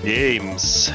Games.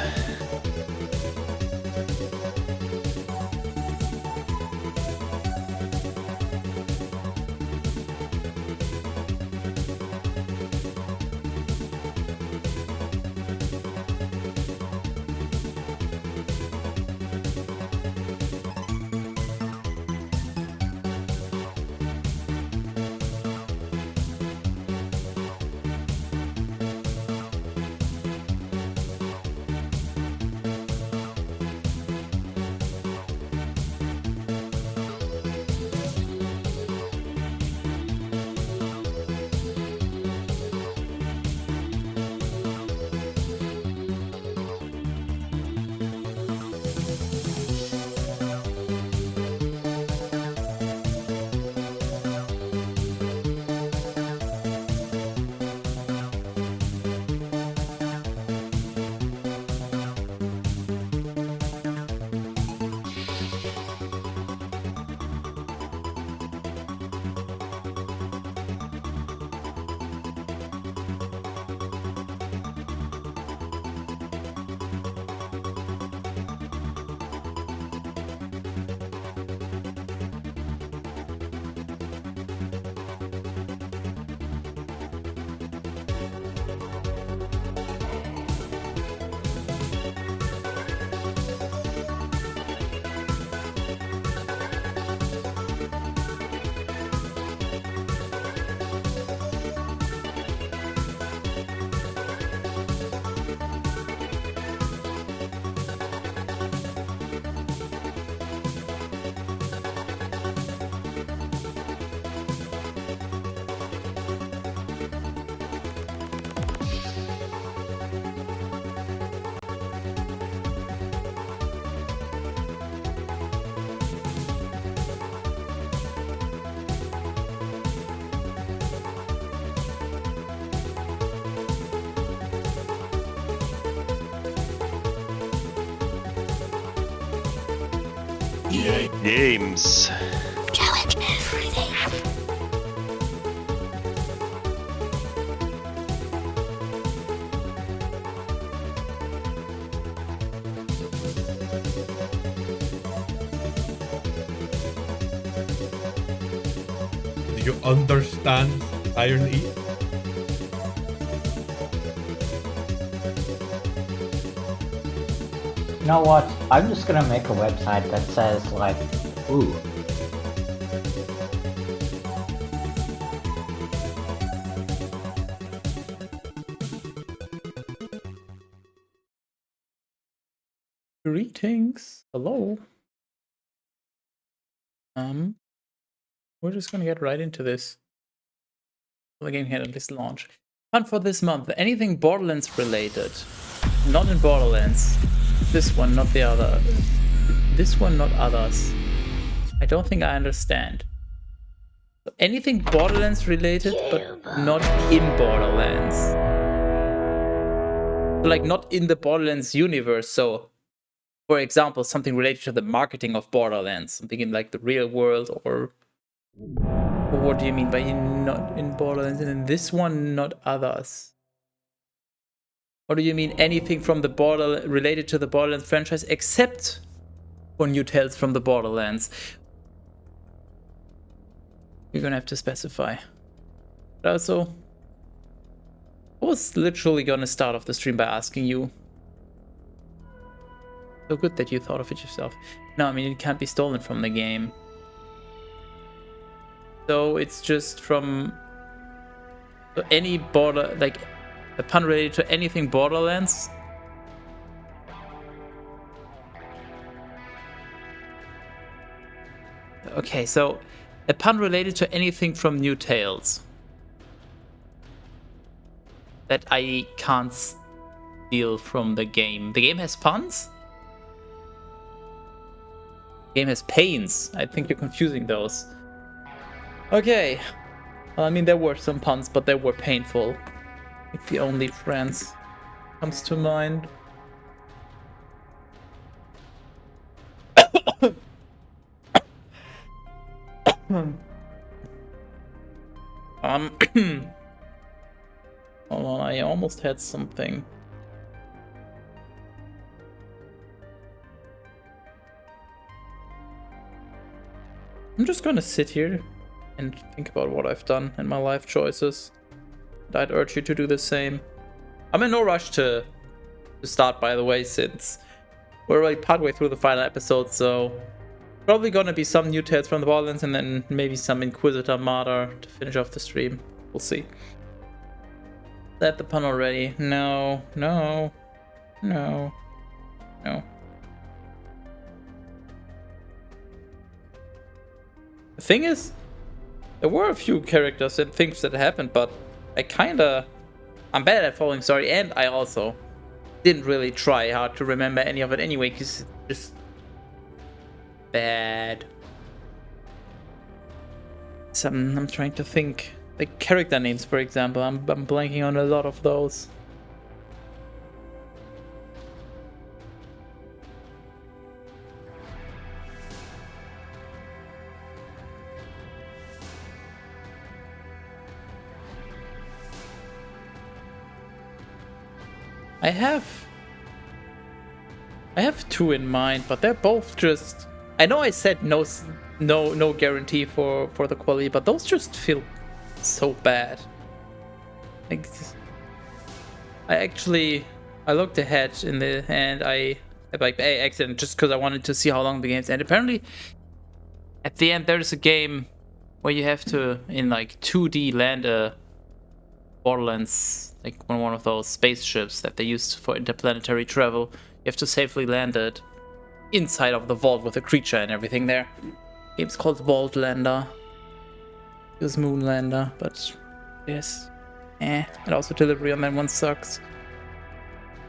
Games. Challenge everything. Do you understand Iron E? You know what? I'm just gonna make a website that says like, ooh. Greetings. Hello. We're just gonna get right into this. The game had at least launch. Fun for this month. Anything Borderlands related. Not in Borderlands. This one, not the other. This one, not others. I don't think I understand. So anything Borderlands related, but not in Borderlands. So like not in the Borderlands universe. So, for example, something related to the marketing of Borderlands. Something in like the real world or what do you mean by not in Borderlands? And in this one, not others. Or do you mean anything from the related to the Borderlands franchise except for new tales from the Borderlands? You're gonna have to specify. But also, I was literally gonna start off the stream by asking you. So good that you thought of it yourself. No, I mean, it can't be stolen from the game. So it's just from any like a pun related to anything Borderlands. Okay, so a pun related to anything from New Tales that I can't steal from the game. The game has puns? The game has pains. I think you're confusing those. Okay. Well, I mean, there were some puns, but they were painful. Like the Only Friends comes to mind. Hold on, I almost had something. I'm just gonna sit here and think about what I've done and my life choices. And I'd urge you to do the same. I'm in no rush to start, by the way, since we're already partway through the final episode, so probably gonna be some new tales from the Borderlands and then maybe some Inquisitor Martyr to finish off the stream. We'll see. Is that the pun already? No, no, no, no. The thing is, there were a few characters and things that happened, but I'm bad at following story, and I also didn't really try hard to remember any of it anyway, because it's just bad. So I'm trying to think. Like character names, for example, I'm blanking on a lot of those. I have two in mind, but they're both just. I know I said no guarantee for the quality, but those just feel so bad. Like, I looked ahead and I like accident just because I wanted to see how long the game's end. Apparently, at the end there's a game where you have to in like 2D land a Borderlands, like one of those spaceships that they used for interplanetary travel. You have to safely land it inside of the vault with a creature and everything there. Game's called Vault Lander. It was Moonlander, but yes. And also delivery on that one sucks.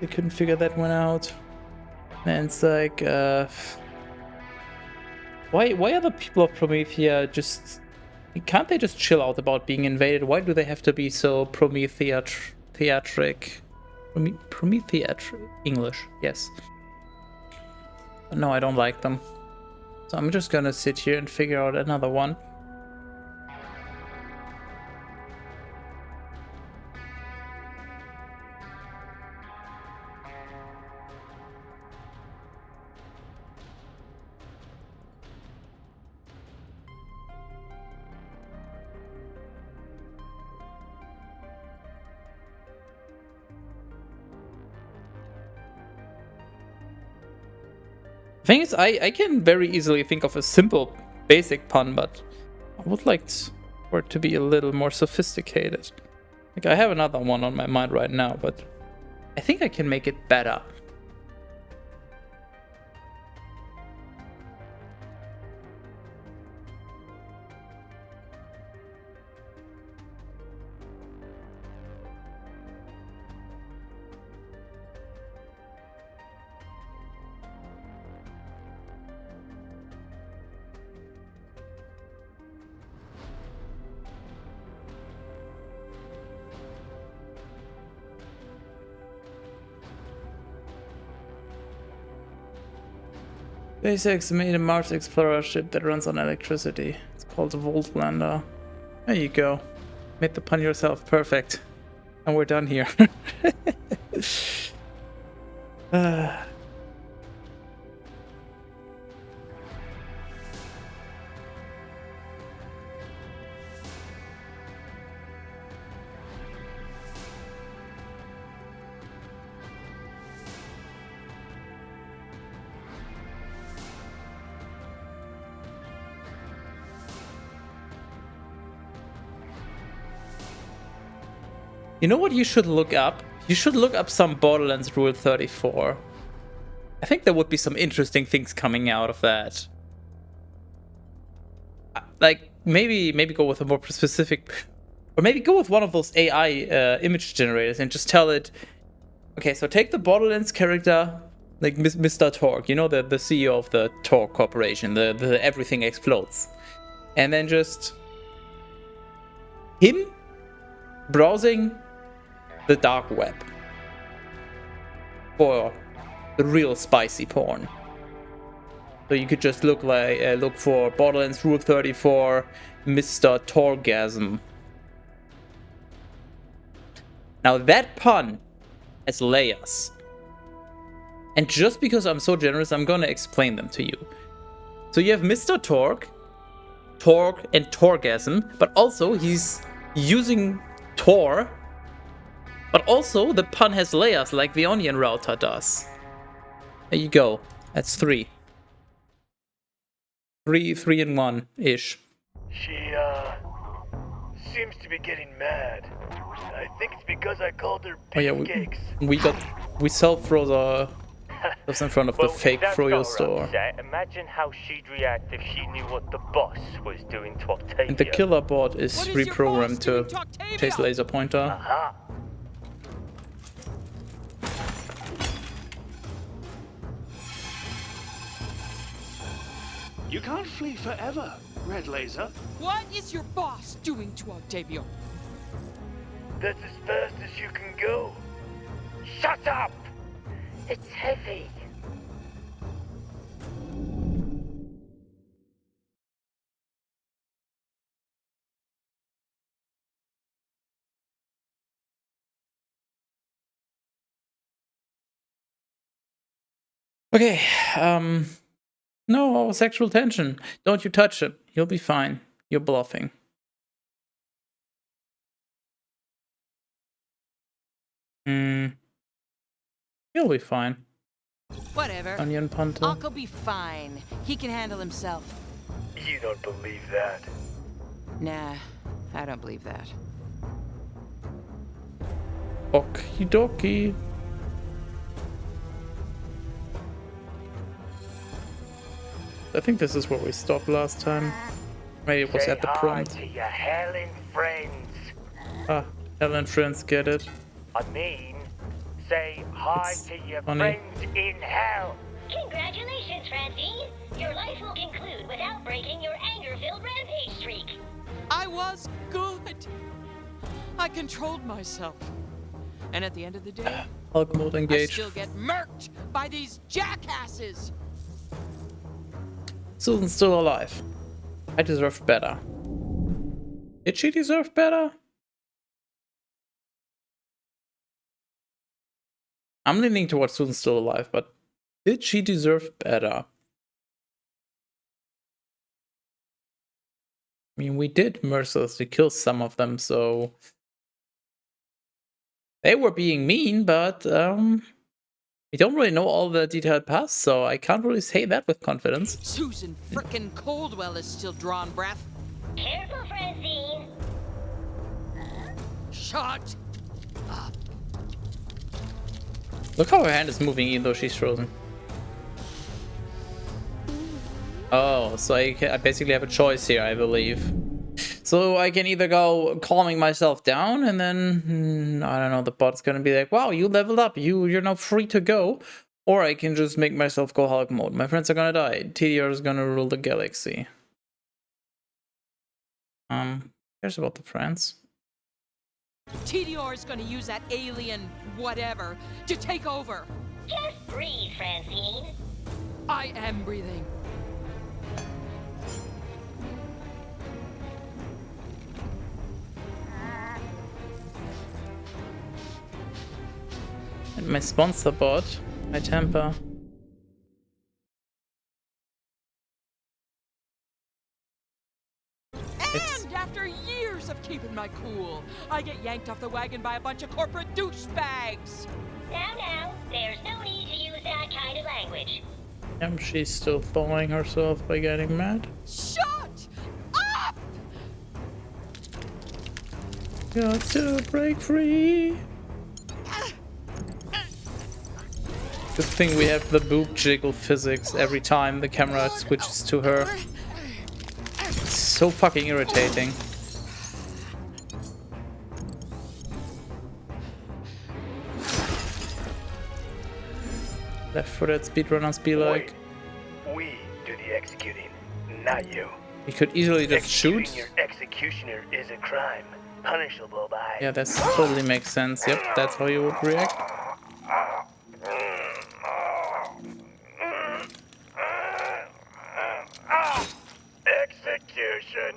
They couldn't figure that one out. And it's like, why are the people of Promethea just... Can't they just chill out about being invaded? Why do they have to be so Prometheatric? English, yes. No, I don't like them. So I'm just gonna sit here and figure out another one. Thing is, I can very easily think of a simple, basic pun, but I would like for it to be a little more sophisticated. Like, I have another one on my mind right now, but I think I can make it better. SpaceX made a Mars Explorer ship that runs on electricity. It's called the Vault Lander. There you go. Made the pun yourself. Perfect. And we're done here. You know what you should look up? You should look up some Borderlands Rule 34. I think there would be some interesting things coming out of that. Like, maybe go with a more specific... Or maybe go with one of those AI image generators and just tell it... Okay, so take the Borderlands character, like Mr. Torque, you know, the CEO of the Torque Corporation, the Everything Explodes. And then just... him browsing the dark web for the real spicy porn. So you could just look for Borderlands Rule 34 Mr. Torgasm. Now that pun has layers. And just because I'm so generous, I'm gonna explain them to you. So you have Mr. Torque, torque and torgasm, but also he's using Tor. But also the pun has layers like the onion router does. There you go. That's 3. 3 in 1-ish. She, seems to be getting mad. I think it's because I called her Oh yeah, pancakes. we self-froze ourselves in front of the fake if that Froyo got her store. upset, imagine how she'd react if she knew what the boss was doing to Octavia. And the killer bot is What is your reprogrammed boss to doing to Octavia? chase laser pointer. Aha. You can't flee forever, Red Laser. What is your boss doing to Octavio? That's as fast as you can go. Shut up! It's heavy. Okay, no sexual tension. Don't you touch it. You'll be fine. You're bluffing. You'll be fine. Whatever. Onion punter. Unc'll be fine. He can handle himself. You don't believe that. Nah, I don't believe that. Okie dokie. I think this is where we stopped last time. Maybe it was Say at the hi prompt. to your Helen friends. Ah, Helen friends get it. I mean, say hi It's to your funny. friends in hell. Congratulations, Francine. Your life will conclude without breaking your anger-filled rampage streak. I was good. I controlled myself. And at the end of the day, Hulk mode I engaged. still get murked by these jackasses. Susan's still alive. I deserved better. Did she deserve better? I'm leaning towards Susan's still alive, but did she deserve better? I mean, we did mercilessly kill some of them, so they were being mean, but we don't really know all the detailed past, so I can't really say that with confidence. Susan frickin' Coldwell is still drawing breath. Careful, Francine. Shut up. Look how her hand is moving even though she's frozen. Oh, so I basically have a choice here, I believe. So I can either go calming myself down and then, I don't know, the bot's gonna be like, wow, you leveled up, you're now free to go. Or I can just make myself go Hulk mode. My friends are gonna die. TDR is gonna rule the galaxy. Cares about the friends. TDR is gonna use that alien whatever to take over. Just breathe, Francine. I am breathing. And my sponsor bot, my temper. And after years of keeping my cool, I get yanked off the wagon by a bunch of corporate douchebags. Now, there's no need to use that kind of language. She's still thawing herself by getting mad. Shut up! Got to break free. Good thing we have the boob jiggle physics every time the camera switches to her. It's so fucking irritating. Left footed speedrunners be like. Wait, we do the executing, not you. We could easily just Executing shoot. your executioner is a crime, punishable by... Yeah, that totally makes sense. Yep, that's how you would react. Execution.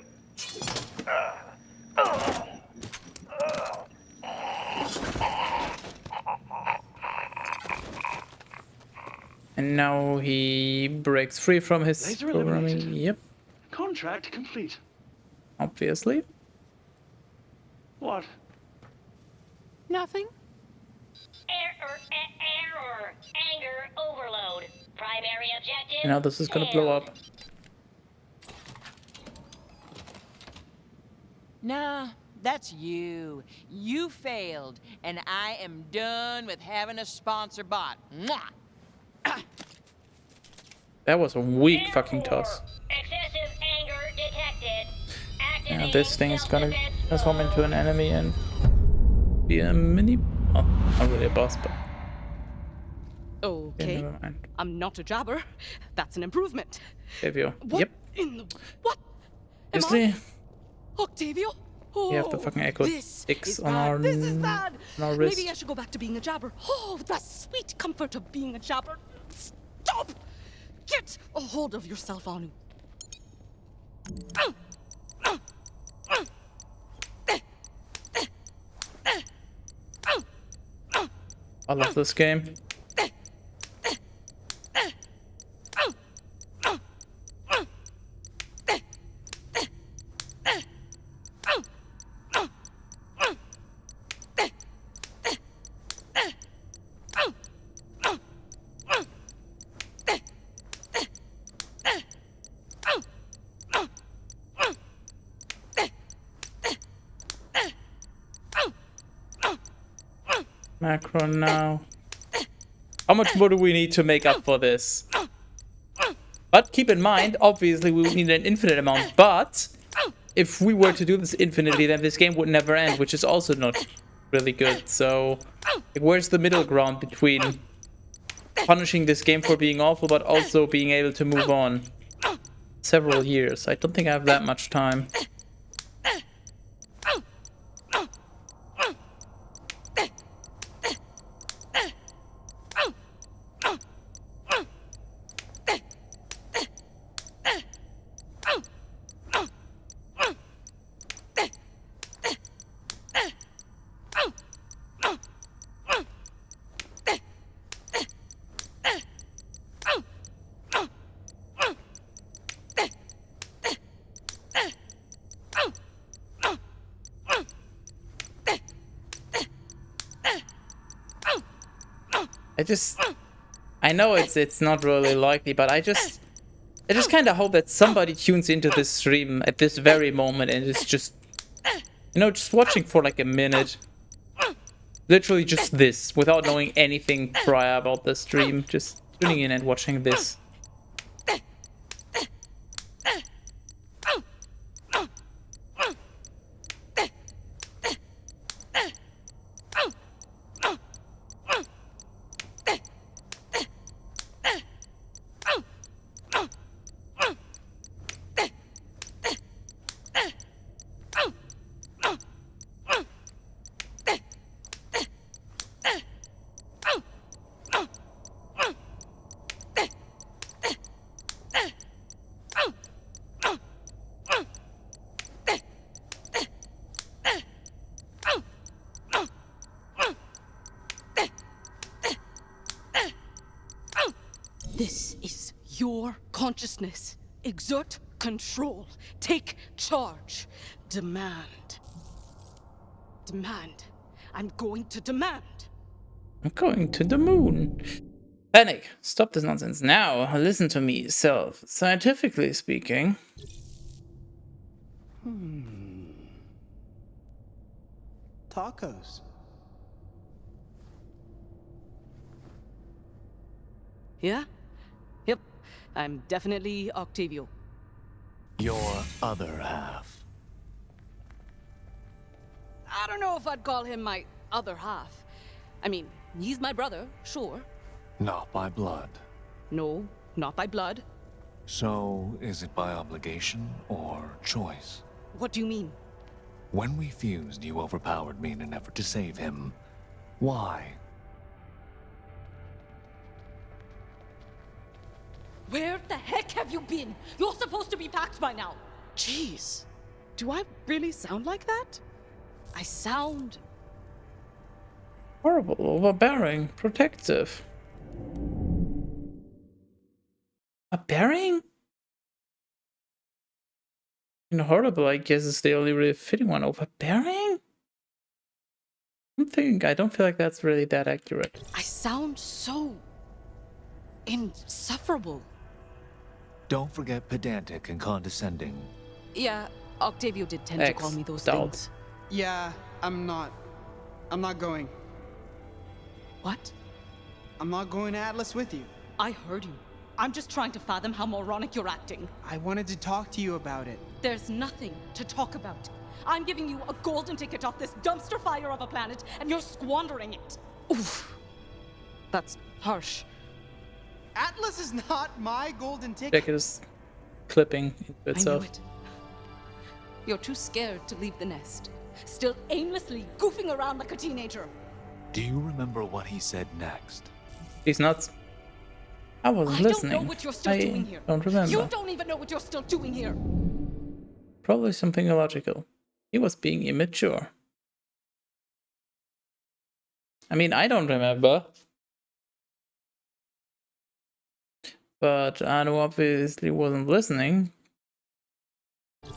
And now he breaks free from his Laser programming. eliminated. Yep. Contract Contract complete. Obviously. What? Nothing. Error. Anger overload. Primary objective. You know, this is gonna blow failed. up. Nah, that's you. You failed, and I am done with having a sponsor bot. Mwah! That was a weak fucking toss. Excessive anger detected. Yeah, Activating this thing is gonna self-defense transform into mode. an enemy and be a mini... Oh, not really a boss, but... Yeah, Okay, never mind. I'm not a jabber. That's an improvement. Octavio. What Yep. in the... What? Am Obviously, I Octavio? Oh, we have the fucking echo this sticks is on bad. our, This is bad. on our wrist. Maybe I should go back to being a jabber. Oh, the sweet comfort of being a jabber. Stop! Get a hold of yourself, Anu. I love this game. Macro now. How much more do we need to make up for this? But keep in mind, obviously we would need an infinite amount, but if we were to do this infinitely, then this game would never end, which is also not really good. So, like, where's the middle ground between punishing this game for being awful, but also being able to move on? Several years. I don't think I have that much time. I know it's not really likely, but I just kind of hope that somebody tunes into this stream at this very moment and is just, you know, just watching for like a minute. Literally just this, without knowing anything prior about the stream, just tuning in and watching this. This is your consciousness. Exert control. Take charge. Demand. Demand. I'm going to demand. I'm going to the moon. Panic! Stop this nonsense now. Listen to me, self. Scientifically speaking. Tacos. Yeah? Yep. I'm definitely Octavio. Your other half. I don't know if I'd call him my other half. I mean, he's my brother, sure. Not by blood. No, not by blood. So, is it by obligation or choice? What do you mean? When we fused, you overpowered me in an effort to save him. Why? Where the heck have you been? You're supposed to be packed by now. Jeez. Do I really sound like that? I sound... Horrible, overbearing, protective. A bearing? Horrible, I guess, is the only really fitting one. Overbearing? I don't feel like that's really that accurate. I sound so insufferable. Don't forget pedantic and condescending. Yeah, Octavio did tend to call me those things. Yeah, I'm not going. What? I'm not going to Atlas with you. I heard you. I'm just trying to fathom how moronic you're acting. I wanted to talk to you about it. There's nothing to talk about. I'm giving you a golden ticket off this dumpster fire of a planet, and you're squandering it. Oof. That's harsh. Atlas is not my golden ticket. Jacket is clipping into itself. I knew it. You're too scared to leave the nest. Still aimlessly goofing around like a teenager. Do you remember what he said next? He's nuts. I wasn't listening. I don't know what you're still doing here. Don't remember. You don't even know what you're still doing here. Probably something illogical. He was being immature. I mean, I don't remember. But Anu obviously wasn't listening.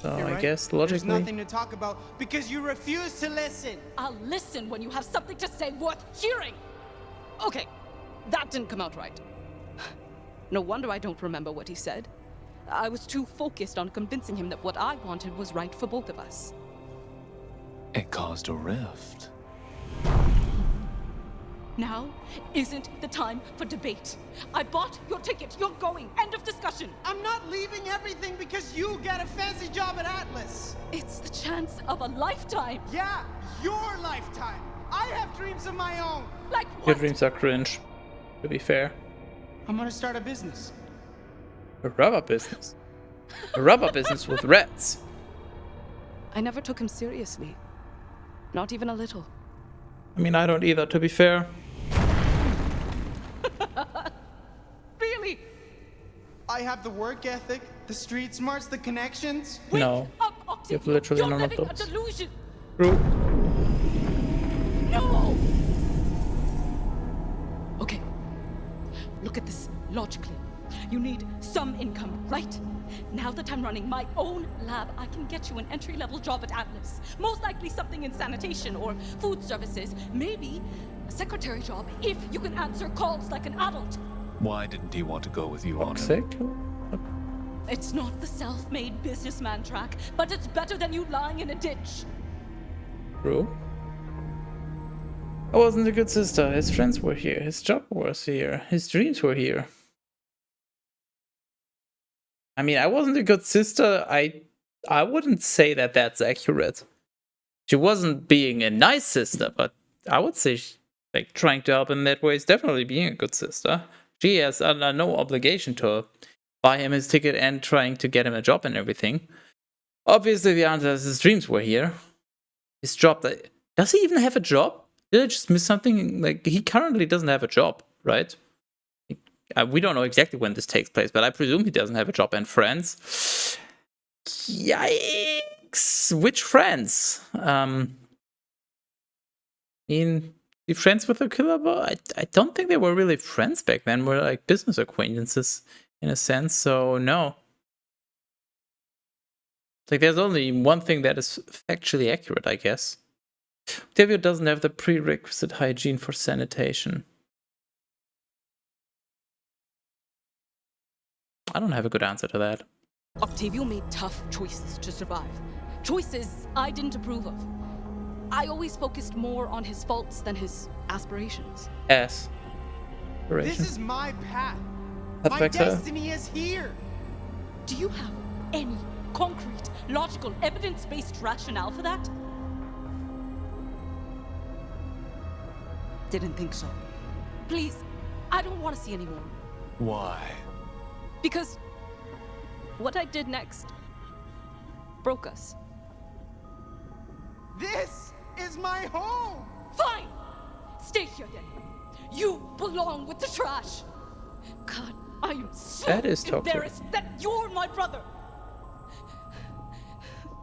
So You're I right. guess logically... There's nothing to talk about because you refuse to listen. I'll listen when you have something to say worth hearing. Okay, that didn't come out right. No wonder I don't remember what he said. I was too focused on convincing him that what I wanted was right for both of us. It caused a rift. Now isn't the time for debate. I bought your ticket. You're going. End of discussion. I'm not leaving everything because you got a fancy job at Atlas. It's the chance of a lifetime. Yeah, your lifetime. I have dreams of my own. Like Your what? dreams are cringe, to be fair. I'm gonna start a business. A rubber business. A rubber business with rats. I never took him seriously. Not even a little. I mean, I don't either, to be fair. Really? I have the work ethic, the street smarts, the connections. No. You have literally You're none of living a those. delusion. True. No! Okay. Look at this logically. You need some income, right? Now that I'm running my own lab, I can get you an entry-level job at Atlas. Most likely something in sanitation or food services. Maybe a secretary job if you can answer calls like an adult. Why didn't he want to go with you on it? Toxic? It's not the self-made businessman track, but it's better than you lying in a ditch. True. I wasn't a good sister. His friends were here. His job was here. His dreams were here. I mean, I wasn't a good sister. I wouldn't say that that's accurate. She wasn't being a nice sister, but I would say like trying to help in that way is definitely being a good sister. She has no obligation to buy him his ticket and trying to get him a job and everything. Obviously, the answer is his dreams were here. His job. Does he even have a job? Did I just miss something? Like, he currently doesn't have a job, right? We don't know exactly when this takes place, but I presume he doesn't have a job and friends. Yikes! Which friends? I mean, the friends with the killer boy? I don't think they were really friends back then. We're like business acquaintances in a sense, so no. Like, there's only one thing that is factually accurate, I guess. Octavio doesn't have the prerequisite hygiene for sanitation. I don't have a good answer to that. Octavio made tough choices to survive. Choices I didn't approve of. I always focused more on his faults than his aspirations. This is my path. My Vector. destiny is here. Do you have any concrete, logical, evidence-based rationale for that? Didn't think so. Please, I don't want to see any more. Why? Because what I did next broke us. This is my home. Fine! Stay here then. You belong with the trash. God, I am so That is toxic. embarrassed that you're my brother.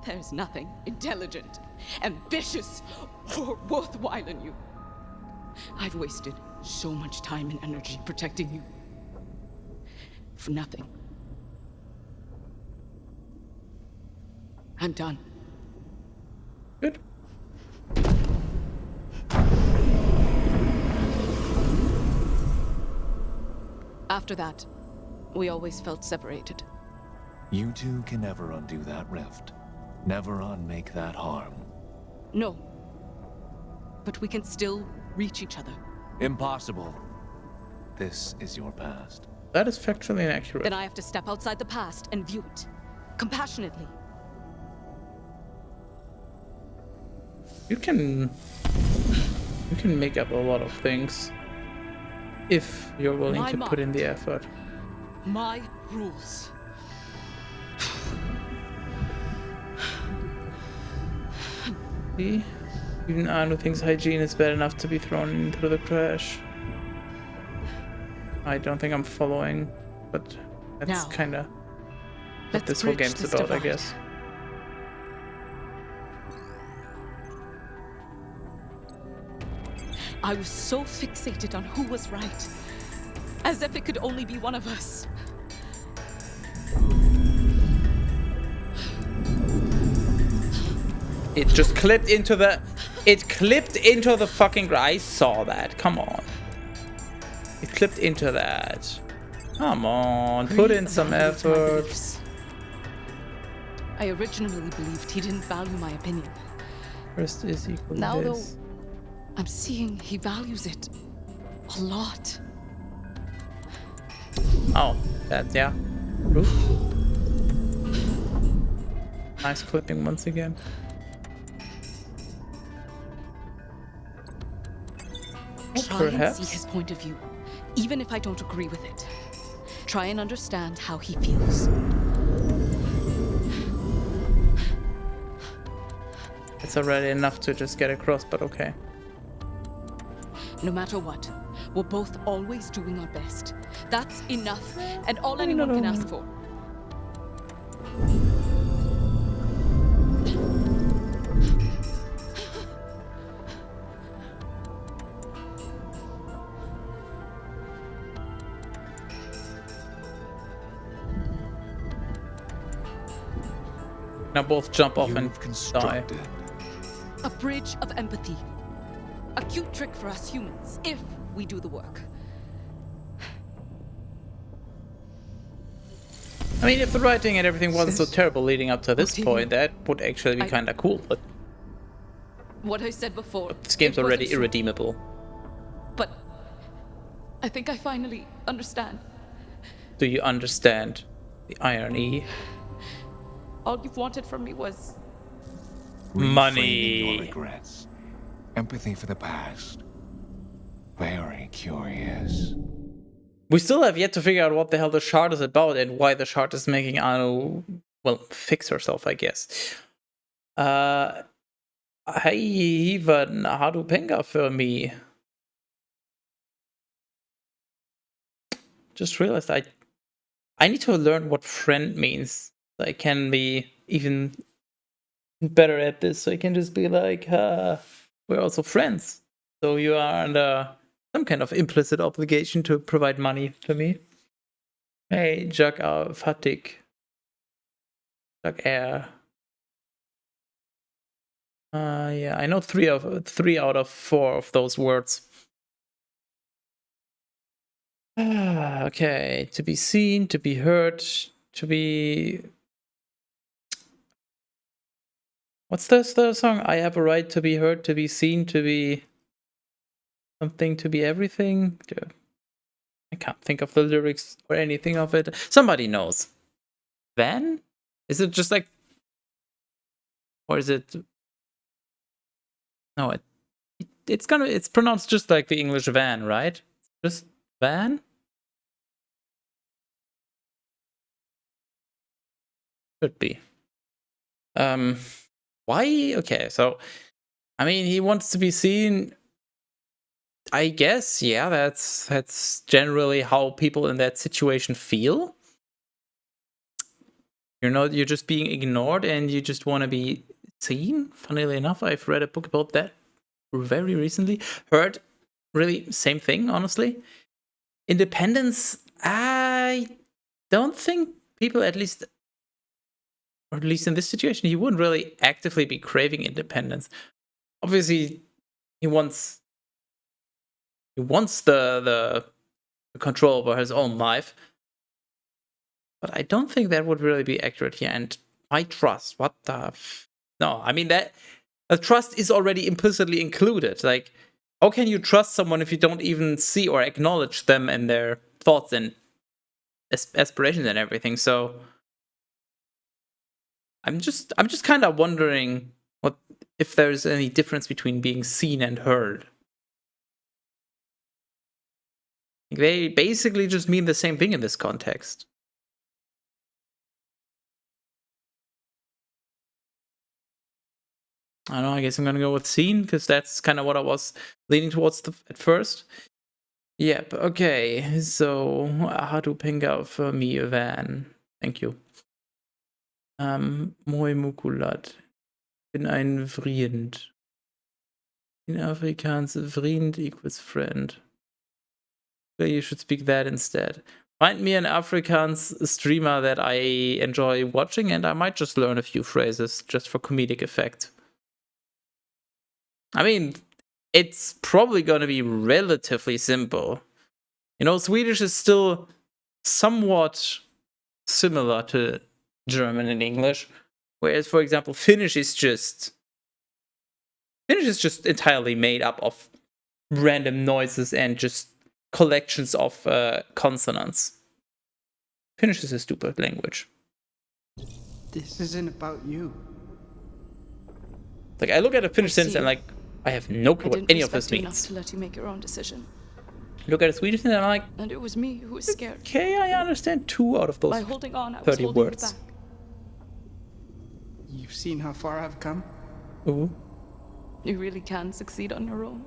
There's nothing intelligent, ambitious, or worthwhile in you. I've wasted so much time and energy protecting you. For nothing. I'm done. Good. After that, we always felt separated. You two can never undo that rift. Never unmake that harm. No. But we can still reach each other. Impossible. This is your past. That is factually inaccurate. Then I have to step outside the past and view it. Compassionately. You can make up a lot of things if you're willing My to put in mind. the effort. My rules. See? Even Anu thinks hygiene is bad enough to be thrown into the trash. I don't think I'm following, but that's Now, kind of what let's this whole bridge game's this about, I divide. guess. I was so fixated on who was right. As if it could only be one of us. It just clipped into the... It clipped into the fucking... I saw that. Come on. It clipped into that. Come on. Put in some Reevaluate my effort. beliefs. I originally believed he didn't value my opinion. First is equal to Now, though, this. I'm seeing he values it a lot. Oh, that, yeah. Oof. Nice clipping once again. Try and Perhaps. see his point of view, even if I don't agree with it. Try and understand how he feels. It's already enough to just get across, but okay. No matter what, we're both always doing our best. That's enough, and all No, anyone no, can no. ask for. Now both jump off and You've die. constructed A bridge of empathy. A cute trick for us humans, if we do the work. I mean, if the writing and everything wasn't so Sis. terrible leading up to this Routine. point, that would actually be I- kind of cool. But What I said before. this game's it wasn't already true, irredeemable. But I think I finally understand. Do you understand the irony? All you've wanted from me was reframing Money. your regrets. Empathy for the past. Very curious. We still have yet to figure out what the hell the shard is about and why the shard is making Anu, well, fix herself, I guess. Hej Ivan, har du pengar för mig? Just realized I need to learn what friend means. So I can be even better at this. So I can just be like, we're also friends. So you are under some kind of implicit obligation to provide money to me. Hey, Jacques Fatik. Jacques Air. Yeah, I know 3 out of 4 of those words. Okay, to be seen, to be heard, to be... What's this the song? I have a right to be heard, to be seen, to be... something, to be everything? I can't think of the lyrics or anything of it. Somebody knows. Van? Is it just like... Or is it... No, it's pronounced just like the English van, right? Just van? Could be. Why? Okay, so I mean, he wants to be seen. I guess, yeah, that's generally how people in that situation feel. You're just being ignored and you just want to be seen. Funnily enough, I've read a book about that very recently. Heard really same thing, honestly. Independence, I don't think people, at least or at least in this situation, he wouldn't really actively be craving independence. Obviously, he wants the control over his own life, but I don't think that would really be accurate here. And why trust? What the? No, I mean that a trust is already implicitly included. Like, how can you trust someone if you don't even see or acknowledge them and their thoughts and aspirations and everything? So I'm just kind of wondering what if there's any difference between being seen and heard. They basically just mean the same thing in this context. I don't know, I guess I'm gonna go with seen, because that's kind of what I was leaning towards at first. Yep, okay, so how to ping out for me, Van. Thank you. Moi Mukulat. Bin ein Vriend. In Afrikaans, Vriend equals friend. Well, you should speak that instead. Find me an Afrikaans streamer that I enjoy watching, and I might just learn a few phrases just for comedic effect. I mean, it's probably going to be relatively simple. You know, Swedish is still somewhat similar to German and English, whereas, for example, Finnish is just entirely made up of random noises and just collections of consonants. Finnish is a stupid language. This isn't about you. Like, I look at a Finnish sentence and like, I have no clue what any of this means. Enough to let you make your own decision. Look at a Swedish sentence and I'm like, And it was me who was scared. okay, I understand 2 out of those By holding on, I was 30 holding words. you back. You've seen how far I've come? Ooh. You really can succeed on your own.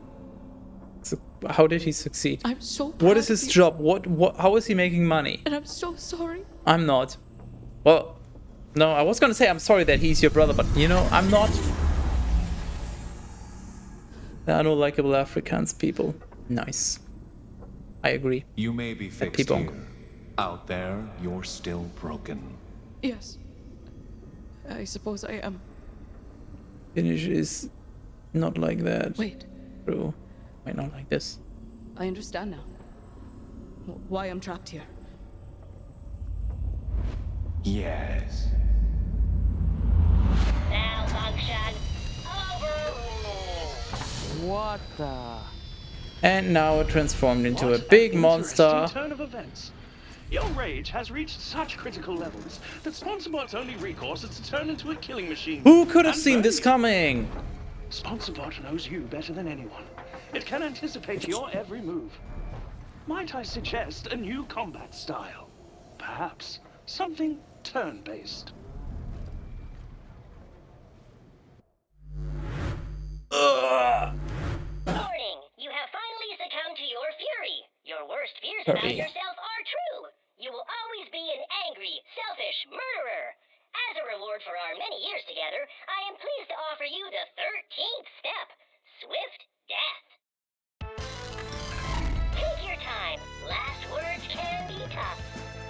So how did he succeed? I'm so proud What is of his you. job? What? How is he making money? And I'm so sorry. I'm not. Well, no, I was gonna say I'm sorry that he's your brother, but you know, I'm not. There are no likable Afrikaans people. Nice. I agree. You may be fixed here. Out there, you're still broken. Yes. I suppose I am. Finnish is not like that. Wait. True. Why not like this? I understand now. Why I'm trapped here. Yes. Malfunction overruled. What the? And now it transformed into What a big an monster. interesting turn of events. Your rage has reached such critical levels that SponsorBot's only recourse is to turn into a killing machine. Who could have and seen burn this you. coming? SponsorBot knows you better than anyone. It can anticipate your every move. Might I suggest a new combat style? Perhaps something turn-based. Warning, you have finally succumbed to your fury. Your worst fears about Fury. yourself are true. You will always be an angry, selfish murderer. As a reward for our many years together, I am pleased to offer you the 13th step, swift death. Take your time. Last words can be tough.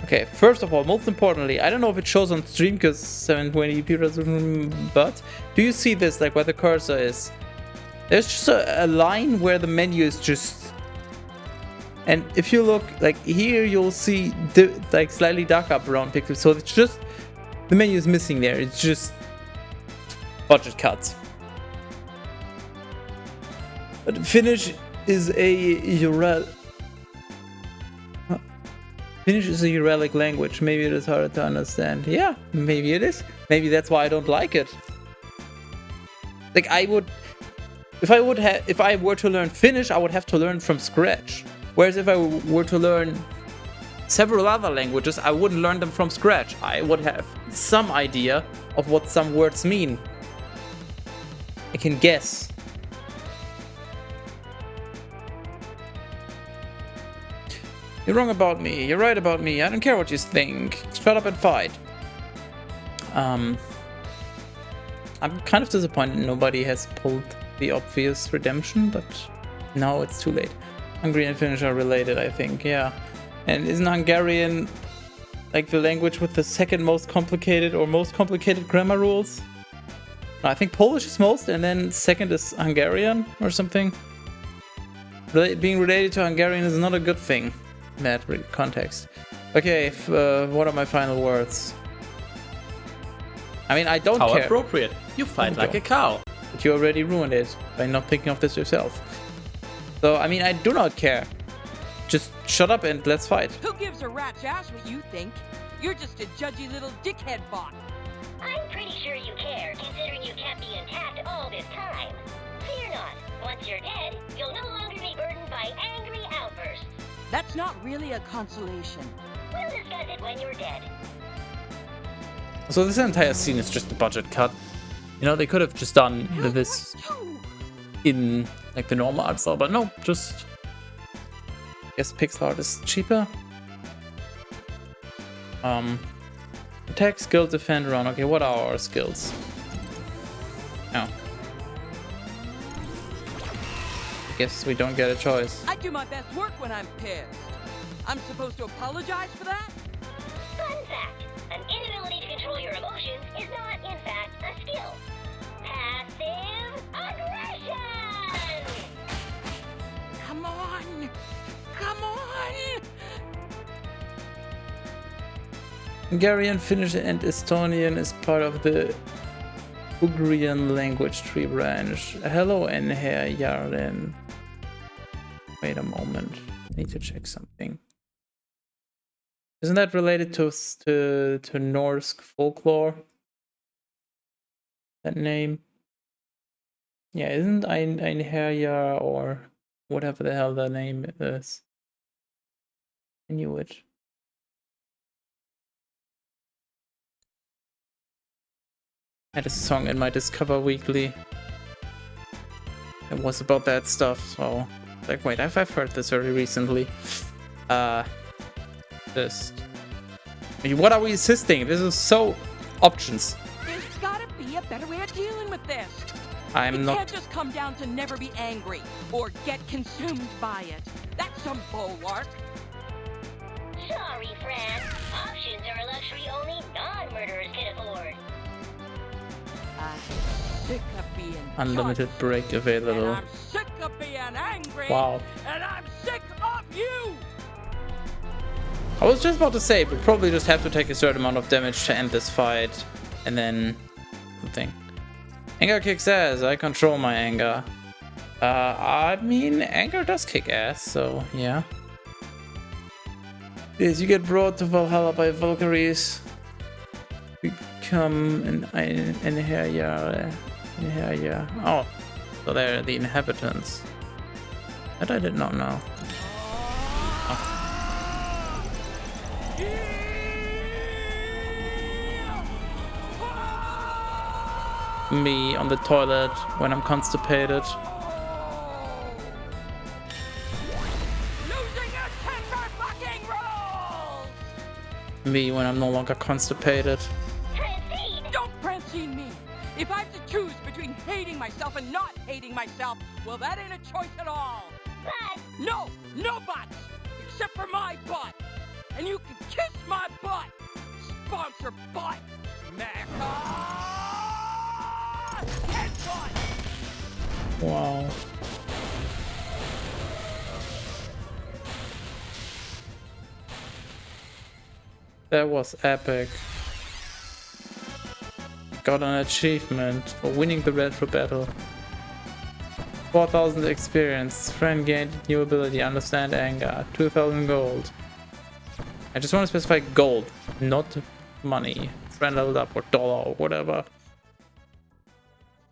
Okay, first of all, most importantly, I don't know if it shows on stream because 720p resolution, but do you see this, like where the cursor is? There's just a line where the menu is just... And if you look, like here, you'll see like slightly darker brown pixels, so it's just... The menu is missing there, it's just... budget cuts. But Finnish is a Ural... Finnish is a Uralic language. Maybe it is harder to understand. Yeah, maybe it is. Maybe that's why I don't like it. Like I would, if I were to learn Finnish, I would have to learn from scratch. Whereas if I were to learn several other languages, I wouldn't learn them from scratch. I would have some idea of what some words mean. I can guess. You're wrong about me. You're right about me. I don't care what you think. Shut up and fight. I'm kind of disappointed nobody has pulled the obvious redemption, but now it's too late. Hungary and Finnish are related, I think. Yeah. And isn't Hungarian like the language with the second most complicated or most complicated grammar rules. No, I think Polish is most, and then second is Hungarian or something. Being related to Hungarian is not a good thing in that context. Okay, what are my final words? I mean, I don't How care. appropriate. You fight like a cow. But you already ruined it by not thinking of this yourself. So, I mean, I do not care. Just shut up and let's fight. Who gives a rat's ass what you think? You're just a judgy little dickhead bot. I'm pretty sure you care, considering you kept me intact all this time. Fear not. Once you're dead, you'll no longer be burdened by angry outbursts. That's not really a consolation. We'll discuss it when you're dead. So this entire scene is just a budget cut. You know, they could have just done this in like the normal art style, but no, just I guess pixel art is cheaper. Attack, skill, defend, run. Okay, what are our skills? Oh. I guess we don't get a choice. I do my best work when I'm pissed. I'm supposed to apologize for that? Fun fact, an inability to control your emotions is not, in fact, a skill. Passive aggression! Come on! Come on! Hungarian, Finnish, and Estonian is part of the Ugrian language tree branch. Hello, Enher Yaren. Wait a moment. I need to check something. Isn't that related to Norse folklore? That name? Yeah, isn't Einherjar or whatever the hell the name is? I knew it. I had a song in my Discover Weekly. It was about that stuff, so like wait, I've heard this very recently. What are we assisting? This is so options. There's gotta be a better way of dealing with this. I'm not. You can't just come down to never be angry or get consumed by it. That's some bulwark. Sorry, Fran. Options are a luxury only non-murderers can afford. I'm sick of being Unlimited judged, break and available. I'm sick of being angry. Wow. And I'm sick of you. I was just about to say, we probably just have to take a certain amount of damage to end this fight, and then something. Anger kicks ass. I control my anger. I mean, anger does kick ass, so yeah. Yes, you get brought to Valhalla by Valkyries. Become an Einherjar. Oh, so they're the inhabitants. That I did not know. Oh. Me on the toilet when I'm constipated. Me when I'm no longer constipated. Don't Francine me. If I have to choose between hating myself and not hating myself, well, that ain't a choice at all. But no buts, except for my butt. And you can kiss my butt. Sponsor butt. Mecha. Headbutt. Wow. That was epic. Got an achievement for winning the retro battle. 4,000 experience. Friend gained new ability. Understand anger. 2,000 gold. I just want to specify gold, not money. Friend leveled up or dollar or whatever.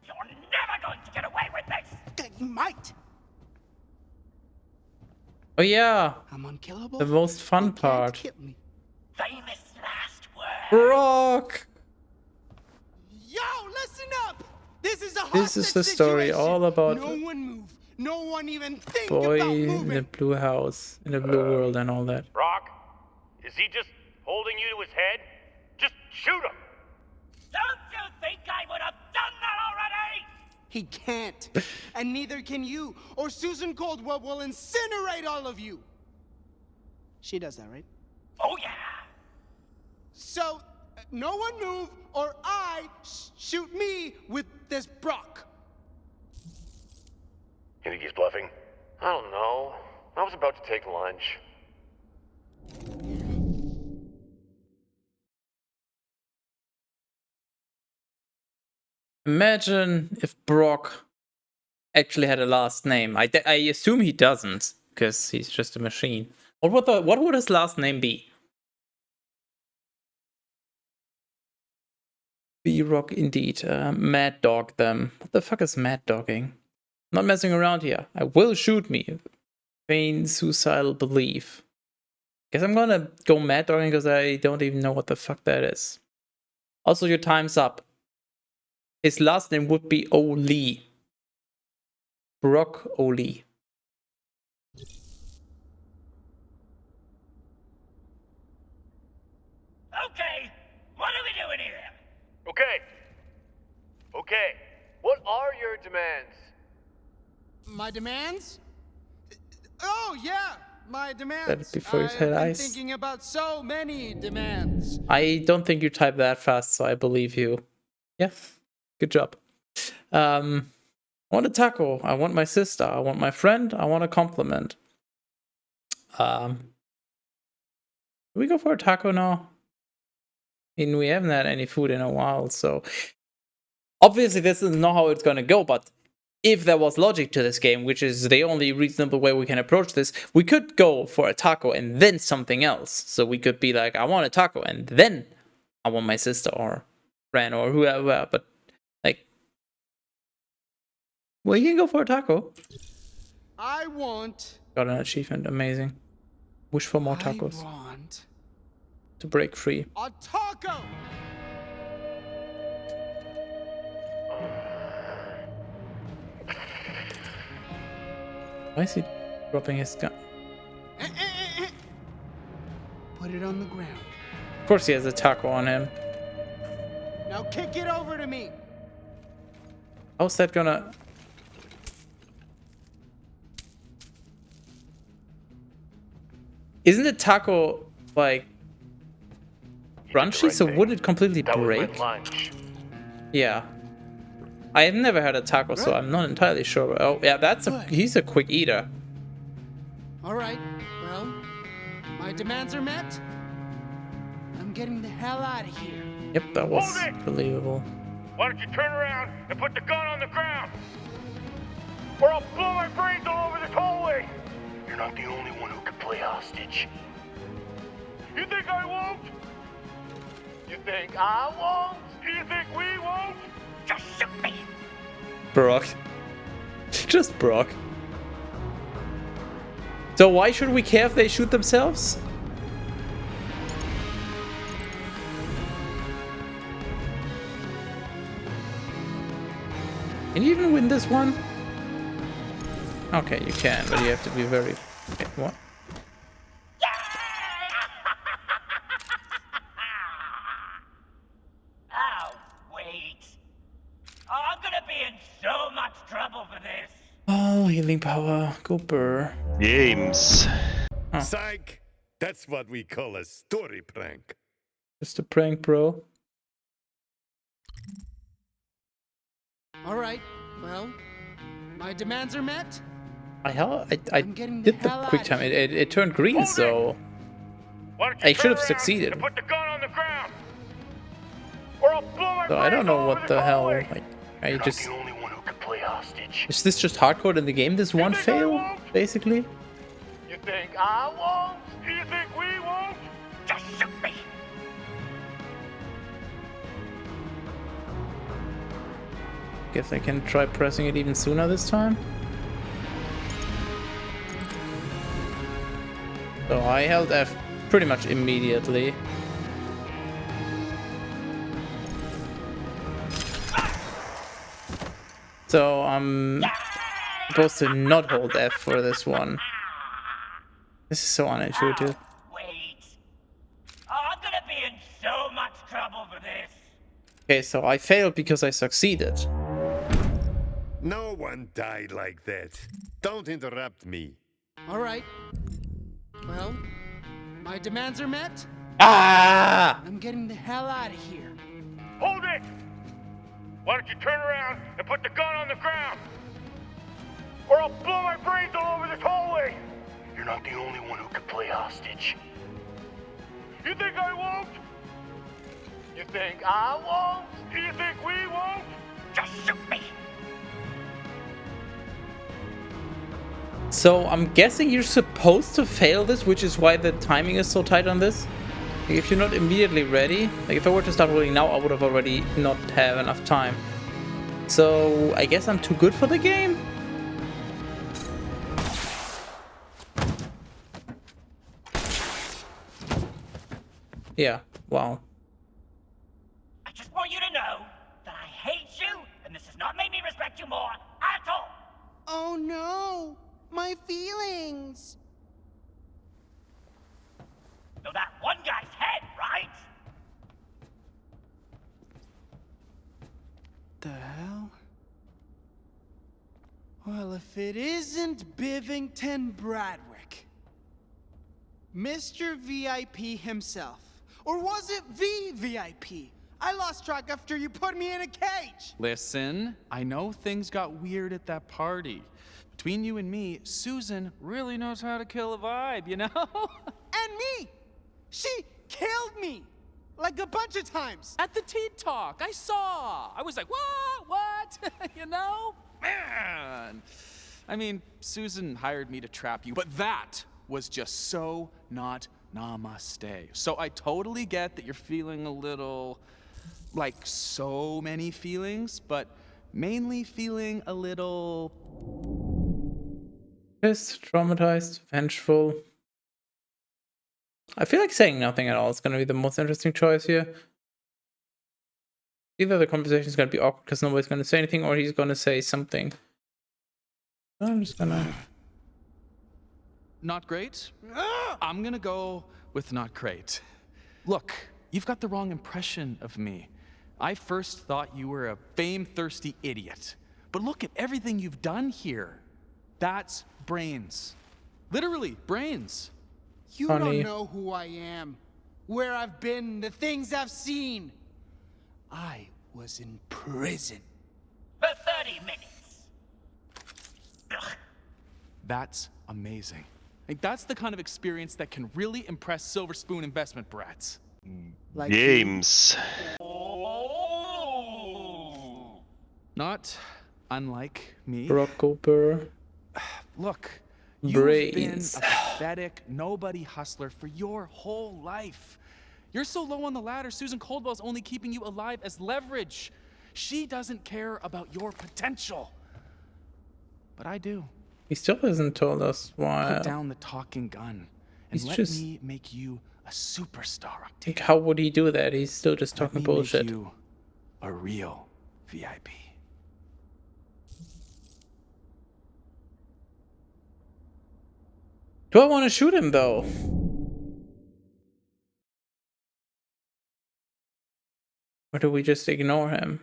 You're never going to get away with this. You might. Oh yeah. I'm unkillable. The most fun part. Famous last word. Brock! Yo, listen up! This is a This is the story situation. all about No one move. No one even think boy about in moving. the blue house, in the blue world and all that. Brock, is he just holding you to his head? Just shoot him! Don't you think I would have done that already? He can't. And neither can you, or Susan Coldwell will incinerate all of you. She does that, right? Oh yeah. So, no one move or I shoot me with this Brock. You think he's bluffing? I don't know. I was about to take lunch. Imagine if Brock actually had a last name. I assume he doesn't, because he's just a machine. What would his last name be? B-Rock indeed. Mad Dog them. What the fuck is mad dogging? Not messing around here. I will shoot me. Vain suicidal belief. Guess I'm gonna go mad dogging because I don't even know what the fuck that is. Also, your time's up. His last name would be O'Lee. Brock O'Lee. Okay, what are we doing here? Okay. What are your demands? My demands? Oh, yeah, my demands. That before you said I've been ice. thinking about so many demands. I don't think you typed that fast, so I believe you. Yeah, good job. I want a taco. I want my sister. I want my friend. I want a compliment. Do we go for a taco now? I mean, we haven't had any food in a while, so obviously this is not how it's gonna go, but if there was logic to this game, which is the only reasonable way we can approach this, we could go for a taco and then something else. So we could be like, I want a taco and then I want my sister or friend or whoever, but like, well, you can go for a taco. I want... Got an achievement, amazing. Wish for more tacos. I want... To break free. a taco! Why is he dropping his gun? Put it on the ground. Of course he has a taco on him. Now kick it over to me. How's that gonna... Isn't the taco, like, crunchy? So would it completely break? Yeah. I have never had a taco, so I'm not entirely sure. Oh, yeah, he's a quick eater. All right, well, my demands are met. I'm getting the hell out of here. Yep, that was believable. Why don't you turn around and put the gun on the ground? Or I'll blow my brains all over this hallway! You're not the only one who can play hostage. You think I won't? You think I won't? You think we won't? Just shoot me! Brock. Just Brock. So why should we care if they shoot themselves? Can you even win this one? Okay, you can, but you have to be very... Okay, what? Oh, wait. Oh, I'm gonna be in so much trouble for this. Oh, healing power. Go burr. Games. Huh. Psych! That's what we call a story prank. Just a prank, bro. All right, well, my demands are met. I did the quick time. It turned green, so I should have succeeded. Put the gun on the ground. Or I'll blow my So I don't know what the hell. Like, I just... the only one who can play hostage. Is this just hardcore in the game? This one fail, basically? You think I won't? You think we won't? Just shoot me! Guess I can try pressing it even sooner this time. So I held F pretty much immediately. So I'm supposed to not hold F for this one. This is so unintuitive. Wait. Oh, I'm gonna be in so much trouble for this. Okay, so I failed because I succeeded. No one died like that. Don't interrupt me. All right. Well, my demands are met. Ah! I'm getting the hell out of here. Hold it! Why don't you turn around and put the gun on the ground? Or I'll blow my brains all over this hallway! You're not the only one who can play hostage. You think I won't? You think I won't? Do you think we won't? Just shoot me! So I'm guessing you're supposed to fail this, which is why the timing is so tight on this. Like if you're not immediately ready, like if I were to start rolling now, I would have already not have enough time. So I guess I'm too good for the game. Yeah, wow. I just want you to know that I hate you, and this has not made me respect you more at all. Oh no, my feelings. Know that one guy's head, right? The hell? Well, if it isn't Bivington Bradwick, Mr. VIP himself. Or was it VVIP? I lost track after you put me in a cage. Listen, I know things got weird at that party. Between you and me, Susan really knows how to kill a vibe, you know? And me! She killed me! Like a bunch of times. At the tea talk, I saw. I was like, what? You know? Man. I mean, Susan hired me to trap you, but that was just so not namaste. So I totally get that you're feeling a little, like so many feelings, but mainly feeling a little... Pissed, traumatized, vengeful. I feel like saying nothing at all is going to be the most interesting choice here. Either the conversation is going to be awkward because nobody's going to say anything, or he's going to say something. I'm just going to... Not great? I'm gonna go with not great. Look, you've got the wrong impression of me. I first thought you were a fame-thirsty idiot. But look at everything you've done here. That's brains. Literally, brains. You don't know who I am, where I've been, the things I've seen. I was in prison. For 30 minutes. That's amazing. Like, that's the kind of experience that can really impress Silver Spoon investment brats. Like games. Not unlike me. Brockoper. Look, Brains. you've been a pathetic nobody hustler for your whole life. You're so low on the ladder, Susan Coldwell's only keeping you alive as leverage. She doesn't care about your potential. But I do. He still hasn't told us why. Put down the talking gun and let me make you a superstar. Like, how would he do that? He's still just talking bullshit. Make you a real VIP. Do I want to shoot him though? Or do we just ignore him?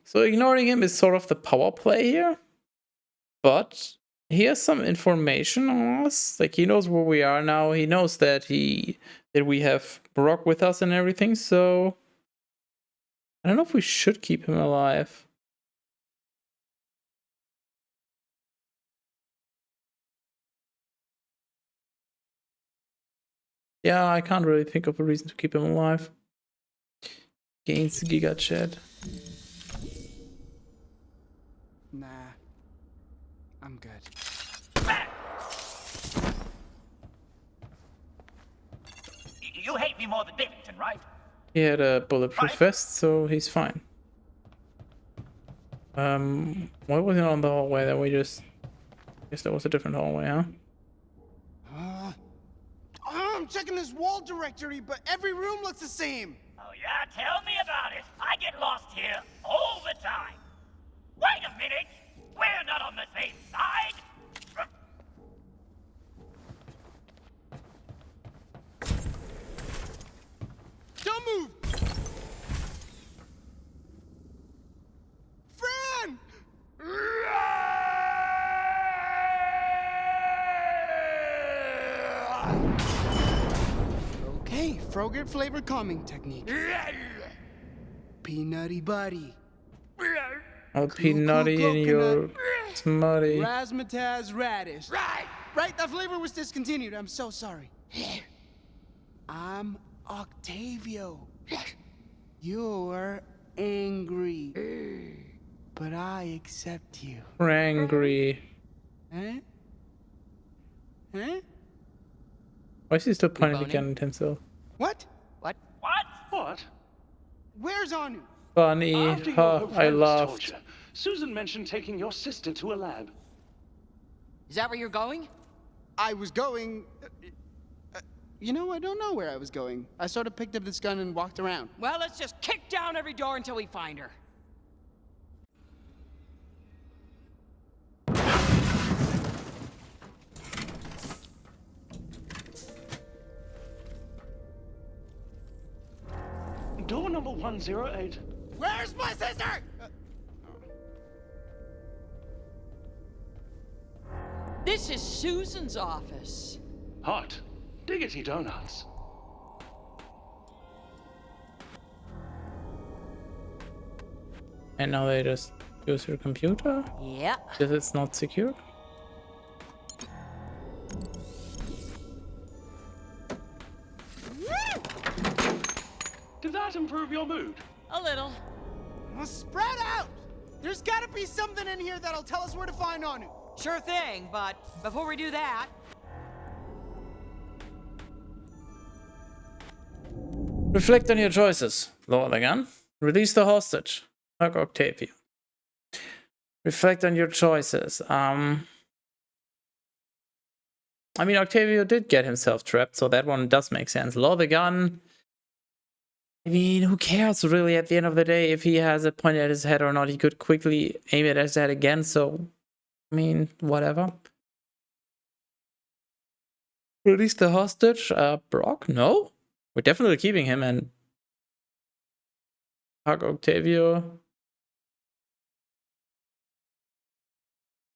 So ignoring him is sort of the power play here. But he has some information on us. Like, he knows where we are now. He knows that we have Brock with us and everything. So I don't know if we should keep him alive. Yeah, I can't really think of a reason to keep him alive. Gains Giga Chat. Nah, I'm good. You hate me more than Bivington, right? He had a bulletproof vest, so he's fine. Why was he not on the hallway that we just... I guess that was a different hallway, huh? I'm checking this wall directory, but every room looks the same. Oh yeah, tell me about it. I get lost here all the time. Wait a minute! We're not on the same side! Don't move! Fran! yogurt flavored calming technique. Peanutty buddy. A peanutty in your smutty. Razzmatazz radish. Right, that flavor was discontinued. I'm so sorry. I'm Octavio. You're angry. But I accept you. Angry. Huh? Huh? Why is he still pointing the gun at himself? What? What? What? Where's Anu? Funny. After your Ha, I horrendous laughed. torture, Susan mentioned taking your sister to a lab. Is that where you're going? I was going... you know, I don't know where I was going. I sort of picked up this gun and walked around. Well, let's just kick down every door until we find her. Door number 108. Where's my sister? This is Susan's office. Hot. Diggity donuts. And now they just use your computer? Yeah. Because it's not secure? Did that improve your mood? A little. Well, spread out! There's gotta be something in here that'll tell us where to find Anu. Sure thing, but before we do that... Reflect on your choices. Lower the gun. Release the hostage. Hug Octavio. Reflect on your choices. I mean, Octavio did get himself trapped, so that one does make sense. Lower the gun. I mean, who cares really at the end of the day if he has it pointed at his head or not? He could quickly aim it at his head again, so I mean, whatever. Release the hostage. Brock? No? We're definitely keeping him and hug Octavio.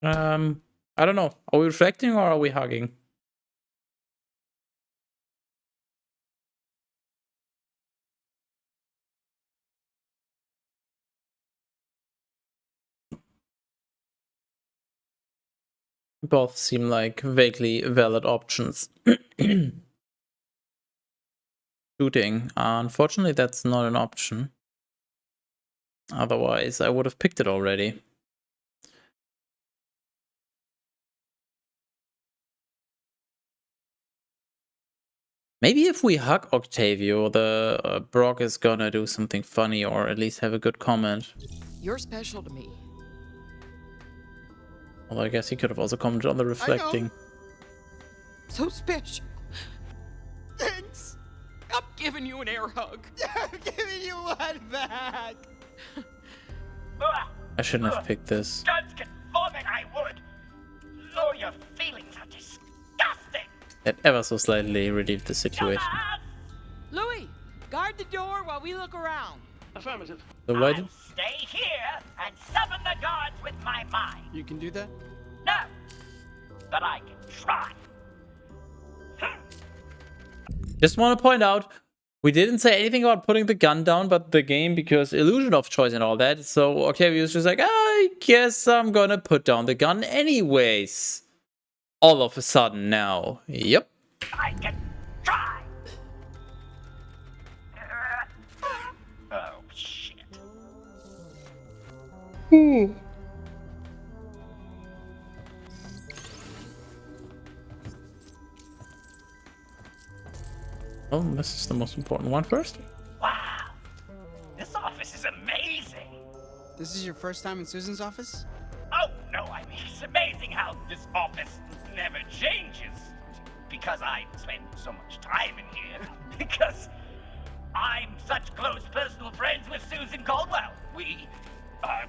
I don't know. Are we reflecting or are we hugging? Both seem like vaguely valid options. Shooting. Unfortunately, that's not an option. Otherwise, I would have picked it already. Maybe if we hug Octavio, the Brock is gonna do something funny or at least have a good comment. You're special to me. Although I guess he could have also commented on the reflecting. So special. Thanks. I'm giving you an air hug. I'm giving you one back. I shouldn't have picked this. Guns can vomit, I would. Oh, your feelings are disgusting. It ever so slightly relieved the situation. Louis, guard the door while we look around. Affirmative. So why did... Stay here and summon the guards with my mind. You can do that? No, but I can try. Just want to point out, we didn't say anything about putting the gun down, but the game, because illusion of choice and all that, so Octavio's just like, I guess I'm gonna put down the gun anyways. All of a sudden now. Yep. I can try. Oh, shit. Oh, this is the most important one first. Wow. This office is amazing. This is your first time in Susan's office? Oh, no, I mean, it's amazing how this office never changes. Because I spend so much time in here. Because I'm such close personal friends with Susan Caldwell. We have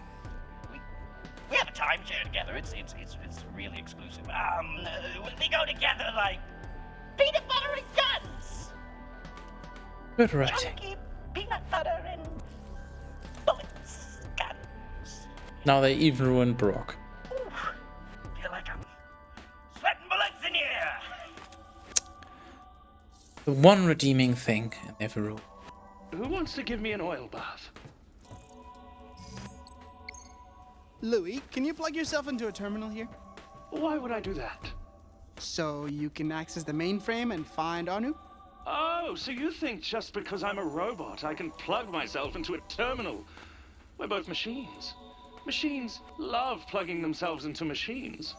a timeshare together. It's really exclusive. We go together like peanut butter and guns. Good writing. Chunky peanut butter and bullets, guns. Now they even ruined Brock. Ooh, feel like I'm sweating bullets in here. The one redeeming thing in every rule. Who wants to give me an oil bath? Louis, can you plug yourself into a terminal here? Why would I do that? So you can access the mainframe and find Anu? Oh, so you think just because I'm a robot, I can plug myself into a terminal? We're both machines. Machines love plugging themselves into machines.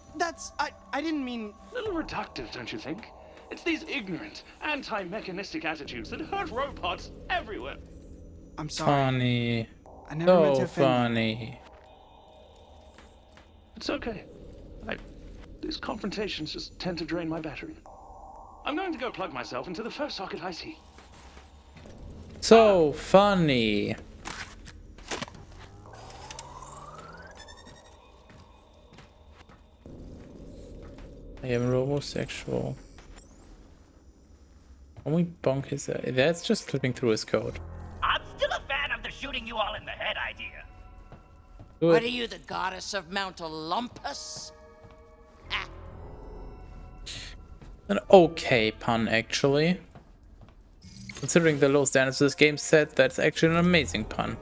I didn't mean... A little reductive, don't you think? It's these ignorant, anti-mechanistic attitudes that hurt robots everywhere. I'm sorry. Funny. I never meant to So offend you. funny. It's okay. These confrontations just tend to drain my battery. I'm going to go plug myself into the first socket I see. So funny. I am robosexual. Can we bonk his... That's just clipping through his code. I'm still a fan of the shooting you all in the head idea. Good. What are you, the goddess of Mount Olympus? An okay pun, actually. Considering the low standards this game set, that's actually an amazing pun.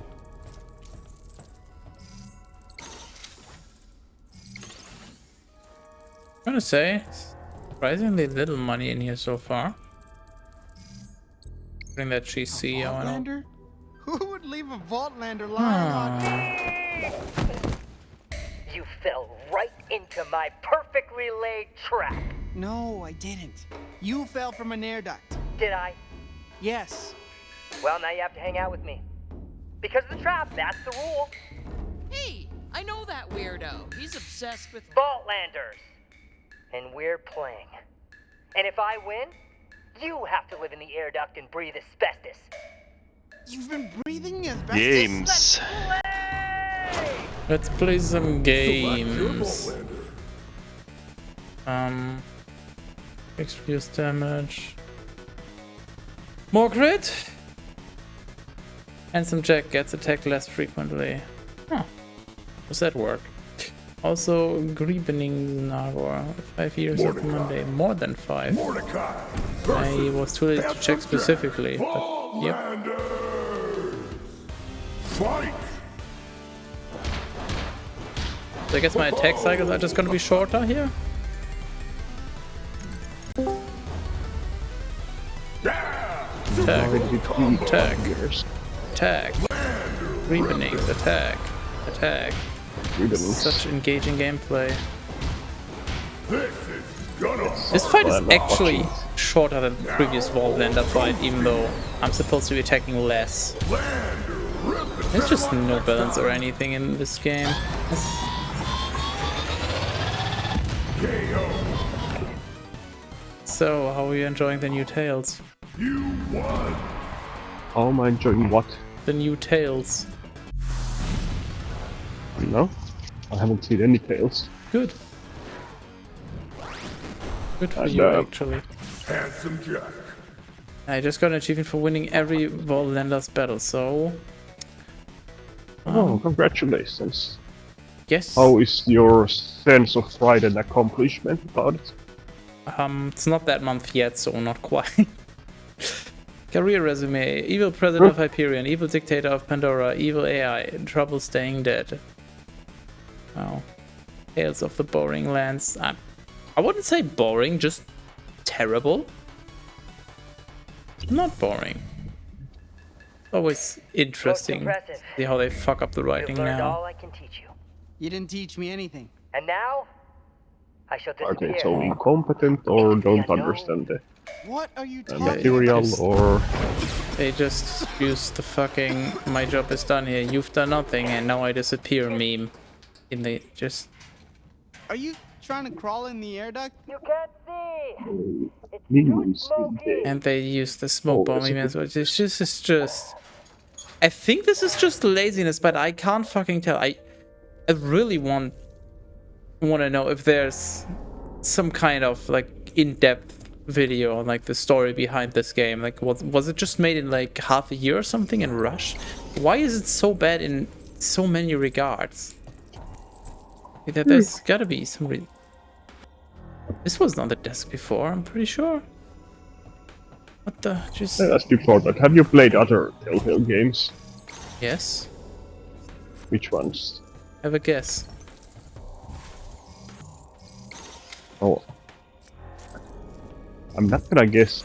I'm gonna say, surprisingly little money in here so far. Bring that GC, I know. Vaultlander? Who would leave a Vaultlander lying on... You fell right into my perfectly laid trap. No, I didn't. You fell from an air duct. Did I? Yes. Well, now you have to hang out with me. Because of the trap, that's the rule. Hey, I know that weirdo. He's obsessed with... Vaultlanders. And we're playing. And if I win, you have to live in the air duct and breathe asbestos. You've been breathing asbestos? Games. Let's play some games. Extra use damage. More crit. Handsome Jack gets attacked less frequently. Huh. Does that work? Also, Griebening Nargor. 5 years of Monday. More than 5. I was too late to check specifically, but yep. Fight! So I guess my attack cycles are just gonna be shorter here? Attack. Attack. Attack. Griebenings. Attack. Attack. Such engaging gameplay. This fight is actually shorter than the previous Vaultlander fight, even though I'm supposed to be attacking less. There's just no balance or anything in this game. So, how are you enjoying the new Tales? You won! How am I enjoying what? The new Tales. No, I haven't seen any Tales. Good. Good for you, actually. Handsome Jack. I just got an achievement for winning every Vaultlander's battle, so... Oh, congratulations. Yes. How is your sense of pride and accomplishment about it? It's not that month yet, so not quite. Career resume: evil president of Hyperion, evil dictator of Pandora, evil AI, trouble staying dead. Wow. Tales of the Boring Lands. I wouldn't say boring, just terrible. Not boring. Always interesting. See how they fuck up the writing You've learned now. all I can teach you. You didn't teach me anything. And now, I shall Are disappear. they so incompetent or don't understand the What are you talking material or... They just use the fucking "my job is done here, you've done nothing and now I disappear" meme. In the just... Are you trying to crawl in the air duct? You can't see! It's too smoky! And they use the smoke bomb meme as well. This is just... I think this is just laziness, but I can't fucking tell. I really want to know if there's some kind of like in-depth video on like the story behind this game. Like, was it just made in like half a year or something and rushed? Why is it so bad in so many regards? There's gotta be some. This wasn't on the desk before, I'm pretty sure. What the? Just... As before that, have you played other Telltale games? Yes. Which ones? Have a guess. Oh. I'm not gonna guess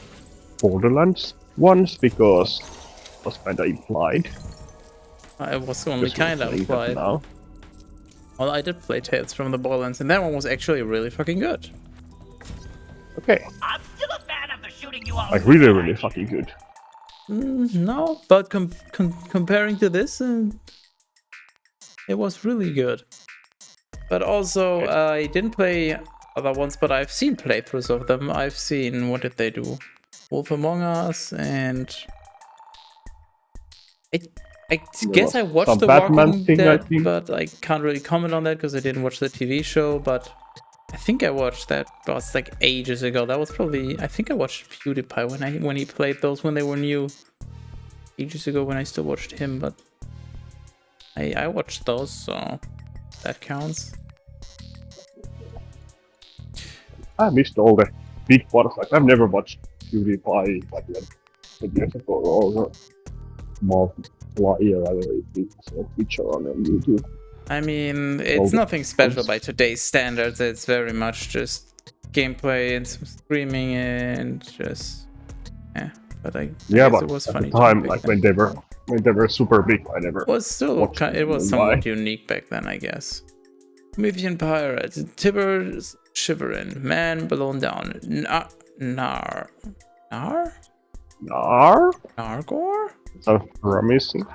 Borderlands once because it was kinda implied. It was only kinda implied. Now. Well, I did play Tales from the Borderlands, and that one was actually really fucking good. Okay. I'm still a fan of the shooting you all. Like really fucking good. No, but comparing to this, it was really good. But also, I didn't play other ones, but I've seen playthroughs of them. I've seen, what did they do? Wolf Among Us, and I guess I watched The Walking Dead, but I can't really comment on that because I didn't watch the TV show. But I think I watched that. That was like ages ago. That was probably, I think I watched PewDiePie when he played those when they were new. Ages ago when I still watched him, but I watched those, so that counts. I missed all the big parts. Like I've never watched PewDiePie like years ago or Markiplier, it's a picture on YouTube. I mean, it's nothing special by today's standards. It's very much just gameplay and some screaming and just But I guess it was funny. At the time, like when they were super big, I never. It was still it was somewhat unique back then, I guess. Promethean Pirate, Tibber Shiverin, Man Blown Down, Nargor? Sounds promising.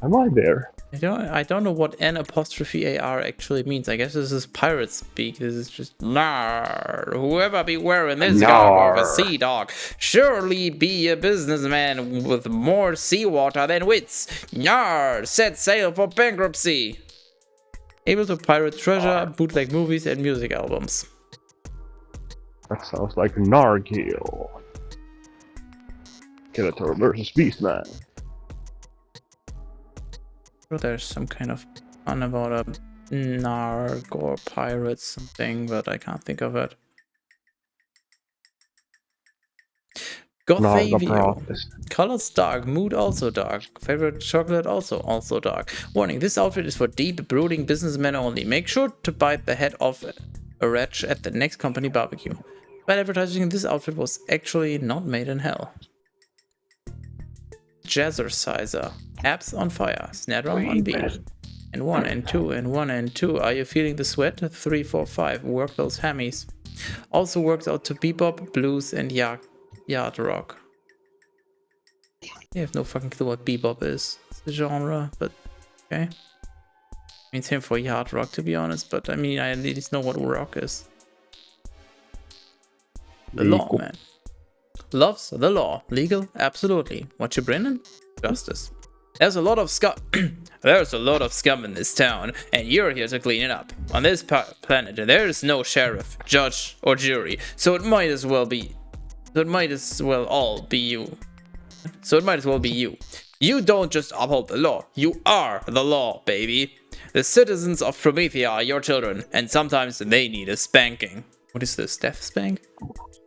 Am I there? I don't know what N''AR actually means. I guess this is pirate speak. This is just Nar. Whoever be wearing this garb of a sea dog, surely be a businessman with more seawater than wits. Yar, set sail for bankruptcy. Able to pirate treasure, bootleg movies, and music albums. That sounds like Nargor. Skeletor versus Beastman. There's some kind of fun about a Nargor pirate something, but I can't think of it. Gothavio. Colors dark, mood also dark, favorite chocolate also dark. Warning, this outfit is for deep, brooding businessmen only. Make sure to bite the head off a wretch at the next company barbecue. But advertising this outfit was actually not made in hell. Jazzerciser. Abs on fire. Snare drum on beat. And 1 and 2 and 1 and 2. Are you feeling the sweat? 3, 4, 5. Work those hammies. Also works out to bebop, blues, and yard rock. I have no fucking clue what bebop is. It's a genre, but okay. I mean, same for yard rock, to be honest, but I mean, I at least know what rock is. The law, man. Loves the law. Legal? Absolutely. What you bringing? Justice. There's a lot of scum. There's a lot of scum in this town, and you're here to clean it up. On this planet, there is no sheriff, judge, or jury, so it might as well be. So it might as well all be you. So it might as well be you. You don't just uphold the law. You are the law, baby. The citizens of Promethea are your children, and sometimes they need a spanking. What is this? Death spank?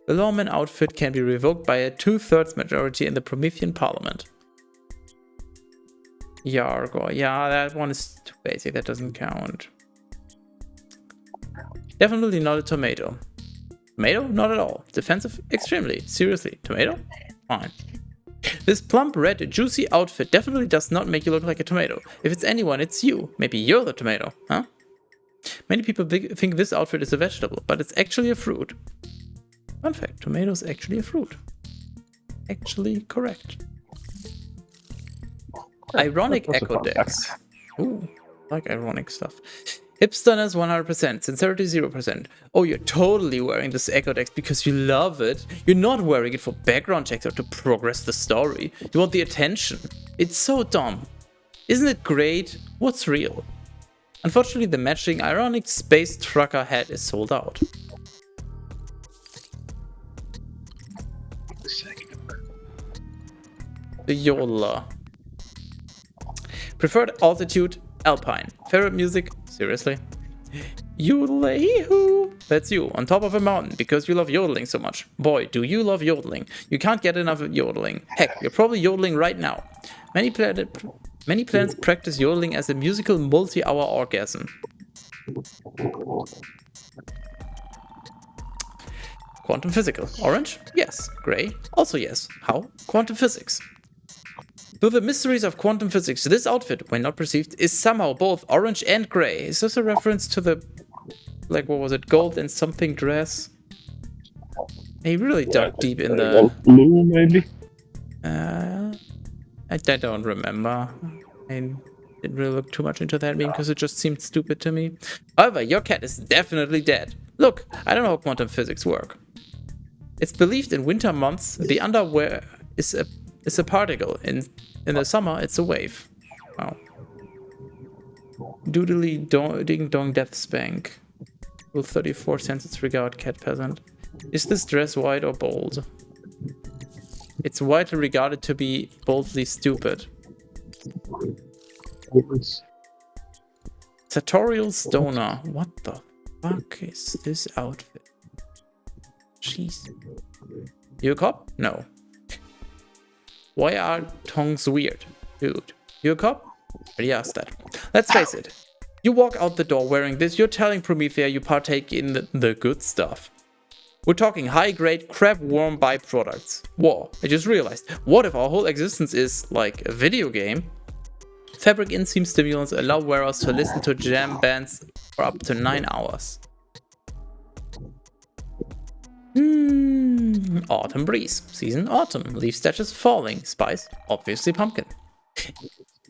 The lawman outfit can be revoked by a 2/3 majority in the Promethean Parliament. Nargor. Yeah, that one is too basic. That doesn't count. Definitely not a tomato. Tomato? Not at all. Defensive? Extremely. Seriously. Tomato? Fine. This plump, red, juicy outfit definitely does not make you look like a tomato. If it's anyone, it's you. Maybe you're the tomato, huh? Many people think this outfit is a vegetable, but it's actually a fruit. Fun fact, tomato is actually a fruit. Actually correct. Ironic echo decks. Ooh, like ironic stuff. Hipsterness 100%, sincerity 0%. Oh, you're totally wearing this echo dex because you love it. You're not wearing it for background checks or to progress the story. You want the attention. It's so dumb. Isn't it great? What's real? Unfortunately, the matching ironic space trucker hat is sold out. The Yola. Preferred altitude, Alpine. Favorite music? Seriously? Yodel-hoo. That's you, on top of a mountain, because you love yodeling so much. Boy, do you love yodeling. You can't get enough of yodeling. Heck, you're probably yodeling right now. Many planets practice yodeling as a musical multi-hour orgasm. Quantum physical. Orange? Yes. Gray? Also yes. How? Quantum physics. Through the mysteries of quantum physics, this outfit, when not perceived, is somehow both orange and gray. Is this a reference to the, like, what was it, gold and something dress? He really dug deep in the... blue, maybe? I don't remember. I didn't really look too much into that meme because it just seemed stupid to me. However, your cat is definitely dead. Look, I don't know how quantum physics work. It's believed in winter months the underwear is a particle. In the summer, it's a wave. Wow. Doodly ding dong death spank. Rule 34 census regard cat peasant. Is this dress white or bold? It's widely regarded to be boldly stupid. Sartorial stoner. What the fuck is this outfit? Jeez. You a cop? No. Why are tongues weird? Dude. You a cop? Already asked that. Let's face it. You walk out the door wearing this, you're telling Promethea you partake in the good stuff. We're talking high-grade crab worm byproducts. Whoa, I just realized. What if our whole existence is like a video game? Fabric inseam stimulants allow wearers to listen to jam bands for up to 9 hours. Autumn breeze. Season autumn. Leaf stashes falling. Spice. Obviously pumpkin.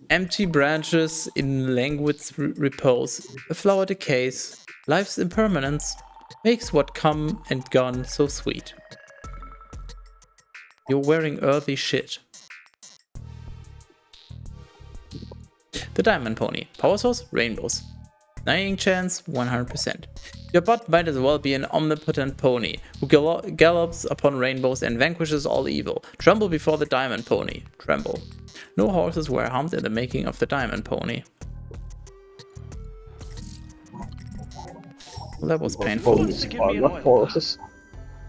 Empty branches in languid repose. A flower decays. Life's impermanence makes what come and gone so sweet. You're wearing earthy shit. The diamond pony. Power source? Rainbows. Dying chance? 100%. Your butt might as well be an omnipotent pony who gallops upon rainbows and vanquishes all evil. Tremble before the diamond pony. Tremble. No horses were harmed in the making of the diamond pony. Well, that was painful.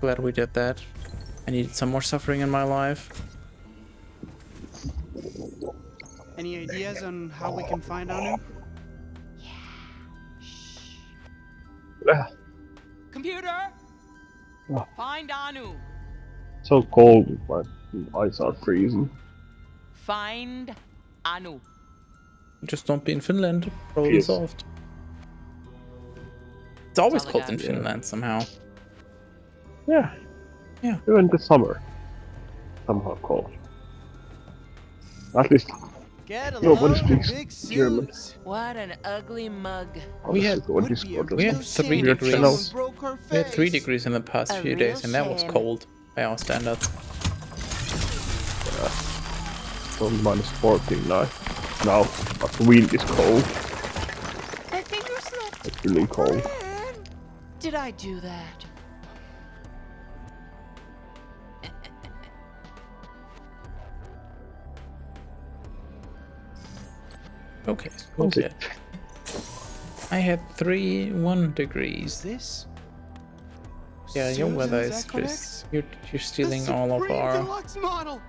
Glad we did that. I needed some more suffering in my life. Any ideas on how we can find Anu? Computer! Find Anu! So cold, but my eyes are freezing. Find Anu. Just don't be in Finland. Problem solved. It's always cold in Finland somehow. Yeah. Yeah. Even the summer. Somehow cold. At least nobody speaks German. What an ugly mug. We had 3 degrees. We had 3 degrees in the past few days, and that was cold by our standards. From -14 now, but the wind is cold. My finger slipped. It's really cold. Did I do that? Okay, okay. I had 1 degrees. This? Yeah, your weather is just you're stealing all of our model.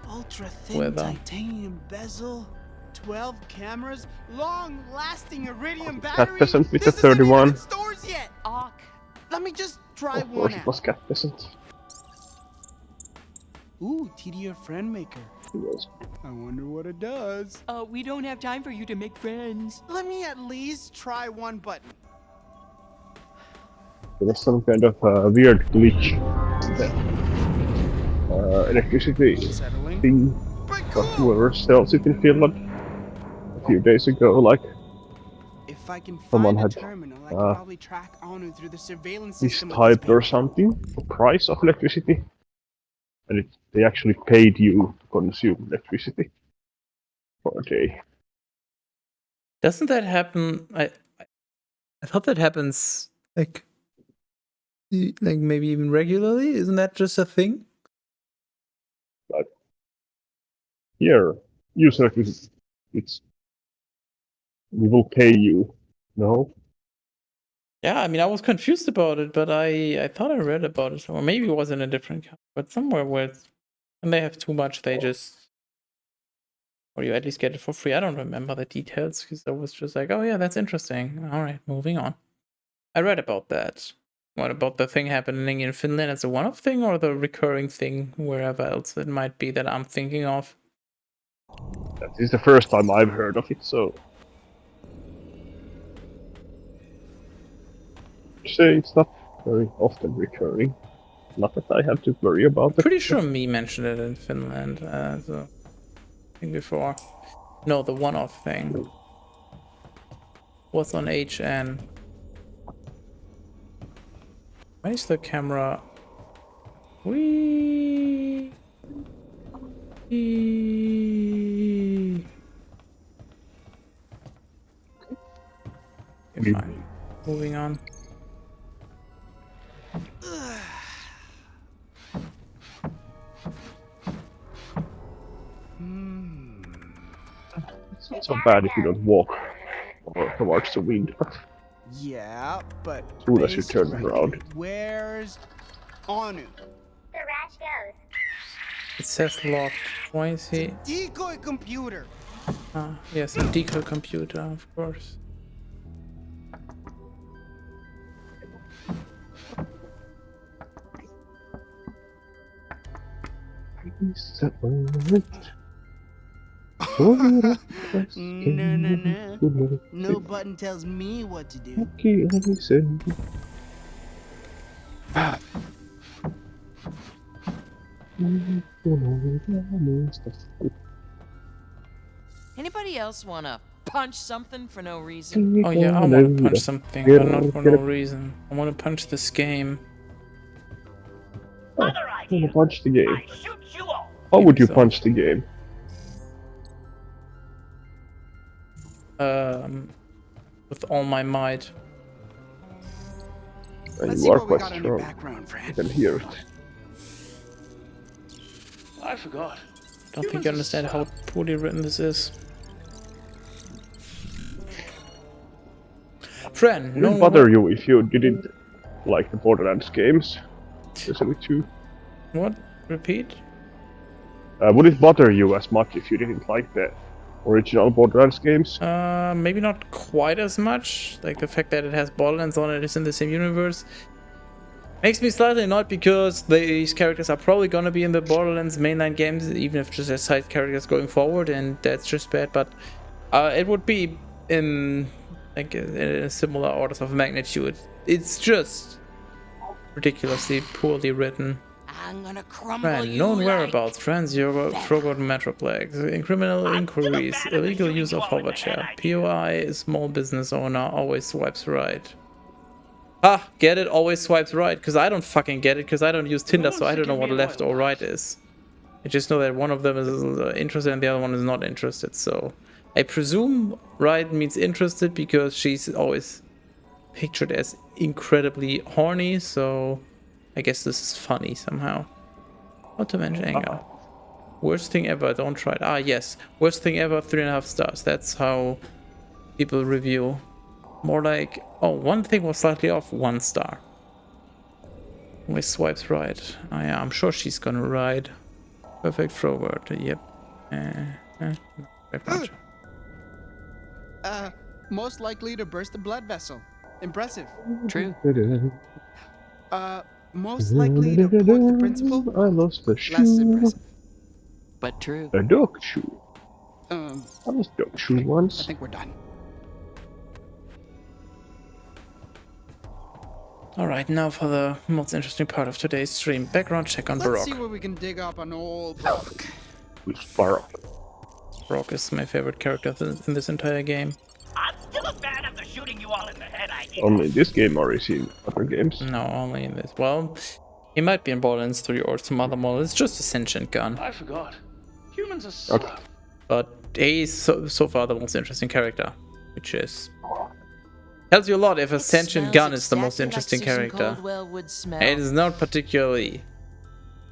Ultra thin weather. titanium bezel, 12 cameras, long-lasting iridium Cat battery. peasant with the This isn't even 31. in stores yet. Let me just try Of one course it out. was cat peasant. Ooh, TDR friend maker. Yes. I wonder what it does. We don't have time for you to make friends. Let me at least try one button. There was some kind of weird glitch. Electricity thing. But whoever sells it in Finland a few days ago, like If I can someone find had a terminal, I can probably track Anu through the surveillance system. mistyped or something the price of electricity, and they actually paid you to consume electricity for a day. Doesn't that happen? I thought that happens like maybe even regularly. Isn't that just a thing? Like here, use electricity. We will pay you. No, Yeah, I mean, I was confused about it, but I thought I read about it somewhere. Maybe it was in a different country, but somewhere where it's, when they have too much, they just, or you at least get it for free. I don't remember the details because I was just like, oh yeah, that's interesting. All right, moving on. I read about that. What about the thing happening in Finland as a one-off thing or the recurring thing wherever else it might be that I'm thinking of? That is the first time I've heard of it, so say it's not very often recurring. Not that I have to worry about it. Pretty sure me mentioned it in Finland as a thing before. No, the one-off thing was on HN. Why is the camera? Whee! Okay, fine. Moving on. It's not so bad if you don't walk towards the wind, but Yeah, but as soon as you turn right. around. Where's Anu? The rat goes. It says locked. Why is he? Decoy computer. Ah, yes, a decoy computer, of course. No. No button tells me what to do. Anybody else wanna punch something for no reason? Oh yeah, I want to punch something, but not for no reason. I want to punch this game. Oh, I want to punch the game. How would you punch the game? With all my might. You are quite strong. I can hear it. I forgot. Don't think you understand how poorly written this is. Friend, Would it bother you if you didn't like the Borderlands games? Especially 2. What? Repeat? Would it bother you as much if you didn't like the original Borderlands games? Maybe not quite as much. Like the fact that it has Borderlands on it is in the same universe. Makes me slightly annoyed because these characters are probably gonna be in the Borderlands mainline games, even if just as side characters going forward, and that's just bad. But it would be in like in similar orders of magnitude. It's just ridiculously poorly written. I'm gonna crumble Friend, you known like whereabouts, friends, forgotten metroplex, criminal inquiries, illegal use of hover chair, POI, small business owner, always swipes right. Ah, get it? Always swipes right, because I don't fucking get it, because I don't use Tinder, so I don't know what left or right is. I just know that one of them is interested and the other one is not interested, so... I presume right means interested, because she's always pictured as incredibly horny, so... I guess this is funny somehow. Not to mention anger. Worst thing ever, don't try it. Ah, yes. Worst thing ever, 3.5 stars. That's how people review. More like, oh, one thing was slightly off, 1 star. Always swipes right. Oh yeah, I'm sure she's gonna ride. Perfect forward, yep. Most likely to burst a blood vessel. Impressive. True. Most likely to point the principal. I lost the shoe. Less impressive. But true. A dog shoe. I lost dog shoe once. I think we're done. Alright, now for the most interesting part of today's stream. Background check on Let's Baroque. see what we can dig up on old Brock. Who's Baroque? Baroque is my favorite character in this entire game. I'm still a fan of the shooting you all in the head idea. Only in this game or is he in other games? No, only in this. Well, he might be in Borderlands 3 or some other model. It's just a sentient gun. I forgot. Humans are slow. Okay. But he's so far the most interesting character, which is... tells you a lot if a sentient gun is the most interesting character. It is not particularly...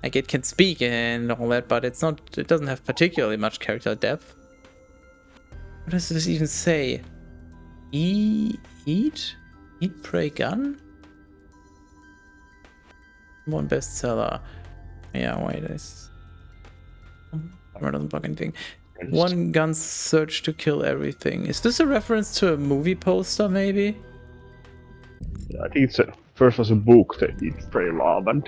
like, it can speak and all that, but it's not... it doesn't have particularly much character depth. What does this even say? Eat? Eat, Pray, Gun? One bestseller. Yeah, wait, this doesn't bug anything. One gun search to kill everything. Is this a reference to a movie poster, maybe? Yeah, I think it's first was a book that Eat, Pray, Love, and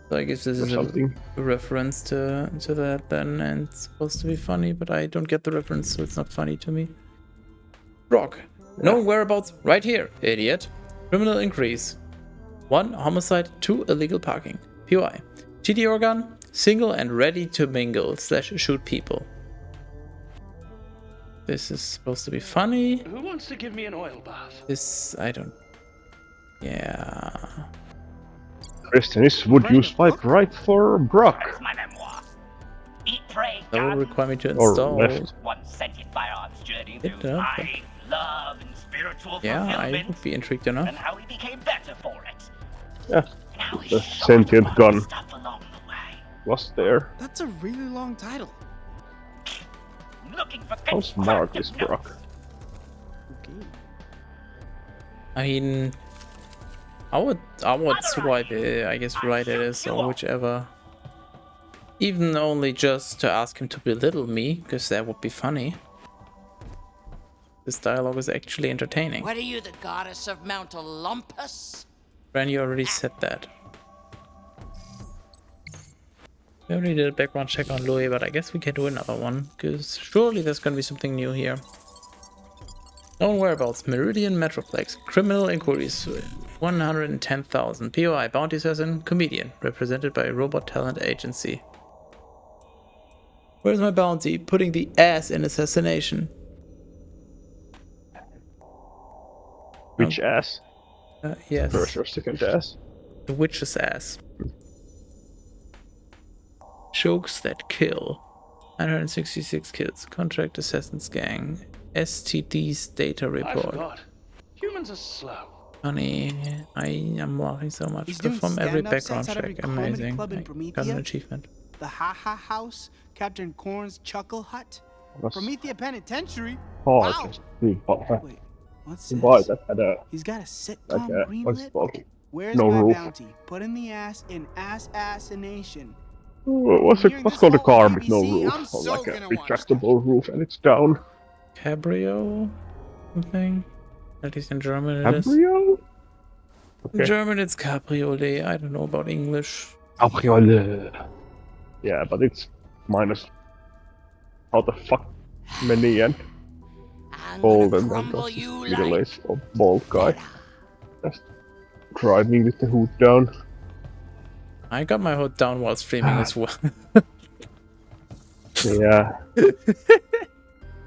So I guess this is something. a reference to that then, and it's supposed to be funny, but I don't get the reference, so it's not funny to me. Brock. Known whereabouts right here, idiot. Criminal increase. 1 homicide, 2 illegal parking. POI. GTO gun, single and ready to mingle / shoot people. This is supposed to be funny. Who wants to give me an oil bath? This, I don't... Yeah... Question is, would you swipe right for Brock? My memoir. Eat, Pray, That will Gun. require me to Or install... left. One sentient firearms journey It through does. life, love, and spiritual Yeah, I fulfillment, would be intrigued enough. and how he became better for it. Yeah, the sentient gun was there. That's a really long title. Looking for How smart is Brock? I mean... I would swipe it, I guess right it is, or whichever. Even only just to ask him to belittle me, because that would be funny. This dialogue is actually entertaining. What are you, the goddess of Mount Olympus? Bran, you already said that. We already did a background check on Louis, but I guess we can do another one, because surely there's gonna be something new here. Known whereabouts, Meridian Metroplex, criminal inquiries, 110,000, POI, bounty assassin, comedian, represented by a robot talent agency. Where's my bounty? Putting the ass in assassination. Which ass? Yes. First or second ass? The witch's ass. Jokes that kill. 966 kills. Contract Assassins Gang. STD's data I report. forgot. Humans are slow. Funny. I am laughing so much. He's doing Perform every stand-up background sets at every check. comedy Amazing. club in Got an Promethea. achievement. The Ha Ha House, Captain Corn's Chuckle Hut, What's- Promethea Penitentiary. Oh, Wow. okay. Buy What's that had a He's got a like sitcom a what's it greenlit. called? Where's No my roof. bounty? Put in the ass in assassination. What's called a car with no roof? Or like a retractable roof and it's down. Cabrio? Something? At least in German it is. Cabrio? In German it's cabriolet. I don't know about English. Cabriolet. Yeah, but it's minus how the fuck many and bald and then just middle-aged or bald guy. Just driving with the hood down. I got my hood down while streaming as well. Yeah.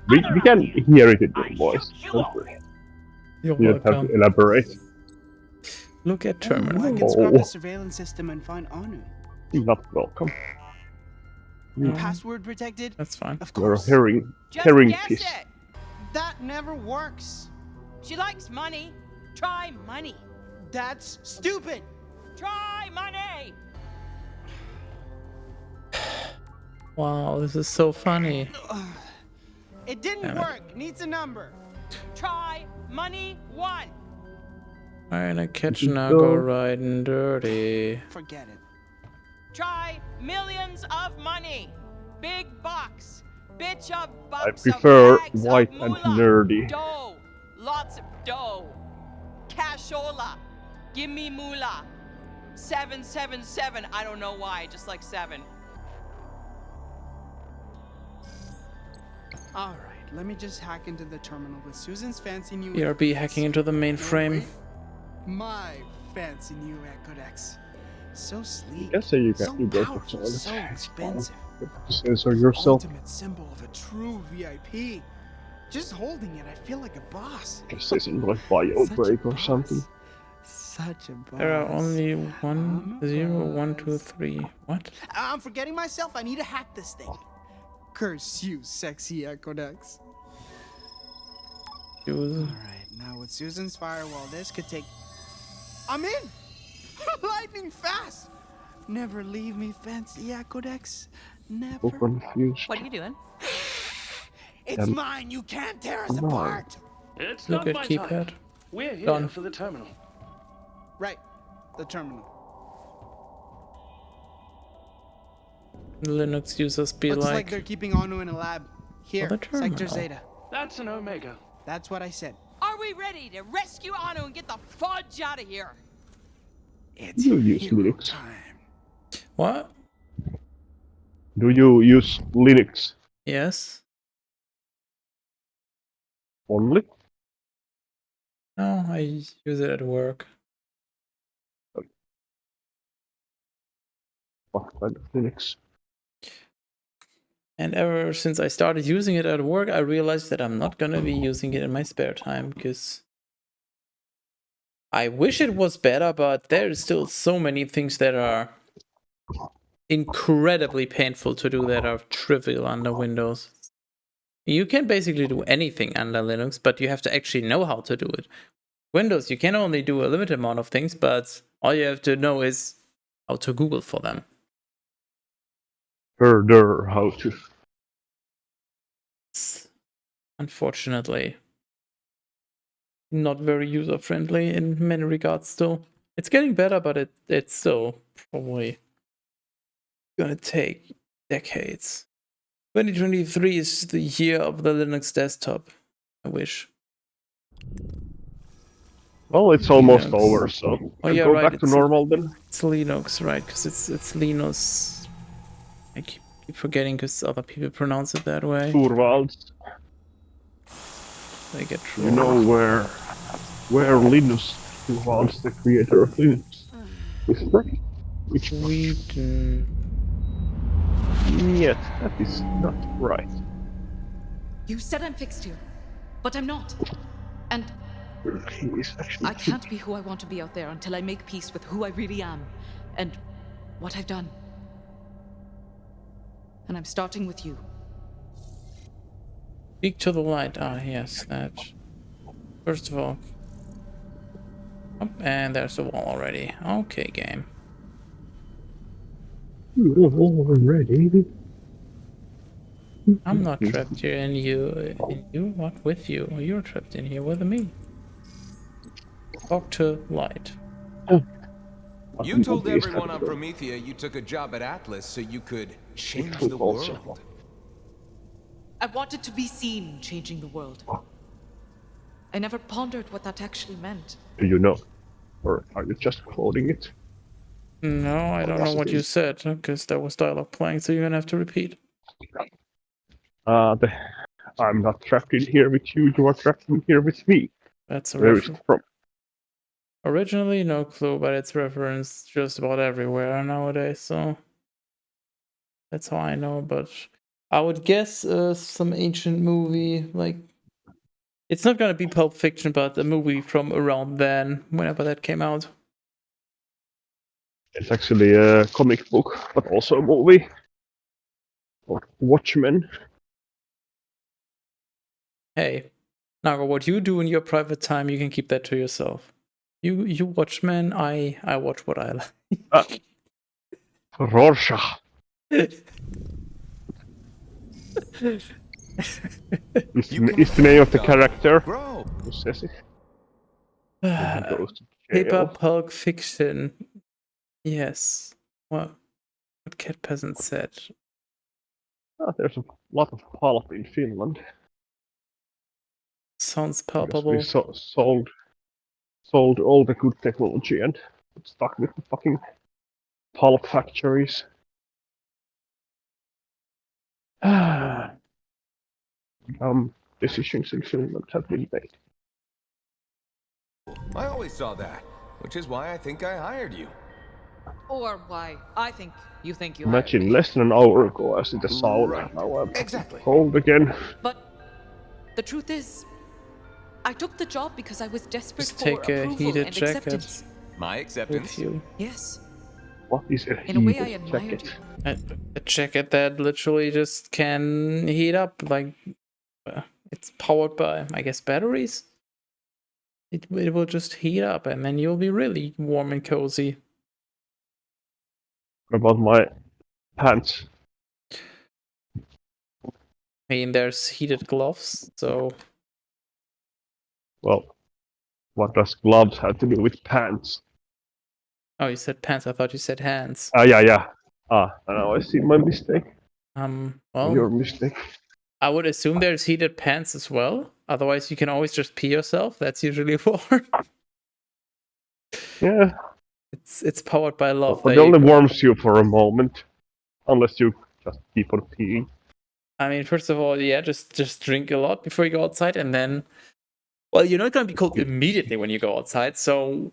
we can hear it in your voice. Don't worry. You're You don't have welcome. to elaborate. Look at I terminal. can scrub the surveillance system and find Anu. You're not welcome. Password protected? That's fine. Of You're a course. herring guess fish. it. That never works. She likes money. Try money. That's stupid. Try money. Wow, this is so funny. It didn't Damn it. work. Needs a number. Try money 1. Alright, I catch Nargor riding dirty. Forget it. Try millions of money. Big box. Bitch of I bucks. prefer of bags white of and moolah. nerdy. Dough. Lots of dough. Cashola. Give me moolah. 777. I don't know why. Just like 7. All right, let me just hack into the terminal with Susan's fancy new. ERB hacking into the mainframe. My fancy new codex. So sleek. Guess so you can so do both powerful, of them. so expensive. Censor yourself. Ultimate symbol of a true VIP. Just holding it, I feel like a boss. Just say something like bio break or something. Such a boss. There are only 1, 0, 1, 2, 3. What? I'm forgetting myself. I need to hack this thing. Curse you, sexy codex. Use. Alright, now with Susan's firewall, this could take. I'm in! Lightning fast! Never leave me, fancy codex. Never. So confused. What are you doing? It's mine! You can't tear us Come on. apart! It's Look not at my keypad. type. We're here Done. for the terminal. Right. The terminal. Linux users be Looks like like they're keeping Anu in a lab. Here, the Sector terminal. Zeta. That's an Omega. That's what I said. Are we ready to rescue Anu and get the fudge out of here? It's You use hero Linux. time. What? Do you use Linux Yes. only? No, I use it at work. What kind of Linux? And ever since I started using it at work, I realized that I'm not gonna be using it in my spare time because I wish it was better, but there's still so many things that are incredibly painful to do that are trivial under Windows. You can basically do anything under Linux, but you have to actually know how to do it. Windows, you can only do a limited amount of things, but all you have to know is how to Google for them. Further, how to. Unfortunately, not very user friendly in many regards still. It's getting better, but it's still probably gonna take decades. 2023 is the year of the Linux desktop. I wish. Well, it's almost Linux. over, so Oh yeah, go right. back to normal then. It's Linux, right? Because it's Linus. I keep forgetting because other people pronounce it that way. Torvalds. They get You know where Linus Torvalds, the creator of Linux, is from? Which Sweden. Yet, that is not right. You said I'm fixed here, but I'm not. And He is actually I can't be who I want to be out there until I make peace with who I really am and what I've done. And I'm starting with you. Speak to the light. Ah, yes, that. First of all. Oh, and there's the wall already. Okay, game. Already. I'm not trapped here in you. What with you? You're trapped in here with me. Talk to light. You told everyone on Promethea you took a job at Atlas so you could change the world. I wanted to be seen changing the world. I never pondered what that actually meant. Do you know? Or are you just quoting it? No, I don't know what you said, because there was dialogue playing, so you're gonna have to repeat. I'm not trapped in here with you, you are trapped in here with me. That's a Where is it from? Originally, no clue, but it's referenced just about everywhere nowadays, so that's how I know. But I would guess some ancient movie, like it's not gonna be Pulp Fiction, but a movie from around then, whenever that came out. It's actually a comic book, but also a movie. Called Watchmen. Hey, Nargor, what you do in your private time, you can keep that to yourself. You watch men, I watch what I like. Rorschach. Is the name of the character? Who says it? He goes to jail. Paper Pulp Fiction. Yes. What Cat Peasant said. There's a lot of pulp in Finland. Sounds Because palpable. we sold all the good technology and stuck with the fucking pulp factories. Decisions in Finland have been made. I always saw that, which is why I think I hired you. Or why I think you Imagine less than an hour ago I was in the sauna. Now I'm cold again. But the truth is, I took the job because I was desperate Just for take a approval heated and jacket. acceptance. My acceptance? With you. Yes. What is a In a way, I heated admired jacket? A jacket that literally just can heat up, like it's powered by, I guess, batteries. It will just heat up, and then you'll be really warm and cozy. What about my pants? I mean, there's heated gloves, so Well, What does gloves have to do with pants? Oh, you said pants. I thought you said hands. Yeah. Now I see my mistake. Well, Your mistake. I would assume there's heated pants as well. Otherwise, you can always just pee yourself. That's usually for. Yeah. It's powered by love. But it only warms you for a moment, unless you just keep on peeing. I mean, first of all, yeah, just drink a lot before you go outside, and then, well, you're not going to be cold immediately when you go outside. So,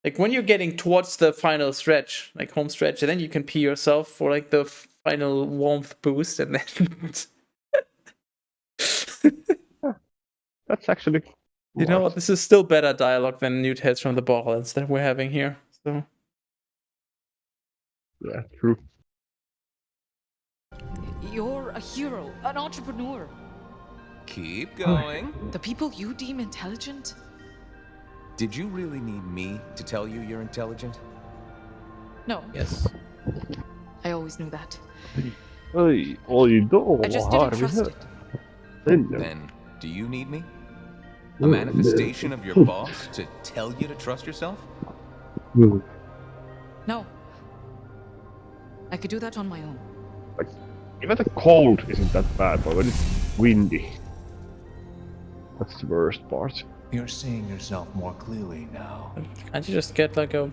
like when you're getting towards the final stretch, like home stretch, and then you can pee yourself for like the final warmth boost, and then. That's actually. You know what? This is still better dialogue than New Tales from the Borderlands that we're having here. So. Yeah, true. You're a hero, an entrepreneur. Keep going. The people you deem intelligent? Did you really need me to tell you you're intelligent? No. Yes. I always knew that. Oi, då I just har didn't vi trust hört. it. Then, do you need me? A manifestation of your boss to tell you to trust yourself? No. I could do that on my own. Like, even the cold isn't that bad, but when it's windy, that's the worst part. You're seeing yourself more clearly now. Can't you just get like a... Well,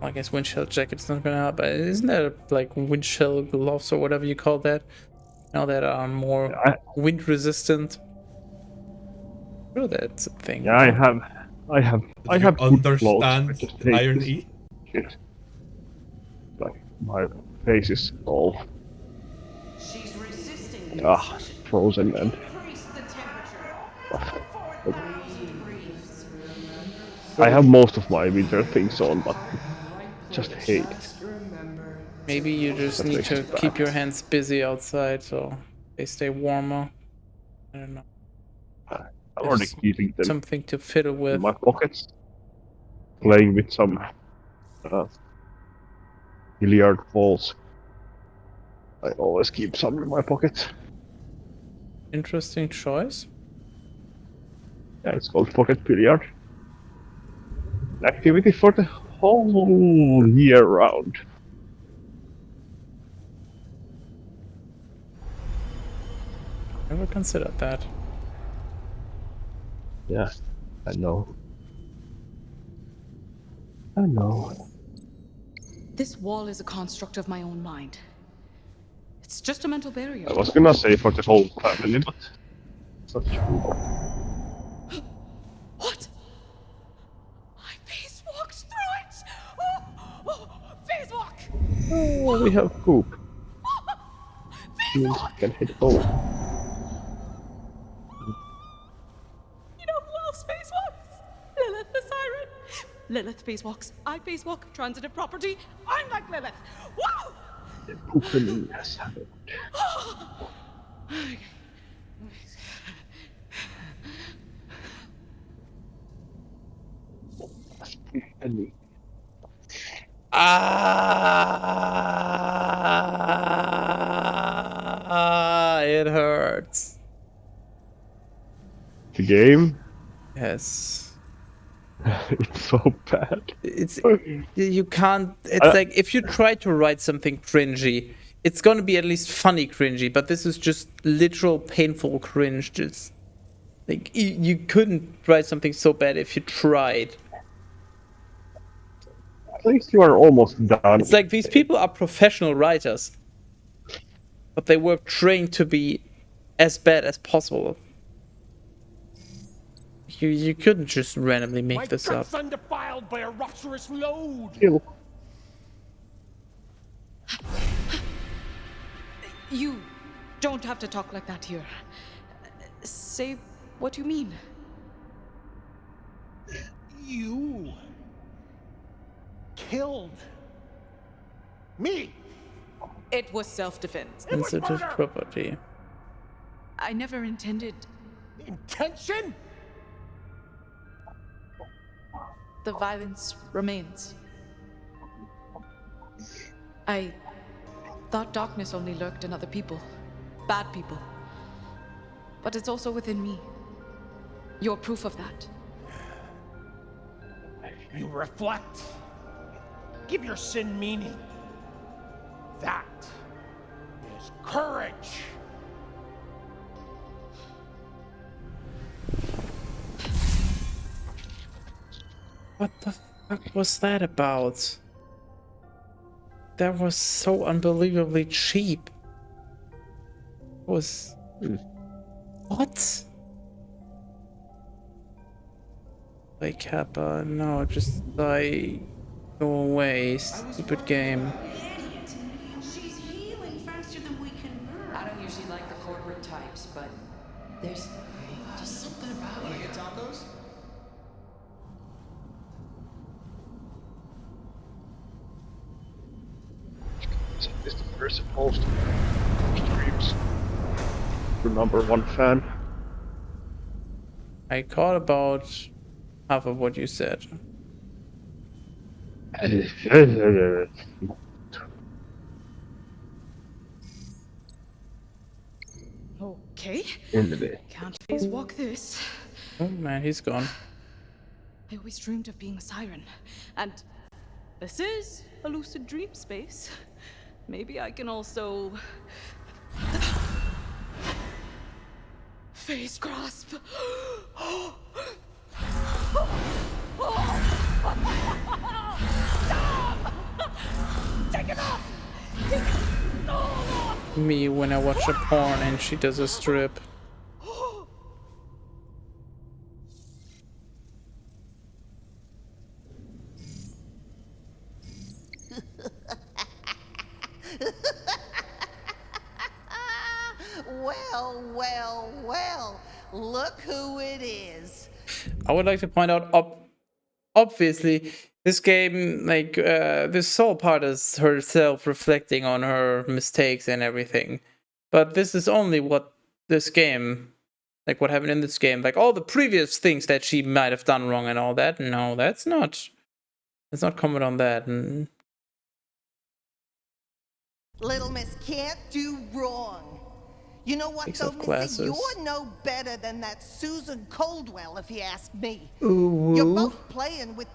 I guess wind-shell jacket's not gonna help, but isn't there like wind-shell gloves or whatever you call that? Now that are more wind-resistant. Sure, that's a thing. Yeah, I have good understand clothes. I just hate Iron this E? shit. Like my face is all frozen and I have most of my winter things on, but just hate it. Maybe you just That need makes to it bad. keep your hands busy outside so they stay warmer. I don't know. I'm already keeping them Something to fiddle with. in my pockets, playing with some billiard balls. I always keep some in my pocket. Interesting choice. Yeah, it's called pocket billiard. An activity for the whole year round. Never considered that. Yeah, I know. I know. This wall is a construct of my own mind. It's just a mental barrier. I was gonna say for the whole family, but it's not true. What? I phase walked through it! Phase walk! Oh, we have poop. Means we can head home. You know who else phase walks? Lilith the Siren. Lilith phase walks. I phase walk. Transitive property. I'm like Lilith. Woo! The poop has happened. It hurts. The game? Yes. It's so bad. It's you can't. It's like if you try to write something cringy, it's gonna be at least funny cringy. But this is just literal painful cringe. Just like you couldn't write something so bad if you tried. At least you are almost done. It's like these people are professional writers, but they were trained to be as bad as possible. You couldn't just randomly make this up. My undefiled by a rapturous load. You don't have to talk like that here. Say what you mean. You killed me. It was self-defense. Sensitive property. I never intended. Intention? The violence remains. I thought darkness only lurked in other people. Bad people. But it's also within me. You're proof of that. You reflect. Give your sin meaning. That is courage. What the fuck was that about? That was so unbelievably cheap. It was... What? Like Kappa, no, just die. Go away, stupid game. She's healing faster than we can burn. I don't usually like the corporate types, but there's just something about it. Wanna get tacos? Is the person hosting streams the #1 fan? I caught about half of what you said. Okay. Anyway. Can't phase walk this. Oh man, he's gone. I always dreamed of being a siren. And this is a lucid dream space. Maybe I can also... Phase grasp. Stop! Take it off! Me when I watch a porn and she does a strip. Well, look who it is. I would like to point out, obviously, this game, like, this whole part is herself reflecting on her mistakes and everything. But this is only what this game, like what happened in this game, like all the previous things that she might have done wrong and all that. No, that's not. Let's not comment on that. And Little Miss can't do wrong. You know what, though, Missy? You're no better than that Susan Coldwell, if you ask me. Ooh. You're both playing with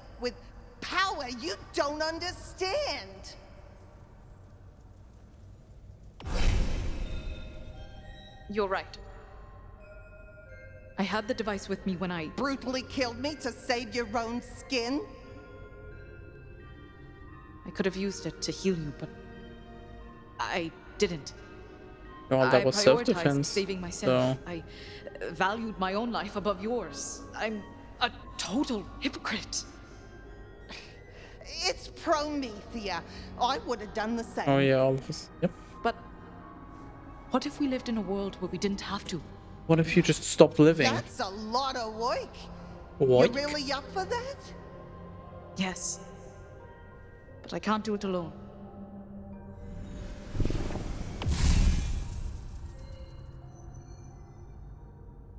power you don't understand. You're right. I had the device with me when I... Brutally killed me to save your own skin? I could have used it to heal you, but... I didn't. well, that was I prioritized self-defense. saving myself. So. I valued my own life above yours. I'm a total hypocrite. It's Promethea. I would have done the same. Oh yeah, all of us. Yep. But what if we lived in a world where we didn't have to? What if you just stopped living? That's a lot of work. What? You really up for that? Yes. But I can't do it alone.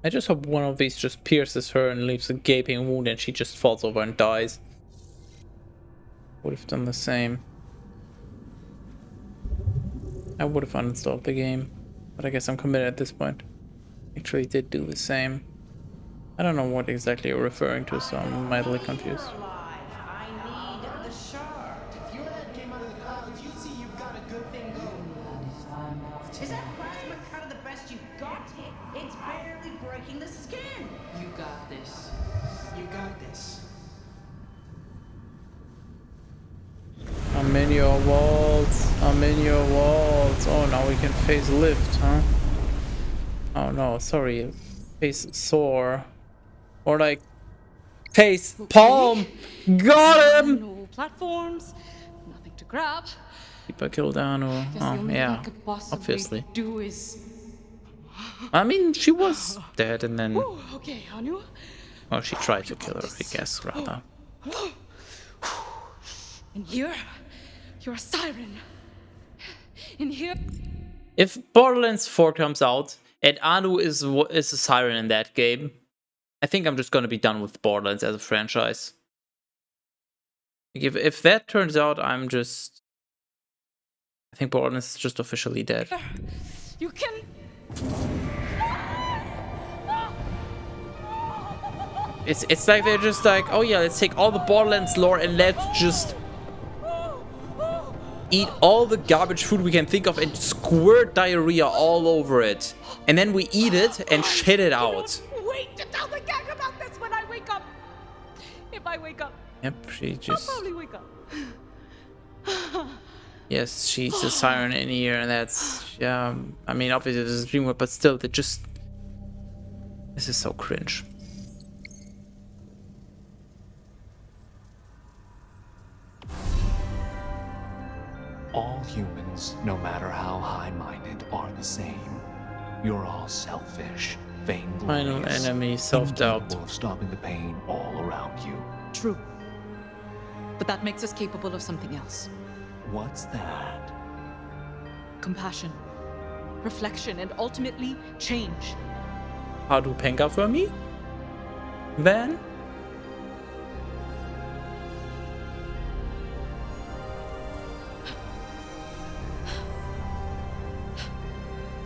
I just hope one of these just pierces her and leaves a gaping wound and she just falls over and dies. Would have done the same. I would have uninstalled the game, but I guess I'm committed at this point. Actually did do the same. I don't know what exactly you're referring to, so I'm mildly confused. I need the shard. If your head came out of the clouds, you'd see you've got a good thing going. Is that plasma cut of the best you've got? It's barely breaking the skin. You got this. You got this. I'm in your walls. I'm in your walls. Oh, now we can face lift, huh? Oh no, sorry. Face sore. Or like face palm. Got him! No platforms, nothing to grab. Keep a kill down or oh yeah. Obviously. Do is... I mean she was dead and then Okay, Anu. well she tried to kill her, I guess, rather. In here, you're a siren. In here... If Borderlands 4 comes out and Anu is a siren in that game, I think I'm just gonna be done with Borderlands as a franchise. Like if that turns out, I think Borderlands is just officially dead. You can... It's like they're just like, oh yeah, let's take all the Borderlands lore and let's just eat all the garbage food we can think of and squirt diarrhea all over it. And then we eat it and shit it out. Wait to tell the gang about this when I wake up. If I wake up. Yep, she just... I'll probably wake up. Yes, she's a siren in here, and that's... Yeah, I mean, obviously this is a dream world, but still, they just... This is so cringe. All humans, no matter how high-minded, are the same. You're all selfish, vainglorious, Final enemy, self-doubt. incapable of stopping the pain all around you. True. But that makes us capable of something else. What's that? Compassion, reflection, and ultimately change. How do Penka for me? Then?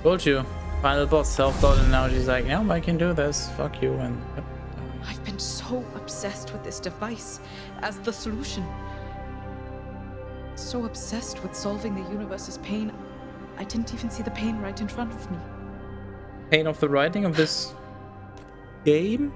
Told you. Final boss, self-doubt, and now she's like, no, I can do this. Fuck you, and... Yep. I've been so obsessed with this device as the solution. So obsessed with solving the universe's pain, I didn't even see the pain right in front of me. Pain of the writing of this game?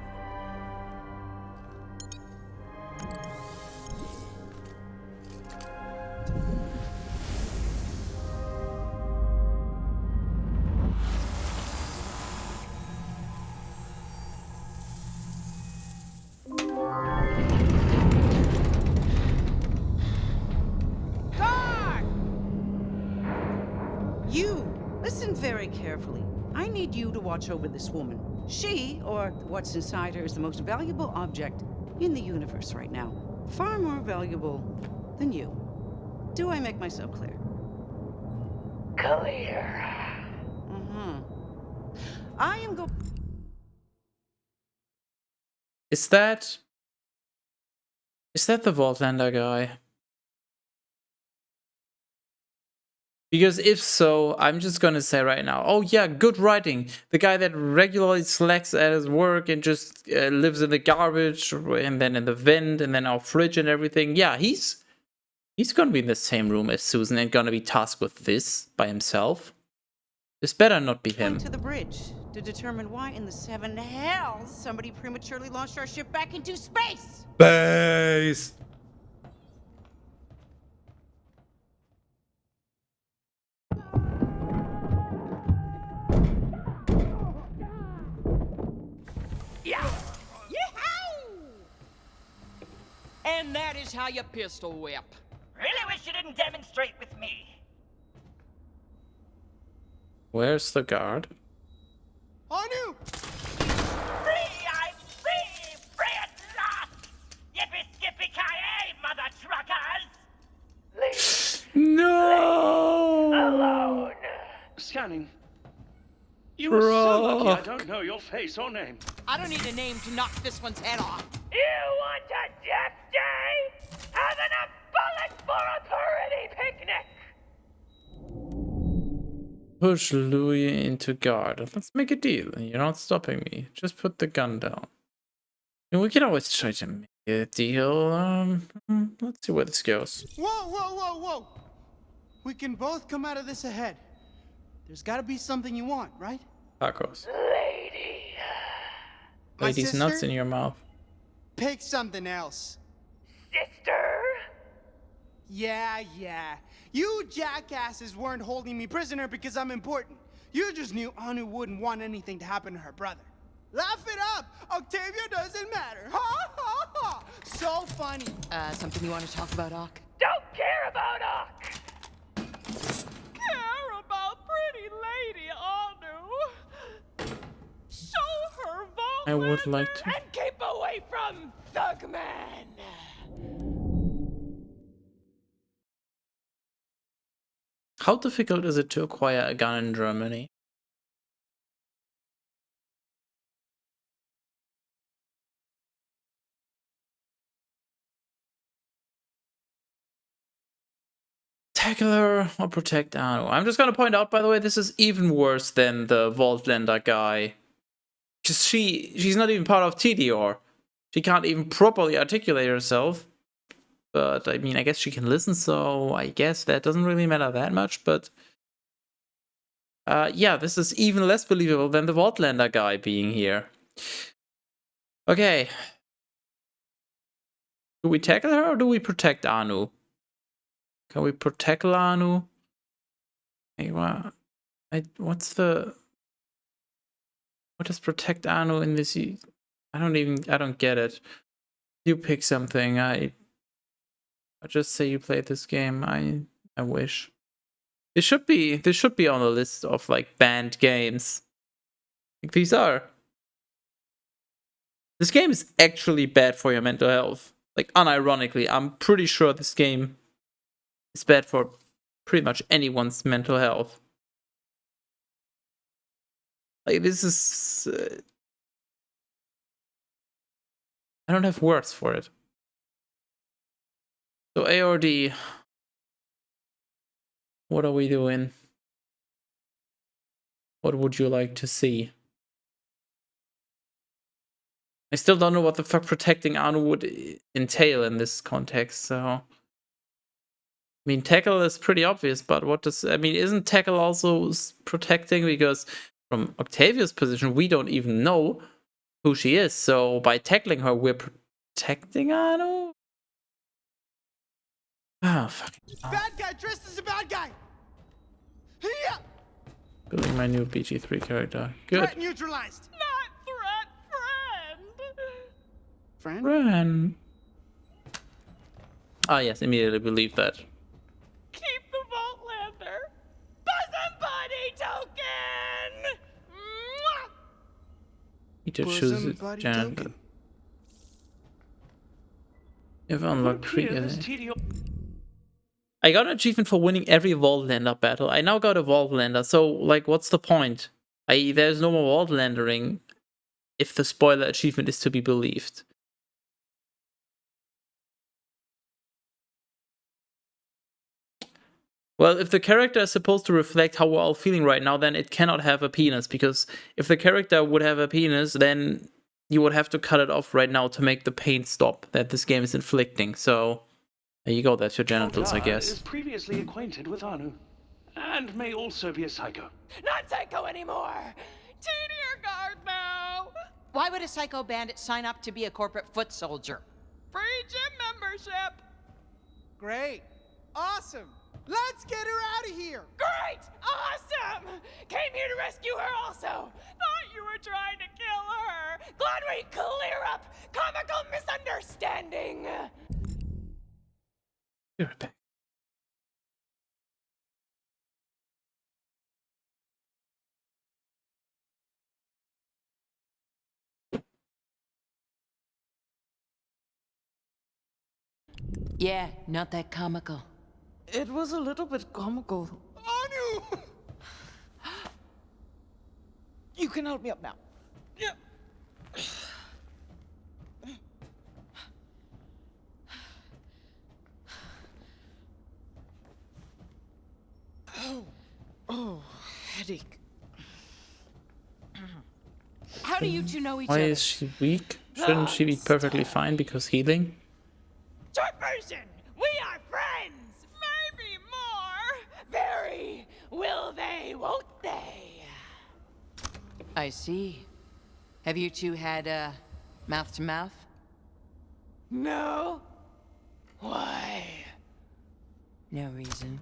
Listen very carefully. I need you to watch over this woman. She, or what's inside her, is the most valuable object in the universe right now. Far more valuable than you. Do I make myself clear? Clear. I am Is that the Vaultlander guy? Because if so, I'm just gonna say right now, oh yeah, good writing. The guy that regularly slacks at his work and just lives in the garbage and then in the vent and then our fridge and everything. Yeah, he's gonna be in the same room as Susan and gonna be tasked with this by himself. This better not be him. to the bridge to determine why in the seven hells somebody prematurely launched our ship back into space. Base. And that is how you pistol whip. Really wish you didn't demonstrate with me. Where's the guard? Anu! Free, I'm free! Free at last! Yippee skippy ki mother truckers! No! Alone! Scanning. You are so lucky I don't know your face or name. I don't need a name to knock this one's head off. You want a death day? Having a bullet for a pretty picnic! Push Louis into guard. Let's make a deal. You're not stopping me. Just put the gun down. And we can always try to make a deal. Let's see where this goes. Whoa! We can both come out of this ahead. There's gotta be something you want, right? Tacos. Lady. Lady's sister? nuts in your mouth. Pick something else. Sister? Yeah. You jackasses weren't holding me prisoner because I'm important. You just knew Anu wouldn't want anything to happen to her brother. Laugh it up! Octavia doesn't matter. Ha ha ha! So funny. Something you want to talk about, Ock? Don't care about Ock! Care about pretty lady Anu. Show her I would like to. And keep away from Thugman! How difficult is it to acquire a gun in Germany? Tackle her or protect Anu. I'm just gonna point out, by the way, this is even worse than the Vaultlander guy. Because she's not even part of TDR. She can't even properly articulate herself. But, I mean, I guess she can listen, so I guess that doesn't really matter that much, but... yeah, this is even less believable than the Vaultlander guy being here. Okay. Do we tackle her or do we protect Anu? Can we protect Anu? Hey, what does protect Anu in this? I don't get it. You pick something. I just say you played this game. I wish. This should be on the list of like banned games. Like these are. This game is actually bad for your mental health. Like unironically, I'm pretty sure this game is bad for pretty much anyone's mental health. Like this is I don't have words for it. So ARD, what are we doing? What would you like to see? I still don't know what the fuck protecting Anu would entail in this context, so... I mean, tackle is pretty obvious, but what does... I mean, isn't tackle also protecting? Because from Octavia's position, we don't even know who she is, so by tackling her, we're protecting Anu? Oh, fuck. Bad guy dressed as a bad guy! Yeah! Building my new BG3 character. Good. Threat neutralized! Not threat, friend! Friend? Friend. Ah, yes, immediately believe that. Keep the Vaultlander! Bosom buddy token! Mwah! Need to choose it gently. You've unlocked 3. I got an achievement for winning every Vaultlander battle. I now got a Vaultlander, so, like, what's the point? There's no more Vaultlandering if the spoiler achievement is to be believed. Well, if the character is supposed to reflect how we're all feeling right now, then it cannot have a penis, because if the character would have a penis, then you would have to cut it off right now to make the pain stop that this game is inflicting, so... There you go, that's your genitals, I guess. Is previously acquainted with Anu, and may also be a psycho. Not psycho anymore! TDR guard now! Why would a psycho bandit sign up to be a corporate foot soldier? Free gym membership! Great. Awesome. Let's get her out of here. Great! Awesome! Came here to rescue her also! Thought you were trying to kill her! Glad we clear up comical misunderstanding! Be right back. Yeah, not that comical. It was a little bit comical. Anu! You can help me up now. Yeah. Oh, headache. How do you two know each Why other? is she weak? Shouldn't she be perfectly fine because healing? Short version, we are friends! Maybe more! Very will they, won't they? I see. Have you two had, mouth to mouth? No. Why? No reason.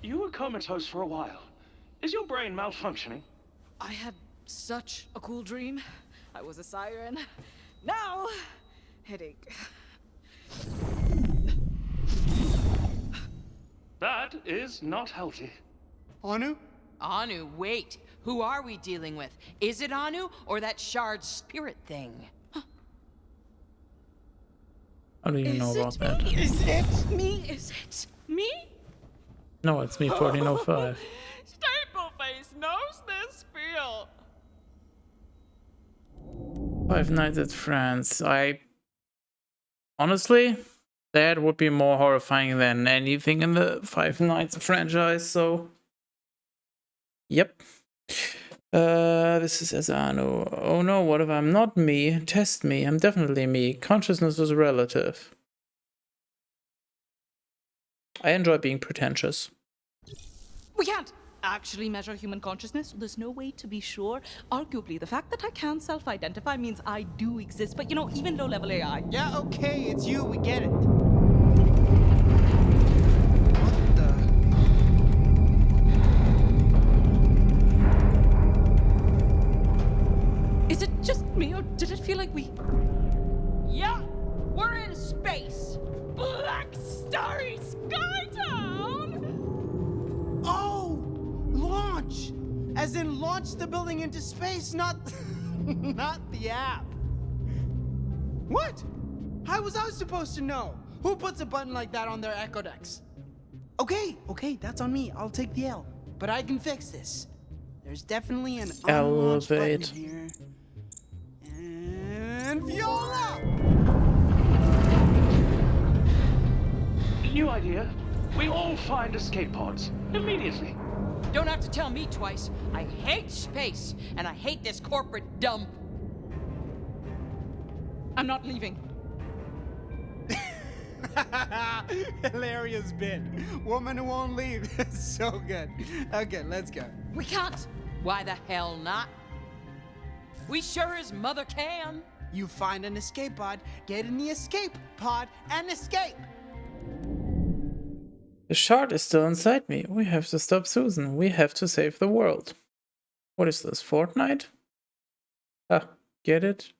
You were comatose for a while. Is your brain malfunctioning? I had such a cool dream. I was a siren. Now, headache. That is not healthy. Anu? Anu, wait. Who are we dealing with? Is it Anu or that shard spirit thing? How do you know about that? Is it me? Is it me? No, it's me, 1405. Stapleface knows this feel. 5 Nights at France. Honestly, that would be more horrifying than anything in the 5 Nights franchise, so... Yep. This is Asano. Oh no, what if I'm not me? Test me. I'm definitely me. Consciousness is relative. I enjoy being pretentious. We can't actually measure human consciousness, so there's no way to be sure. Arguably, the fact that I can self-identify means I do exist, but you know, even low-level AI. Yeah, okay, it's you, we get it. Is it just me, or did it feel like we... Yeah, we're in space. Black starry Skytown! Oh! Launch! As in launch the building into space, not... not the app. What? How was I supposed to know? Who puts a button like that on their Echo Decks? Okay, that's on me. I'll take the L. But I can fix this. There's definitely an unlaunched button here. And Viola! New idea. We all find escape pods. Immediately. Don't have to tell me twice. I hate space, and I hate this corporate dump. I'm not leaving. Hilarious bit. Woman who won't leave. So good. Okay, let's go. We can't. Why the hell not? We sure as mother can. You find an escape pod, get in the escape pod, and escape. The shard is still inside me. We have to stop Susan. We have to save the world. What is this, Fortnite? Ah, get it?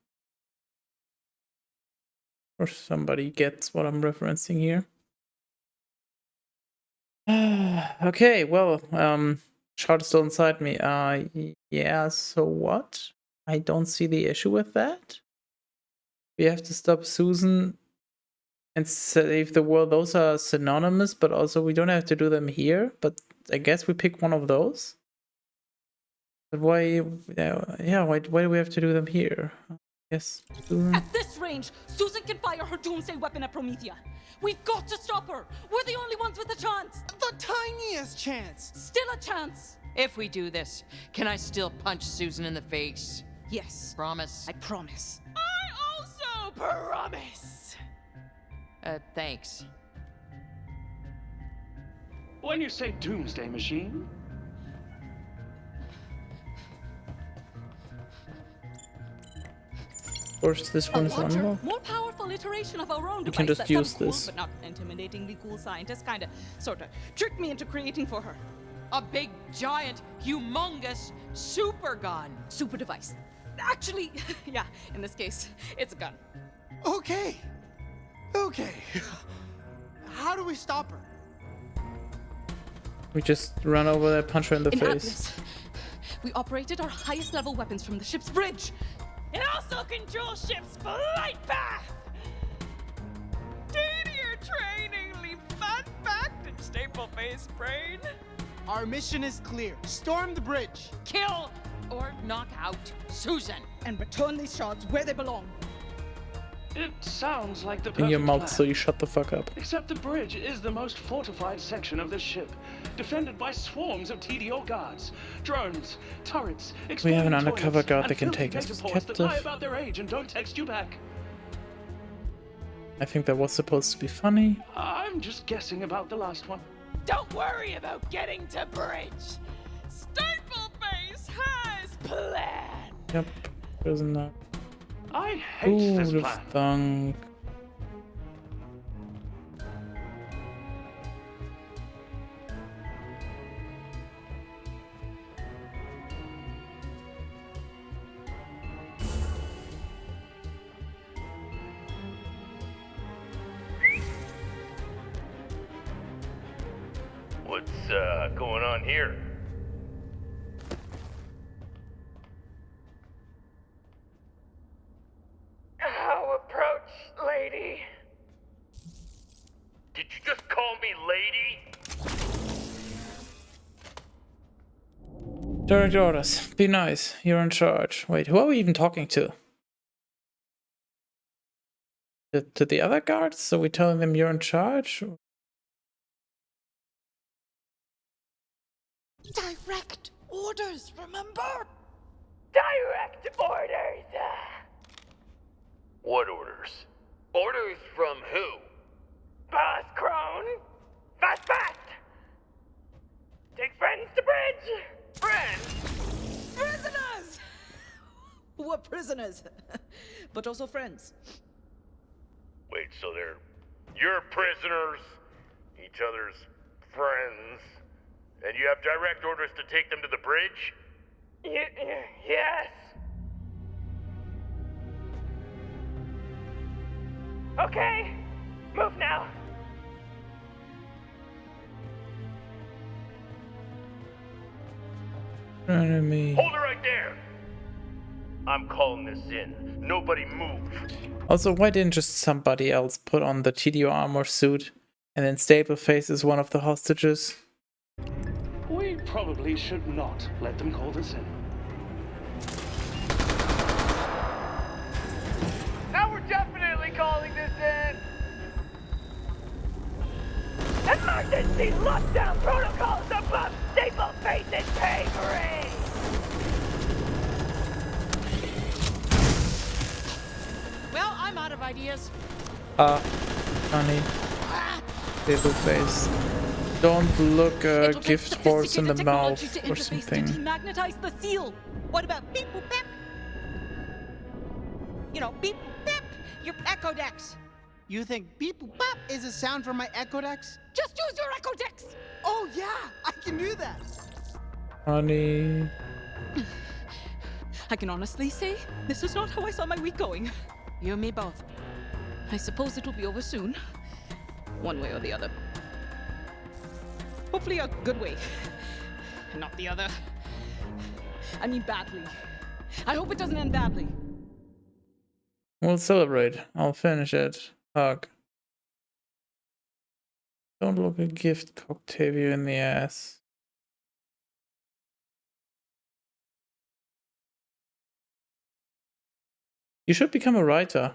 Or somebody gets what I'm referencing here. Okay, well, shard is still inside me. Yeah, so what? I don't see the issue with that. We have to stop Susan and save the world. Those are synonymous, but also we don't have to do them here. But I guess we pick one of those. But why? Yeah, why do we have to do them here? Yes. At this range, Susan can fire her doomsday weapon at Promethea. We've got to stop her. We're the only ones with a chance. The tiniest chance. Still a chance. If we do this, can I still punch Susan in the face? Yes. Promise? I promise. I also promise. Thanks. When you say doomsday machine, of course, this one is unlocked. More powerful iteration of our own You device. can just that use some cool, this. but not intimidatingly cool scientist sorta tricked me into creating for her. A big, giant, humongous super gun. Super device. Actually, yeah, in this case, it's a gun. Okay. How do we stop her? We just run over there, punch her in the face. Atlas, we operated our highest level weapons from the ship's bridge. It also controls ship's flight path. Due to your training, leave fun fact and staple-based brain. Our mission is clear. Storm the bridge. Kill or knock out Susan. And return these shards where they belong. it sounds like the In perfect your mouth, plan. so you shut the fuck up. Except the bridge is the most fortified section of the ship, defended by swarms of TDO guards, drones, turrets, We have an exploding undercover toilets, guard and that can filthy take us data as ports that lie captive. about their age and don't text you back. I think that was supposed to be funny. I'm just guessing about the last one. Don't worry about getting to bridge. Stapleface has plan. Yep, doesn't know. I hate this the plan. thunk. What's going on here? How approach, lady? Did you just call me lady? Direct orders. Be nice. You're in charge. Wait, who are we even talking to? To the other guards? So we telling them you're in charge? Direct orders, remember? Direct orders! What orders? Orders from who? Boss Crone! Fast, fast! Take friends to bridge! Friends? Prisoners! We're prisoners, but also friends. Wait, so you're prisoners, each other's friends, and you have direct orders to take them to the bridge? Yes. Okay, move now. Enemy. Hold it right there! I'm calling this in. Nobody move. Also, why didn't just somebody else put on the TDO armor suit and then Stapleface is one of the hostages? We probably should not let them call this in. Now we're definitely calling this in! Emergency lockdown protocols above Stapleface's pay grade! Well, I'm out of ideas. Honey. Stapleface. Don't look a gift horse in the mouth or something. Demagnetize the seal. What about beep boop pep? You know, beep boop pep. Your echo decks. You think beep boop bop is a sound from my echo decks? Just use your echo decks. Oh yeah, I can do that. Honey. I can honestly say, this is not how I saw my week going. You and me both. I suppose it'll be over soon. One way or the other. Hopefully a good way. And not the other. I mean badly. I hope it doesn't end badly. We'll celebrate. I'll finish it. Hug. Don't look a gift Octavia in the ass. You should become a writer.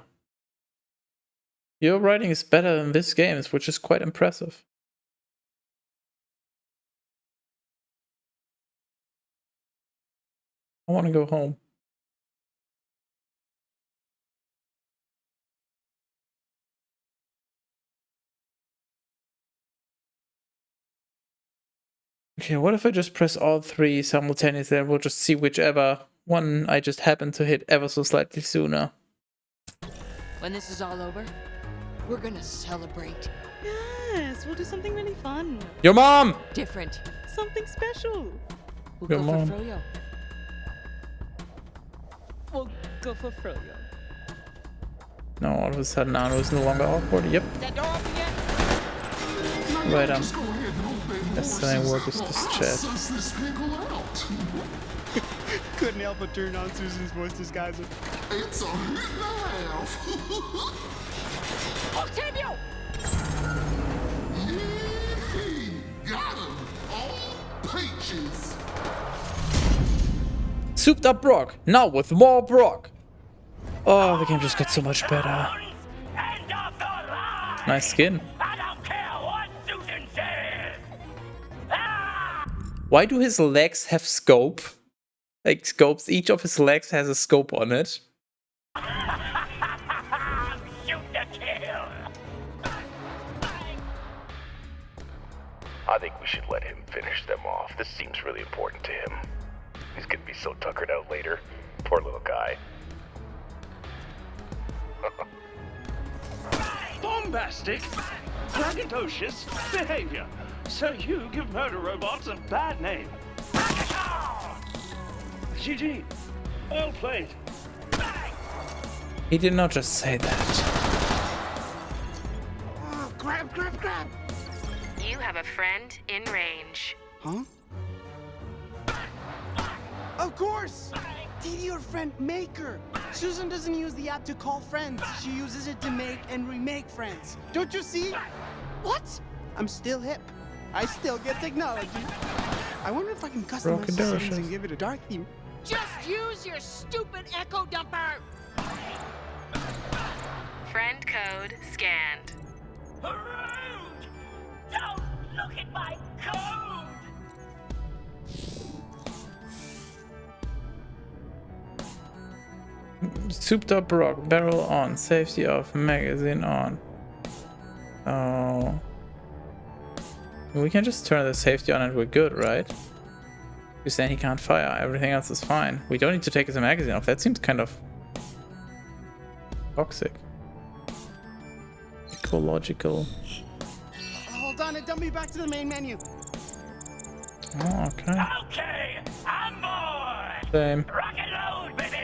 Your writing is better than this game's, which is quite impressive. I want to go home. Okay, what if I just press all three simultaneously and we'll just see whichever one I just happen to hit ever so slightly sooner. When this is all over, we're gonna celebrate. Yes, we'll do something really fun. Your mom! Different. Something special. We'll Your go mom. for Froyo. We'll go for Froyo. No, all of a sudden now it's no longer awkward. Yep. That door open yet? Right on. Best thing work is this chat. Couldn't help but turn on Susan's voice disguiser. It's a hit and a half. Octavio! Got him. All peaches. Souped up Brock. Now with more Brock. Oh, the game just got so much better. Nice skin. Why do his legs have scope? Like scopes, each of his legs has a scope on it. I think we should let him finish them off. This seems really important to him. He's gonna be so tuckered out later. Poor little guy. Bombastic, braggadocious behavior. So you give murder robots a bad name. GG. Well played. He did not just say that. Oh, grab. You have a friend in range. Huh? Of course! Did your friend Maker? Susan doesn't use the app to call friends. She uses it to make and remake friends. Don't you see? What? I'm still hip. I still get technology. I wonder if I can customize the settings and give it a dark theme. Just use your stupid echo dumper! Friend code scanned. Rude! Don't look at my code! Souped up rock, barrel on, safety off, magazine on. Oh. We can just turn the safety on and we're good, right? Because then he can't fire, everything else is fine. We don't need to take his magazine off, that seems kind of toxic. Ecological. Hold on and dump me back to the main menu. Oh, okay. Okay, I'm bored. Same. Rock and load, baby.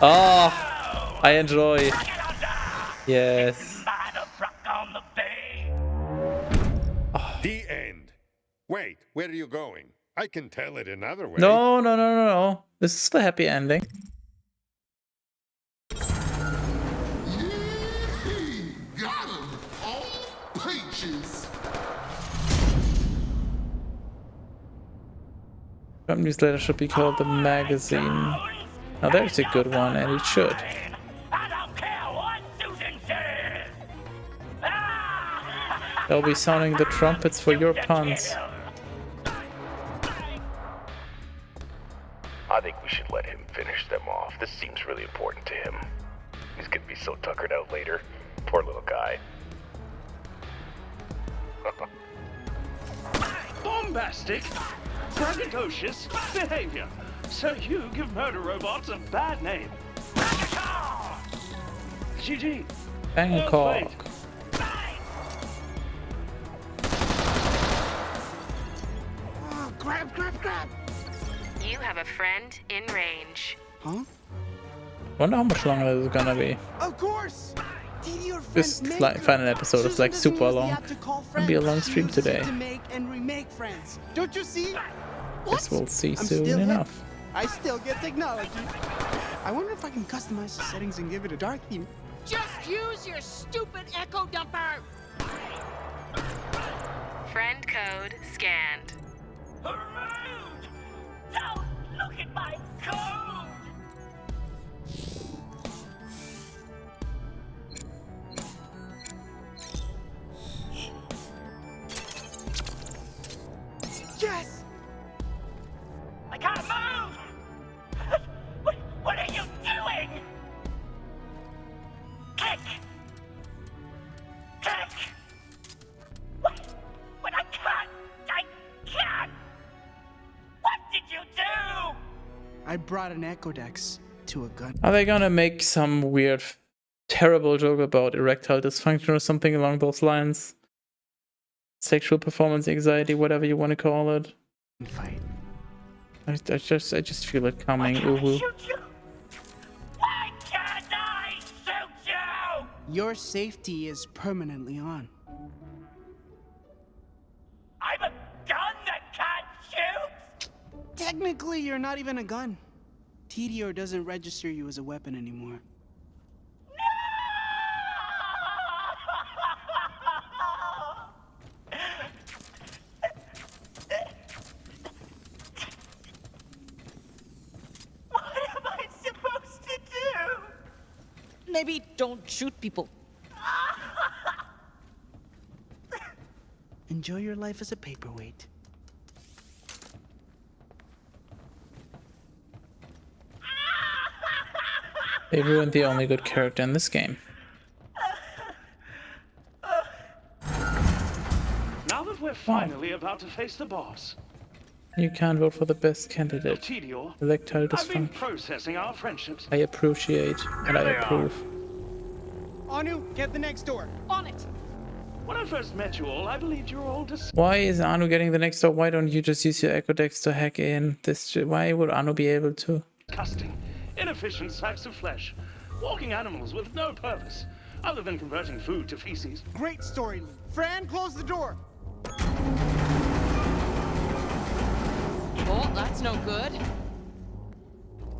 Oh, I enjoy. Yes. The end. Wait, where are you going? I can tell it another way. No, no, no, no, no. This is the happy ending. Got him! All peaches! Some newsletter should be called the magazine. Now there's a good one, and it should. They'll be sounding the trumpets for your puns. I think we should let him finish them off. This seems really important to him. He's gonna be so tuckered out later. Poor little guy. Bombastic, braggadocious behavior. So you give murder robots a bad name. GG. Bangkok. Oh, grab, grab, grab. You have a friend in range. Huh? Wonder how much longer this is gonna be. Of course. This final episode is like super long. It'll be a long stream today. To make and remake friends. Don't you see? Guess we'll see I'm soon still enough. hip. I still get technology. I wonder if I can customize the settings and give it a dark theme. Just use your stupid echo dumper! Friend code scanned. Rude! Don't look at my code! Yes! I can't move! What are you doing? Click! Click! What? I can't! What did you do? I brought an Echo Dex to a gun. Are they gonna make some weird, terrible joke about erectile dysfunction or something along those lines? Sexual performance anxiety, whatever you want to call it. Fight. I just feel it coming. Ooh. Why can't I shoot you? Your safety is permanently on. I'm a gun that can't shoot? Technically, you're not even a gun. TDR doesn't register you as a weapon anymore. Maybe don't shoot people. Enjoy your life as a paperweight. They ruined the only good character in this game. Now that we're finally about to face the boss, You can't vote for the best candidate. Tedior, Electile I've been dysfunction. processing our friendships. I appreciate and I approve. Anu, get the next door. On it. When I first met you all, I believed you were all Why is Anu getting the next door? Why don't you just use your Echo Dex to hack in this shit? Why would Anu be able to? disgusting, inefficient sacks of flesh, walking animals with no purpose, other than converting food to feces. Great story, Lee. Fran, close the door. Oh, that's no good.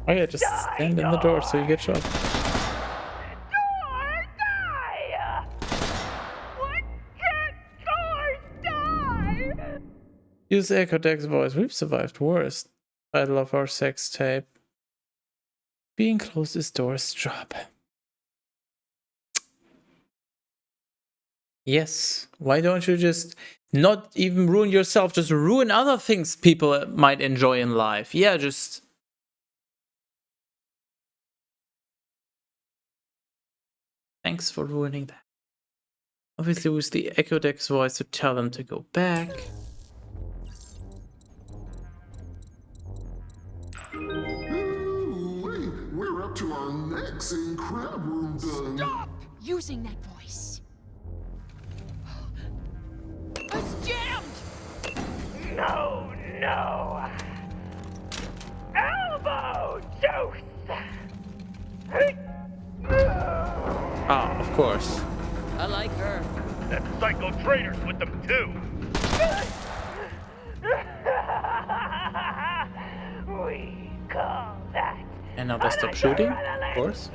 Oh yeah, just stand in the door so you get shot. Use Echo Dex voice. We've survived worse. Title of our sex tape. Being closed is door's job. Yes. Why don't you just not even ruin yourself? Just ruin other things people might enjoy in life. Yeah, just Thanks for ruining that. Obviously, with the Echo Deck's voice to tell them to go back. Wait, we're up to our necks in crab room done. Stop using that voice. It's jammed! No, no. Elbow juice. Ah, of course. I like her. That psycho traitor's with them too. We call that. And now they stop shooting, of course.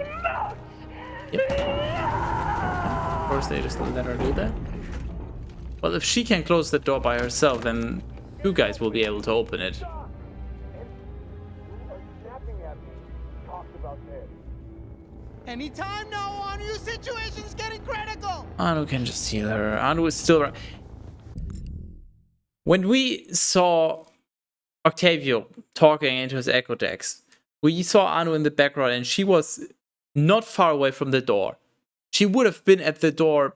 Yep. Of course, they just let her do that. Well, if she can close the door by herself, then you guys will be able to open it. Anytime now, Anu, situation's getting critical. Anu can just heal her. Anu is still right. When we saw Octavio talking into his Echo Decks, we saw Anu in the background and she was not far away from the door. She would have been at the door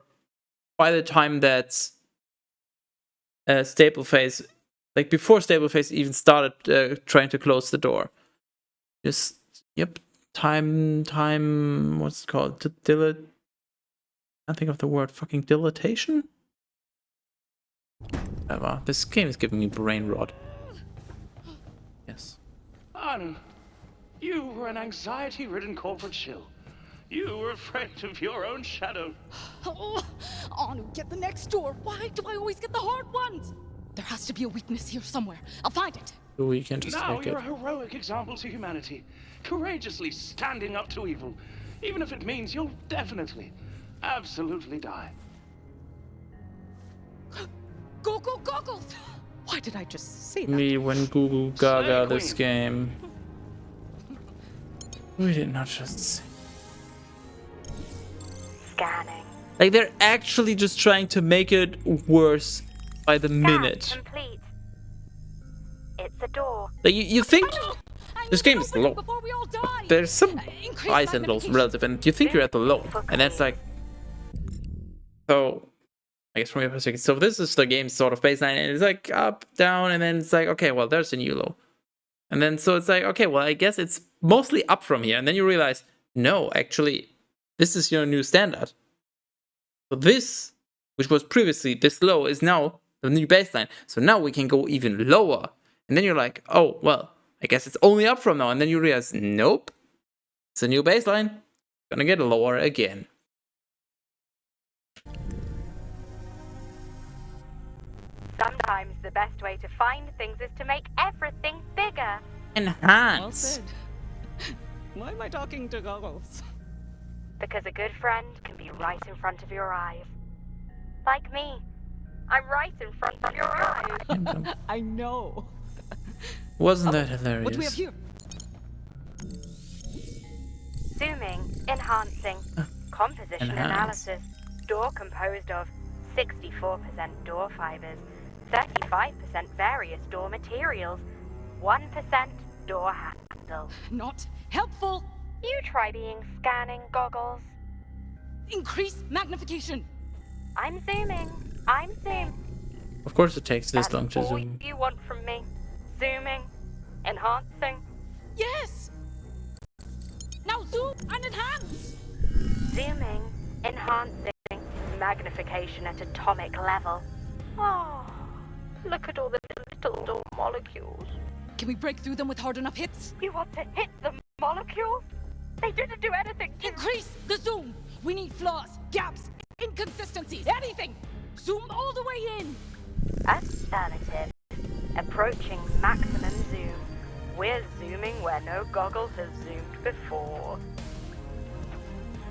by the time that Stapleface, like before Stapleface even started trying to close the door. Just, yep, time, what's it called? I think of the word fucking dilatation? Whatever. This game is giving me brain rot. Yes. Anu, you were an anxiety-ridden corporate shill. You were afraid of your own shadow. Oh, Anu, get the next door. Why do I always get the hard ones? There has to be a weakness here somewhere. I'll find it. We can just Now take you're it. a heroic example to humanity, courageously standing up to evil, even if it means you'll definitely, absolutely die. Google goggles! Why did I just say that? Me when Google Gaga this game. We did not just say. Scanning. Like, they're actually just trying to make it worse by the minute. Complete. It's a door. Like, you think this game is low. There's some highs and lows relative, and you think you're at the low, and that's like. So, I guess from your perspective, so this is the game's sort of baseline, and it's like up, down, and then it's like, okay, well, there's a new low. And then so it's like, okay, well, I guess it's mostly up from here, and then you realize, no, actually, this is your new standard. So this, which was previously this low, is now the new baseline. So now we can go even lower. And then you're like, oh, well, I guess it's only up from now. And then you realize, nope, it's a new baseline. Gonna get lower again. Sometimes the best way to find things is to make everything bigger. Enhance. Well said. Why am I talking to goggles? Because a good friend can be right in front of your eyes. Like me. I'm right in front of your eyes. I know. Wasn't that hilarious? What do we have here? Zooming, enhancing, composition analysis. Door composed of 64% door fibers, 35% various door materials, 1% door handle. Not helpful. You try being scanning goggles. Increase magnification. I'm zooming. I'm zooming. Of course it takes this long to All zoom. you want from me. Zooming, enhancing. Yes. Now zoom and enhance. Zooming, enhancing, magnification at atomic level. Oh, look at all the little door molecules. Can we break through them with hard enough hits? You want to hit the molecules? They didn't do anything to... Increase the zoom. We need flaws, gaps, inconsistencies, anything. Zoom all the way in. Affirmative. Approaching maximum zoom. We're zooming where no goggles have zoomed before.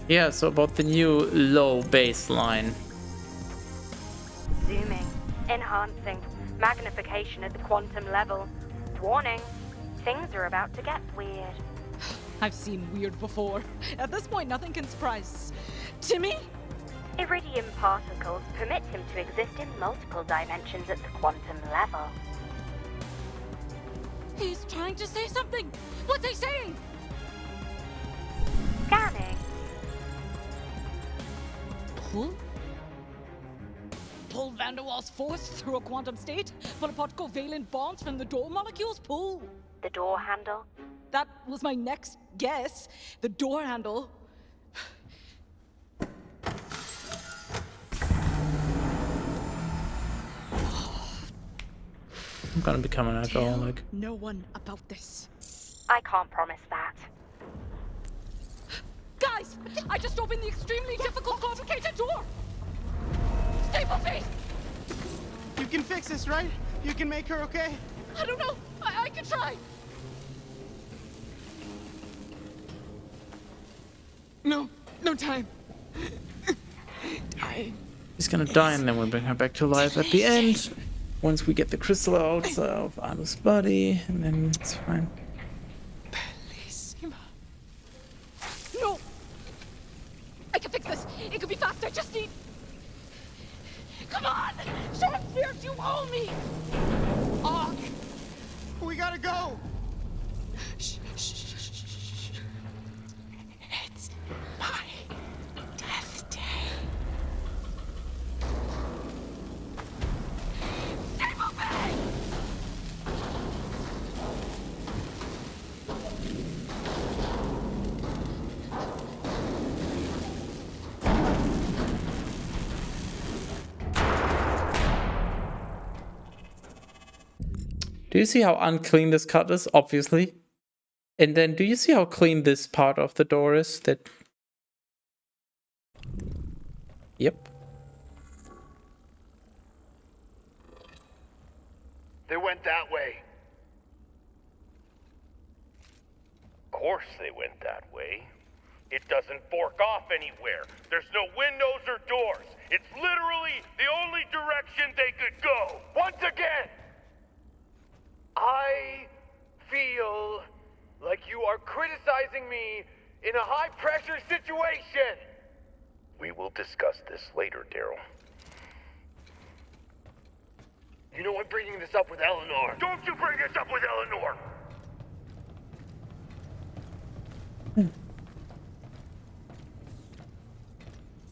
Yeah, so about the new low baseline. Zooming, enhancing, magnification at the quantum level. Warning, things are about to get weird. I've seen weird before. At this point, nothing can surprise Timmy. Iridium particles permit him to exist in multiple dimensions at the quantum level. He's trying to say something. What's he saying? Scanning. pull? Pull Van der Waals force through a quantum state? Pull apart covalent bonds from the door molecules? Pull. The door handle? That was my next guess. The door handle. I'm gonna become an alcoholic. No one about this. I can't promise that. Guys! I just opened the extremely difficult, complicated door! Staple face! You can fix this, right? You can make her okay? I don't know. I can try. No time. Dying. He's gonna die and then we'll bring her back to life at the end. Once we get the crystal out of Anna's body, and then it's fine. Bellissima. No! I can fix this. It could be fast. I just need... Come on! Short Fierce, you owe me! Ark! We gotta go! Shh. It's my death day. Staple Bay! Do you see how unclean this cut is? Obviously. And then do you see how clean this part of the door is? That... Yep. They went that way. Of course they went that way. It doesn't fork off anywhere. There's no windows or doors. It's literally the only direction they could go. Once again, I feel like you are criticizing me in a high-pressure situation. We will discuss this later, Daryl. You know I'm bringing this up with Eleanor. Don't you bring this up with Eleanor!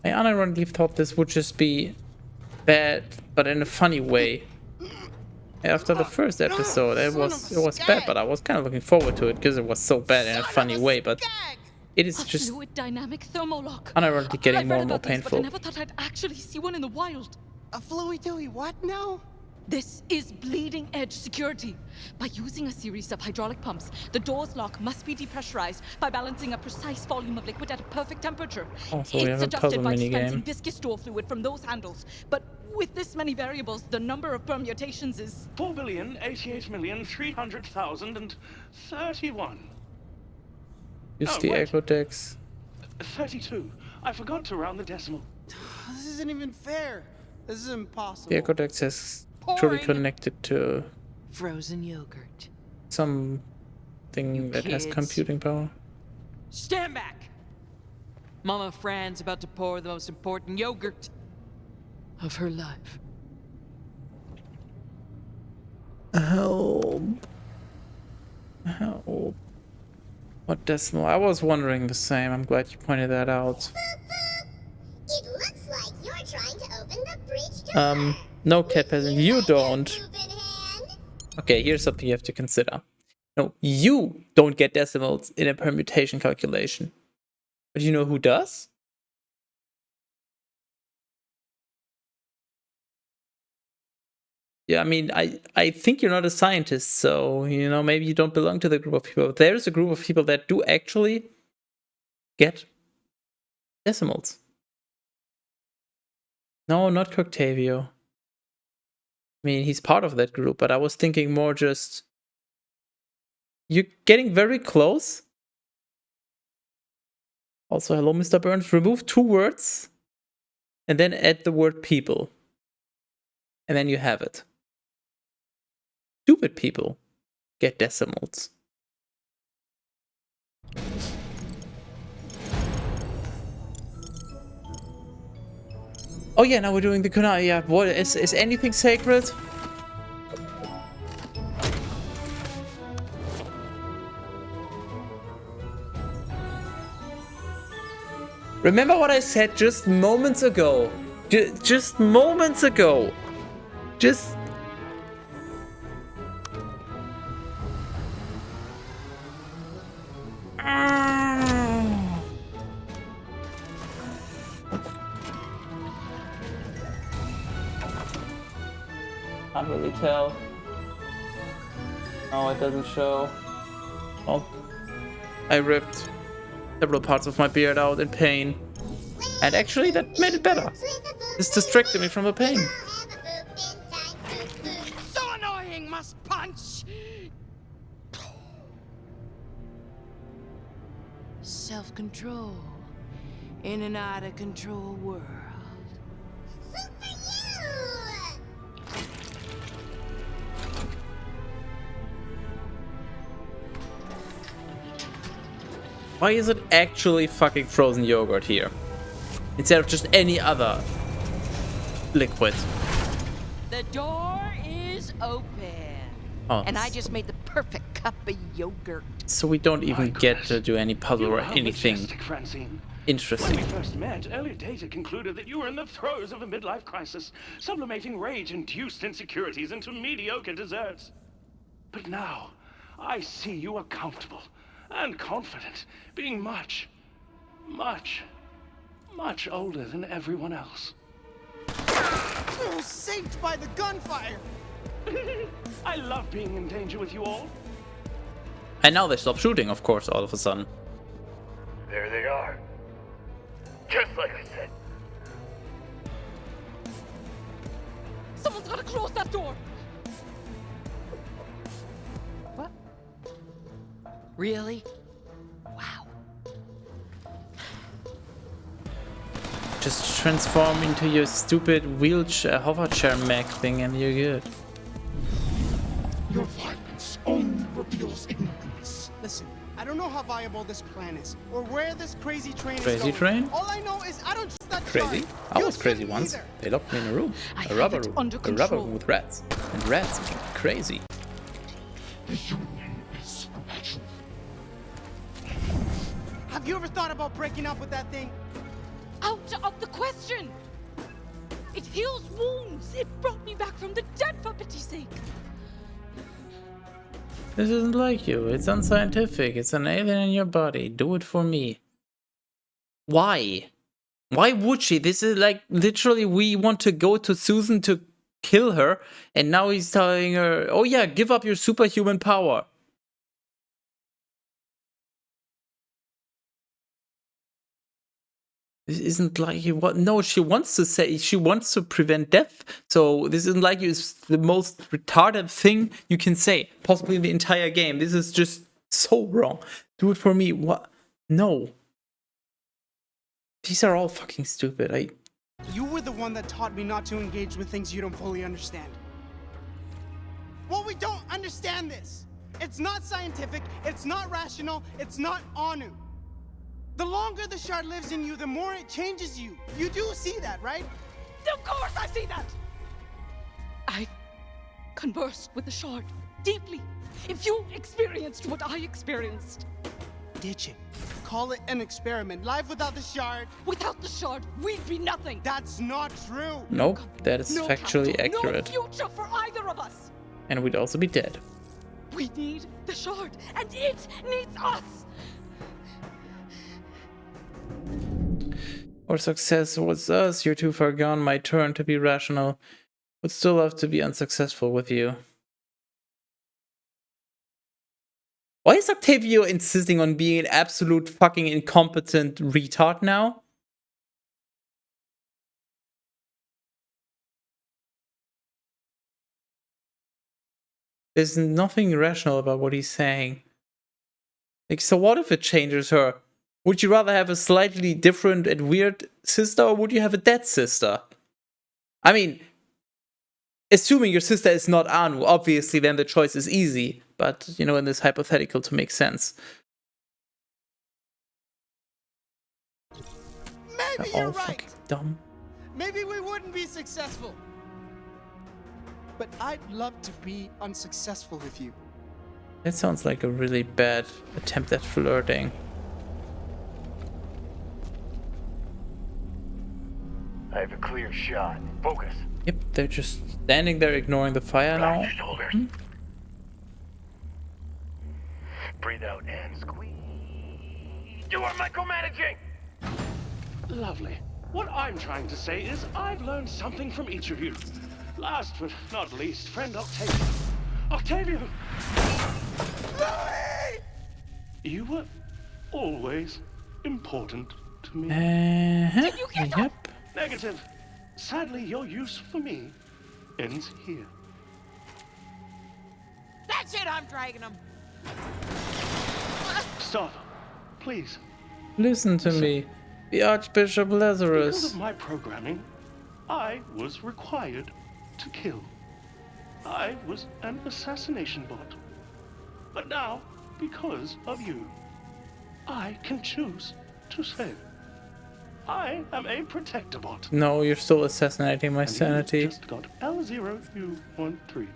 I unironically thought this would just be bad, but in a funny way. After the first episode, it was bad, but I was kind of looking forward to it because it was so bad in a funny way. But it is just fluid dynamic thermolock. unironically getting more and more But I painful. never thought I'd actually see one in the wild. A fluid-dooey what now? This is bleeding edge security. By using a series of hydraulic pumps, the door's lock must be depressurized by balancing a precise volume of liquid at a perfect temperature. Also, we have a puzzle by minigame. dispensing viscous door fluid from those handles. But with this many variables, the number of permutations is 4,088,300,031. Use the echo decks. 32. I forgot to round the decimal. This isn't even fair. This is impossible. The echo deck says truly connected to frozen yogurt. Something that has kids. computing power. Stand back! Mama Fran's about to pour the most important yogurt of her life. Help. Help. What decimal? I was wondering the same. I'm glad you pointed that out. It looks like you're trying to open the bridge door. No, Cat Peasant, you don't. Okay, here's something you have to consider. No, you don't get decimals in a permutation calculation. But you know who does? Yeah, I mean, I think you're not a scientist, so, you know, maybe you don't belong to the group of people. There's a group of people that do actually get decimals. No, not Coctavio. I mean, he's part of that group, but I was thinking more just... You're getting very close. Also, hello, Mr. Burns. Remove 2 words and then add the word people. And then you have it. Stupid people get decimals. Oh yeah, now we're doing the kunai. Yeah, what is anything sacred? Remember what I said just moments ago. Just moments ago. Just... Can't really tell. No, it doesn't show. Oh. I ripped several parts of my beard out in pain. And actually that made it better. This distracted me from the pain. So annoying, must punch! Self-control in an out-of-control world. Why is it actually fucking frozen yogurt here? Instead of just any other liquid. The door is open. Oh. And I just made the perfect cup of yogurt. So we don't even get to do any puzzle or anything interesting. When we first met, early data concluded that you were in the throes of a midlife crisis, sublimating rage-induced insecurities into mediocre desserts. But now, I see you are comfortable and confident, being much older than everyone else. Oh, saved by the gunfire! I love being in danger with you all. And now they stop shooting, of course, all of a sudden. There they are. Just like I said. Someone's gotta close that door! What? Really? Wow. Just transform into your stupid wheelchair, hover chair mech thing and you're good. Your violence only reveals ignorance. Listen, I don't know how viable this plan is, or where this crazy train is Crazy going. train? All I know is I don't trust that Crazy? shard. I You was crazy shouldn't once. either. They locked me in a room. I A rubber have it room. under A rubber control. room with rats. And rats make me crazy. The union is fragile. Have you ever thought about breaking up with that thing? Out of the question! It heals wounds! It brought me back from the dead, for pity's sake! This isn't like you. It's unscientific. It's an alien in your body. Do it for me. Why? Why would she? This is like literally we want to go to Susan to kill her, and now he's telling her, oh yeah, give up your superhuman power. This isn't like you what? No, she wants to say she wants to prevent death. So this isn't like you. It's the most retarded thing you can say, possibly in the entire game. This is just so wrong. Do it for me. What? No. These are all fucking stupid. You were the one that taught me not to engage with things you don't fully understand. Well, we don't understand this. It's not scientific. It's not rational. It's not Anu. The longer the shard lives in you, the more it changes you. You do see that, right? Of course I see that! I conversed with the shard deeply. If you experienced what I experienced. Did you? Call it an experiment. Life without the shard. Without the shard, we'd be nothing. That's not true. Nope, that is No factually capital, accurate. No future for either of us. And we'd also be dead. We need the shard, and it needs us. Our success was us. You're too far gone. My turn to be rational. Would still love to be unsuccessful with you. Why is Octavio insisting on being an absolute fucking incompetent retard now? There's nothing irrational about what he's saying. Like, so what if it changes her? Would you rather have a slightly different and weird sister, or would you have a dead sister? I mean, assuming your sister is not Anu, obviously then the choice is easy. But, you know, in this hypothetical to make sense. Maybe They're you're all right. fucking dumb. Maybe we wouldn't be successful. But I'd love to be unsuccessful with you. That sounds like a really bad attempt at flirting. have a clear shot. Focus. Yep, they're just standing there ignoring the fire now. Relax your shoulders. Breathe out and squeeze. You are micromanaging! Lovely. What I'm trying to say is I've learned something from each of you. Last but not least, friend Octavio. Octavio! Louis! You were always important to me. Did you get yep. Negative. Sadly, your use for me ends here. That's it, I'm dragging him. Stop. Please. Listen to me. The Archbishop Lazarus. Because of my programming, I was required to kill. I was an assassination bot. But now, because of you, I can choose to save. I am a protector bot. No, you're still assassinating my And sanity. you just got L0U13.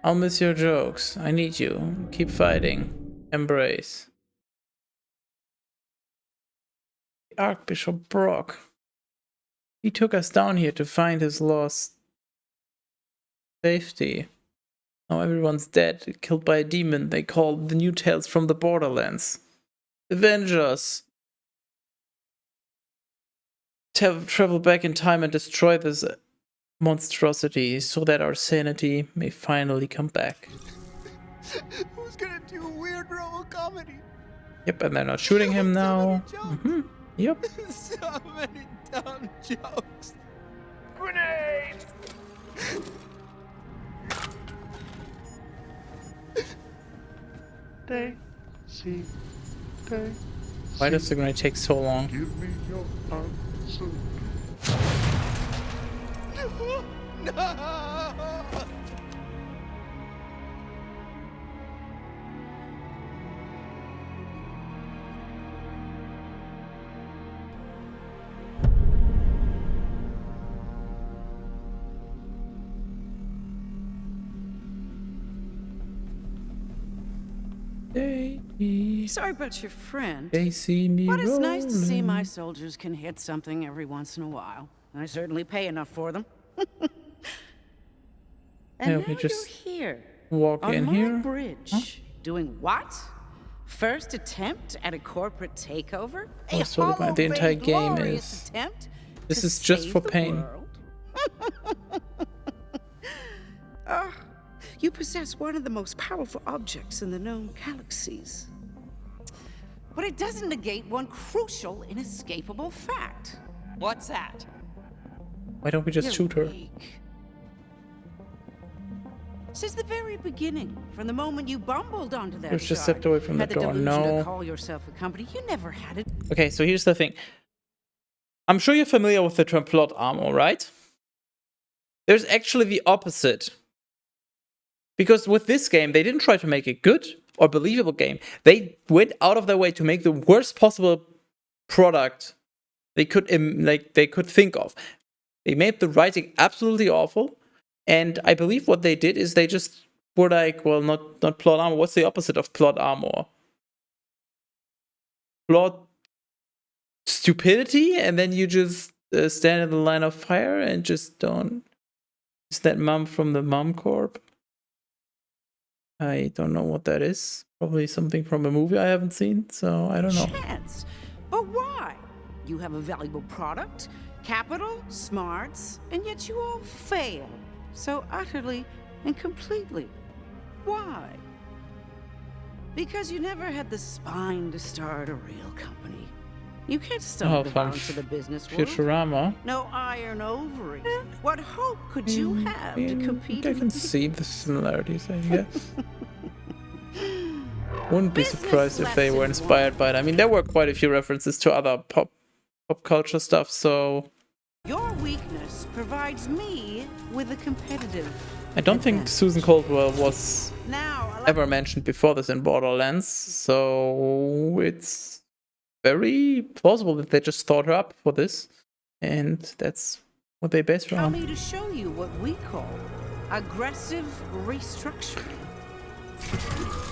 I'll miss your jokes. I need you. Keep fighting. Embrace. Archbishop Brock. He took us down here to find his lost safety. Now everyone's dead, killed by a demon they call the New Tales from the Borderlands. Avenge us! Travel back in time and destroy this monstrosity so that our sanity may finally come back. Who's gonna do a weird robo comedy? Yep, and they're not shooting him now. Yep. So many dumb jokes. Grenade! Daisy. Why does the grenade take so long? Give me your answer. No! Sorry about your friend. They see me But it's nice to see rolling. my soldiers can hit something every once in a while. I certainly pay enough for them. And Yeah, now we just you're here. walk on in my here. bridge. Doing what? First attempt at a corporate takeover? Oh, so the entire game glorious is. attempt This to is just save for the pain. world? Ah, you possess one of the most powerful objects in the known galaxies. But it doesn't negate one crucial, inescapable fact. What's that? Why don't we just You're shoot her? weak. Since the very beginning, from the moment you bumbled onto that Let's just shard, step away from the had door. delusion No. to call yourself a company, you never had it. Okay, so here's the thing. I'm sure you're familiar with the term plot armor, right? There's actually the opposite. Because with this game, they didn't try to make a good or believable game. They went out of their way to make the worst possible product they could think of. They made the writing absolutely awful. And I believe what they did is they just were like, well, not plot armor. What's the opposite of plot armor? Plot stupidity, and then you just stand in the line of fire and just don't. Is that mom from the Mom Corp? I don't know what that is. Probably something from a movie I haven't seen, so I don't know. Chance. But why? You have a valuable product, capital, smarts, and yet you all fail so utterly and completely. Why? Because you never had the spine to start a real company. You can't stumble from into the business world. Futurama. No iron ovaries. What hope could you have to compete? I can see the similarities, I guess. Wouldn't be surprised if they were inspired by it. I mean, there were quite a few references to other pop culture stuff, so Your weakness provides me with a competitive. I don't think Susan Caldwell was ever mentioned before this in Borderlands, so it's very plausible that they just thought her up for this, and that's what they based her Allow on. me to show you what we call aggressive restructuring.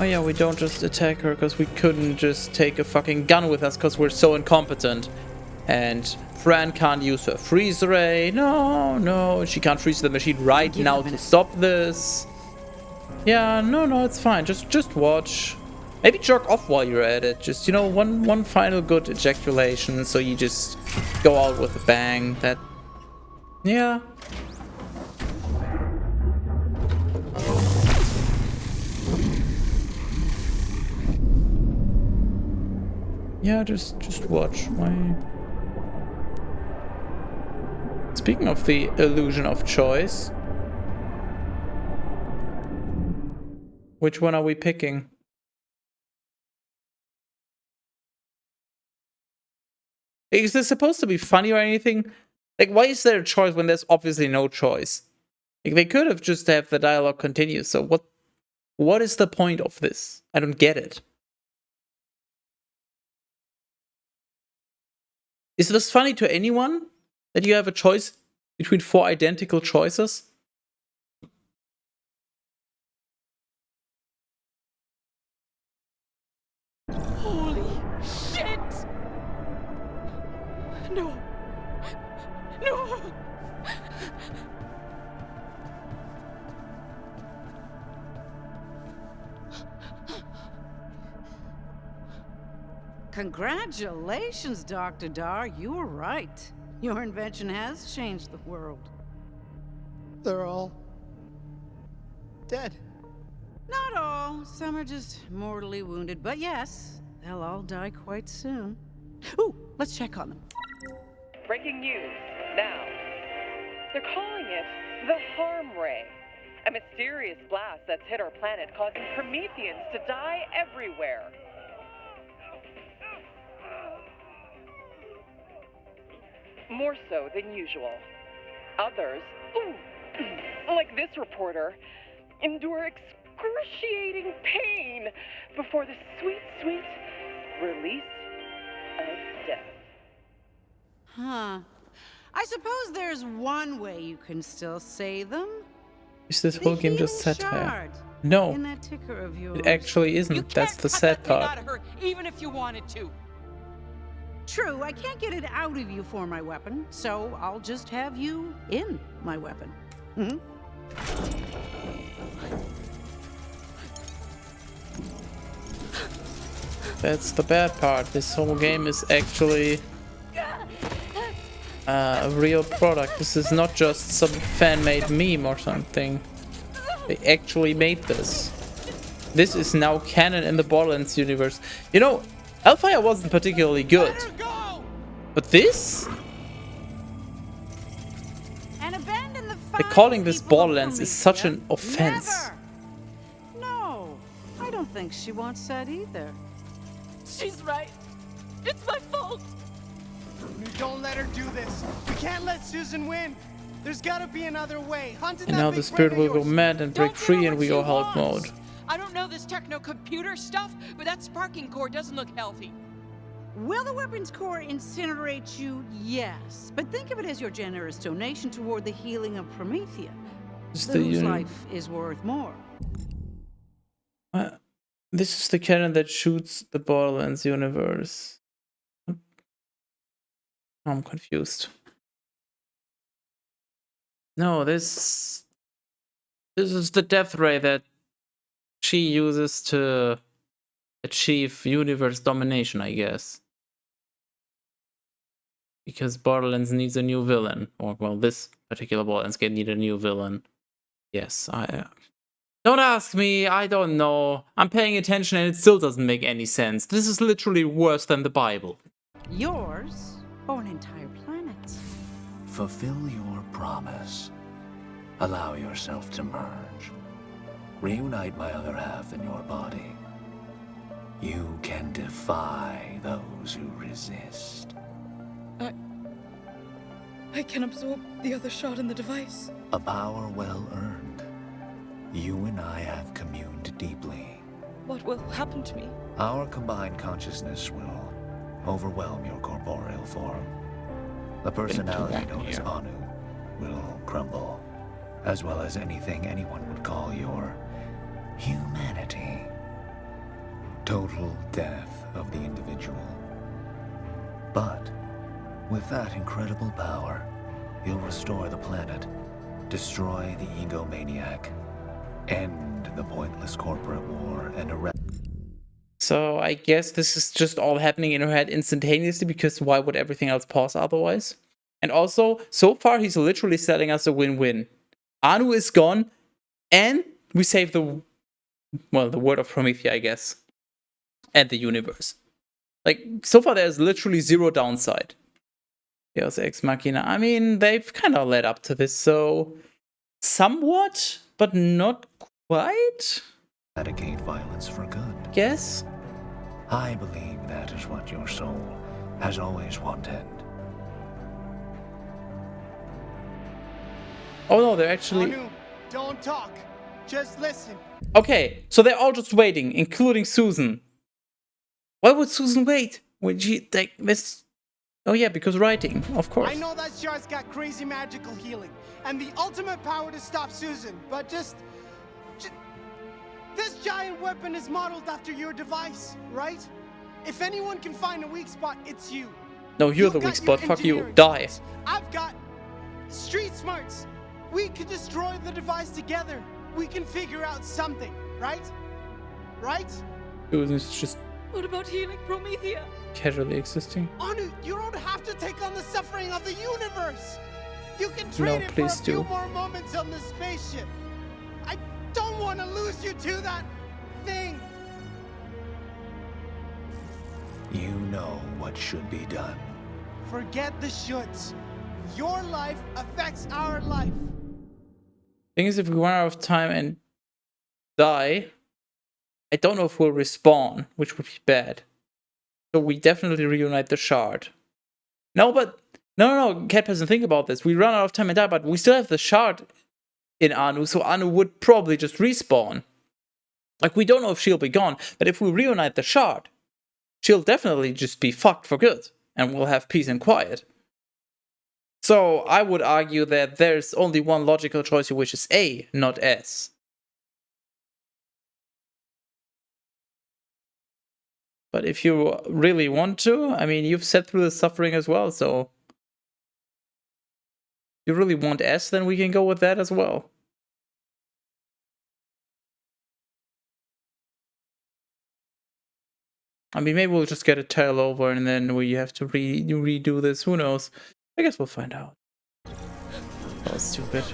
Oh yeah, we don't just attack her because we couldn't just take a fucking gun with us because we're so incompetent. And Fran can't use her freeze ray. No, she can't freeze the machine right now to stop this. Yeah, no, it's fine. Just watch. Maybe jerk off while you're at it. Just, you know, one final good ejaculation so you just go out with a bang. That, yeah. Yeah, just watch. Why? Speaking of the illusion of choice, which one are we picking? Is this supposed to be funny or anything? Like, why is there a choice when there's obviously no choice? Like, they could have just have the dialogue continue. So what is the point of this? I don't get it. Is this funny to anyone? That you have a choice between 4 identical choices? Holy shit! No. No! Congratulations, Dr. Dar. You were right. Your invention has changed the world. They're all dead. Not all. Some are just mortally wounded, but yes, they'll all die quite soon. Ooh, let's check on them. Breaking news, now. They're calling it the Harm Ray. A mysterious blast that's hit our planet, causing Prometheans to die everywhere. More so than usual. Others, like this reporter, endure excruciating pain before the sweet, sweet release of death. Huh. I suppose there's one way you can still say them. Is this whole game just satire? Shard No, in that ticker of yours. it actually isn't. That's the sad part. Out of her, even if you wanted to. True, I can't get it out of you for my weapon, so I'll just have you in my weapon. That's the bad part. This whole game is actually a real product. This is not just some fan-made meme or something. They actually made this. This is now canon in the Borderlands universe. You know, Hellfire wasn't particularly good. But this? Like, calling this Borderlands is such an offense. Never. No, I don't think she wants that either. She's right. It's my fault. Don't let her do this. We can't let Susan win. There's gotta be another way. Hunt And now the spirit will go mad and break free and we go hard mode. I don't know this techno-computer stuff, but that sparking core doesn't look healthy. Will the weapons core incinerate you? Yes. But think of it as your generous donation toward the healing of Promethea, whose life is worth more. This is the cannon that shoots the Borderlands universe. I'm confused. No, this is the death ray that she uses to achieve universe domination, I guess. Because Borderlands needs a new villain. Or, well, this particular Borderlands game needs a new villain. Yes, don't ask me, I don't know. I'm paying attention and it still doesn't make any sense. This is literally worse than the Bible. Yours, or an entire planet. Fulfill your promise. Allow yourself to merge. Reunite my other half in your body. You can defy those who resist. I can absorb the other shot in the device. A power well earned. You and I have communed deeply. What will happen to me? Our combined consciousness will overwhelm your corporeal form. The personality known as Anu will crumble, as well as anything anyone would call your Humanity. Total death of the individual. But with that incredible power, you'll restore the planet, destroy the egomaniac, end the pointless corporate war, and erect. So I guess this is just all happening in her head instantaneously, because why would everything else pause otherwise? And also, so far he's literally selling us a win-win. Anu is gone, and we save the word of Promethea, I guess, and the universe. Like, so far there's literally zero downside. Deus Ex Machina. I mean, they've kind of led up to this, so somewhat, but not quite. Eradicate violence for good. Guess. I believe that is what your soul has always wanted. Oh no, they're actually... Anu, don't talk. Just listen. Okay, so they're all just waiting, including Susan. Why would Susan wait? Would she, like, this... Oh yeah, because writing, of course. I know that shard's got crazy magical healing and the ultimate power to stop Susan, but just this giant weapon is modeled after your device, right? If anyone can find a weak spot, it's you. No, you're the weak spot. Fuck you. Die. I've got street smarts. We could destroy the device together. We can figure out something, right? Right? Susan's just... What about healing Promethea? Casually existing. Anu, you don't have to take on the suffering of the universe. You can trade it for a few more moments on the spaceship. I don't want to lose you to that thing. You know what should be done. Forget the shoulds. Your life affects our life. Thing is, if we run out of time and die, I don't know if we'll respawn, which would be bad. So we definitely reunite the shard. No, but... No, Cat doesn't think about this. We run out of time and die, but we still have the shard in Anu, so Anu would probably just respawn. Like, we don't know if she'll be gone, but if we reunite the shard, she'll definitely just be fucked for good, and we'll have peace and quiet. So, I would argue that there's only one logical choice here, which is A, not S. But if you really want to, I mean, you've sat through the suffering as well, so... If you really want S, then we can go with that as well. I mean, maybe we'll just get a tail over and then we have to redo this. Who knows? I guess we'll find out. That was stupid.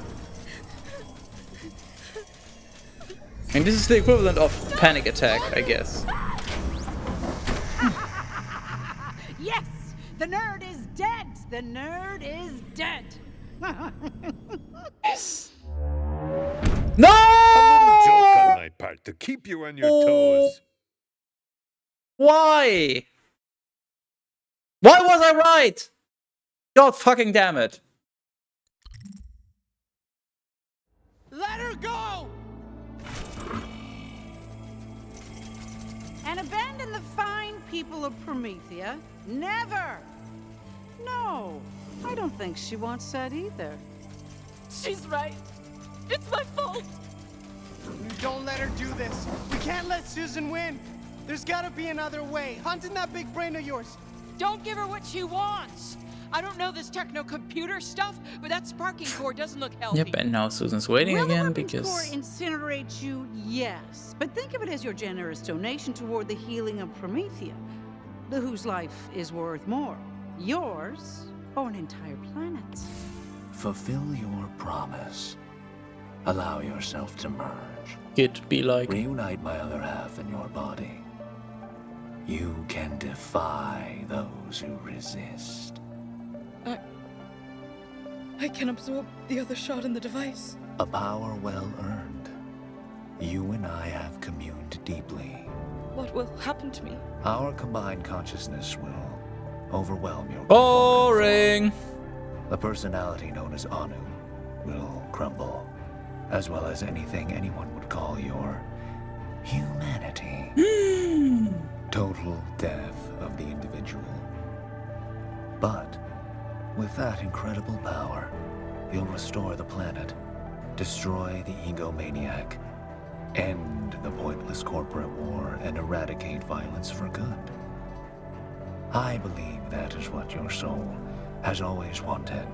And this is the equivalent of panic attack, I guess. Yes! The nerd is dead! The nerd is dead! Yes! No! A little joke on my part to keep you on your toes. Why? Why was I right? God fucking damn it. Let her go! And abandon the fine people of Promethea? Never! No, I don't think she wants that either. She's right. It's my fault. Don't let her do this. We can't let Susan win. There's gotta be another way. Hunt in that big brain of yours. Don't give her what she wants. I don't know this techno-computer stuff, but that sparking core doesn't look healthy. Yep, and now Susan's waiting again because... Core incinerates you, yes. But think of it as your generous donation toward the healing of Promethea, whose life is worth more. Yours, or an entire planet's. Fulfill your promise. Allow yourself to merge. It be like... Reunite my other half in your body. You can defy those who resist. I can absorb the other shot in the device. A power well earned. You and I have communed deeply. What will happen to me? Our combined consciousness will overwhelm your... Boring! The personality known as Anu will crumble, as well as anything anyone would call your humanity. Total death of the individual. But with that incredible power, you'll restore the planet, destroy the egomaniac, End the pointless corporate war and eradicate violence for good. I believe that is what your soul has always wanted.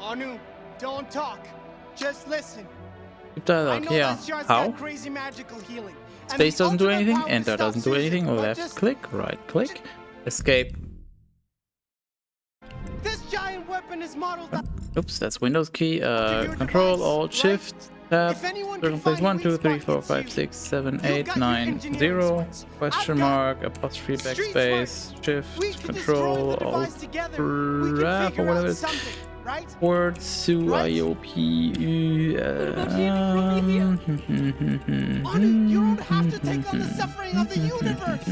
Anu, don't talk. Just listen. Deep dialogue, yeah. How? Crazy magical healing. Space doesn't do anything, enter doesn't do anything, left click, right click, escape. This giant weapon is modeled. Oops, that's Windows key. Control, Alt, Shift, Tab. Circle place 1, 2, 3, 4, 5, 6, 7, 8, 9, 0. Question mark, apostrophe, backspace, Shift, Control, Alt, Tab, or whatever it is. Word, Su, IOP. You don't have to take on the suffering of the universe.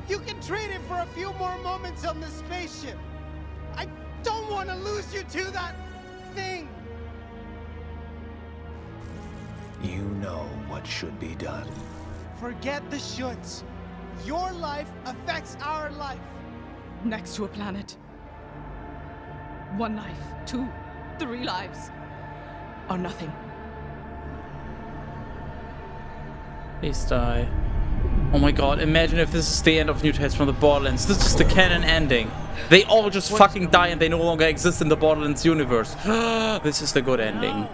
You can trade it for a few more moments on the spaceship. I don't want to lose you to that thing. You know what should be done. Forget the shoulds. Your life affects our life. Next to a planet. 1 life, 2, 3 lives, or nothing. Please die. Oh my god, imagine if this is the end of New Tales from the Borderlands. This is the canon ending. They all just fucking die and they no longer exist in the Borderlands universe. This is the good ending.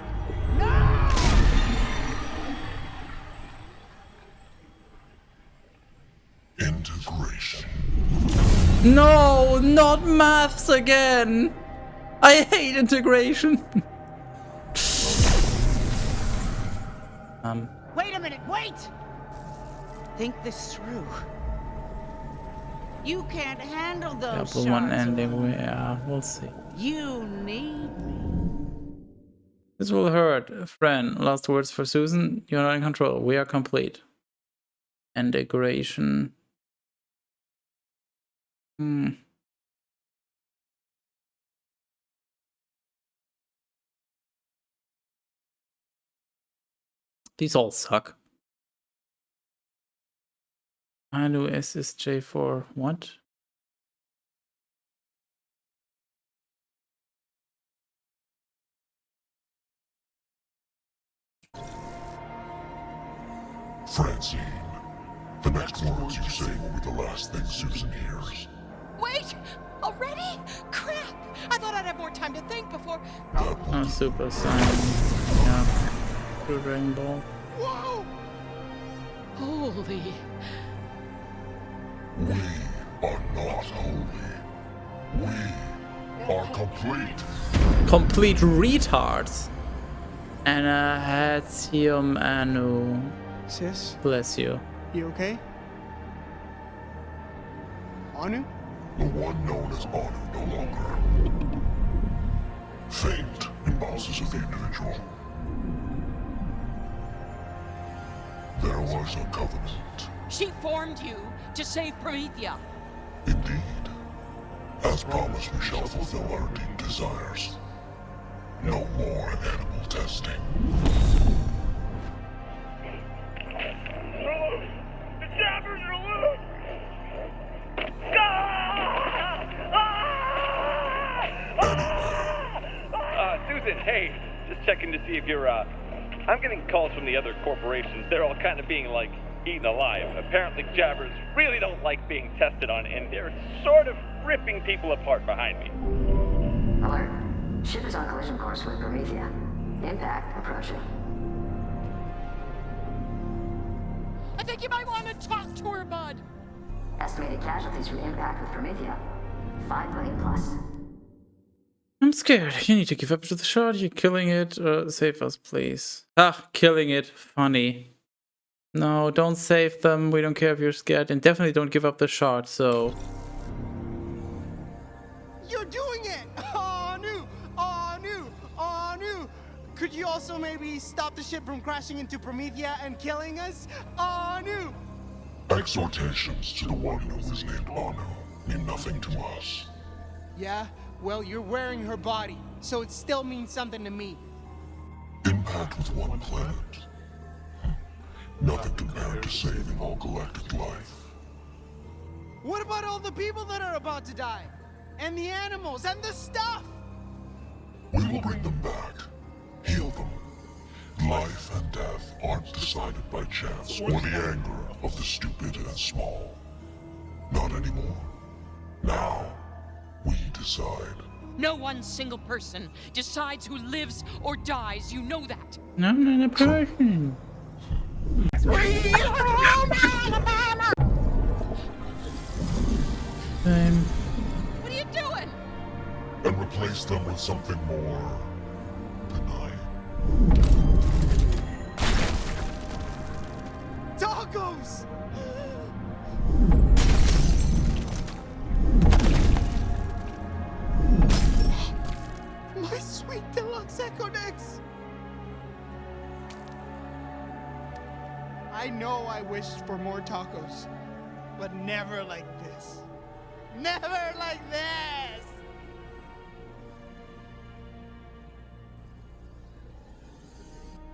Integration. No, not maths again. I hate integration. Wait a minute, wait! Think this through. You can't handle those Double one shards ending, alone. yeah, we'll see. You need me. This will hurt. Friend, last words for Susan. You're not in control. We are complete. Integration. These all suck. Anu SSJ4. What? Francine, the next words you say will be the last thing Susan hears. Wait! Already? Crap! I thought I'd have more time to think before. Oh, Super Saiyan. Yeah. Blue Rainbow. Whoa! Holy. We are not holy. We are complete. Complete retards. Anahatium Anu. Sis? Bless you. You okay? Anu? The one known as Anu no longer. Fate impulses of the individual. There was a covenant. She formed you to save Promethea. Indeed. As promised, we shall fulfill our deep desires. No more animal testing. The jabbers are loose! Susan, hey, just checking to see if you're, I'm getting calls from the other corporations. They're all kind of being, like, eaten alive. Apparently jabbers really don't like being tested on, and they're sort of ripping people apart behind me. Alert. Ship is on collision course with Promethea. Impact approaching. I think you might want to talk to her, bud. Estimated casualties from impact with Promethea. 5 million plus. I'm scared. You need to give up to the shot. You're killing it. Save us, please. Ah, killing it. Funny. No, don't save them. We don't care if you're scared. And definitely don't give up the shot, so... You're doing it! Anu! Anu! Anu! Could you also maybe stop the ship from crashing into Promethea and killing us? Anu! Exhortations to the one who is named Anu mean nothing to us. Yeah? Well, you're wearing her body, so it still means something to me. Impact with one planet. Nothing compared to saving all galactic life. What about all the people that are about to die? And the animals, and the stuff? We will bring them back, Heal them. Life and death aren't decided by chance or the anger of the stupid and small. Not anymore. Now, we decide. No one single person decides who lives or dies. You know that. No, I'm not a person. What are you doing? And replace them with something more benign. Tacos! My sweet deluxe Echo Decks! I know I wished for more tacos, but never like this. Never like this!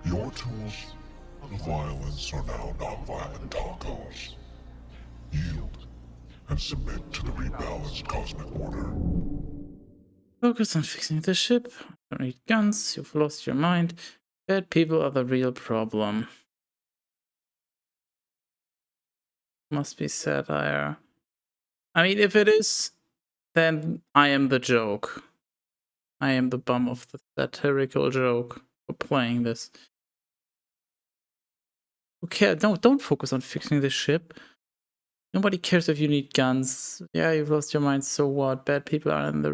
Your tools of violence are now non-violent tacos. Yield and submit to the rebalanced cosmic order. Focus on fixing the ship. Don't need guns. You've lost your mind. Bad people are the real problem. Must be satire. I mean, if it is, then I am the joke. I am the bum of the satirical joke for playing this. Okay, don't focus on fixing the ship. Nobody cares if you need guns. Yeah, you've lost your mind, so what? Bad people are the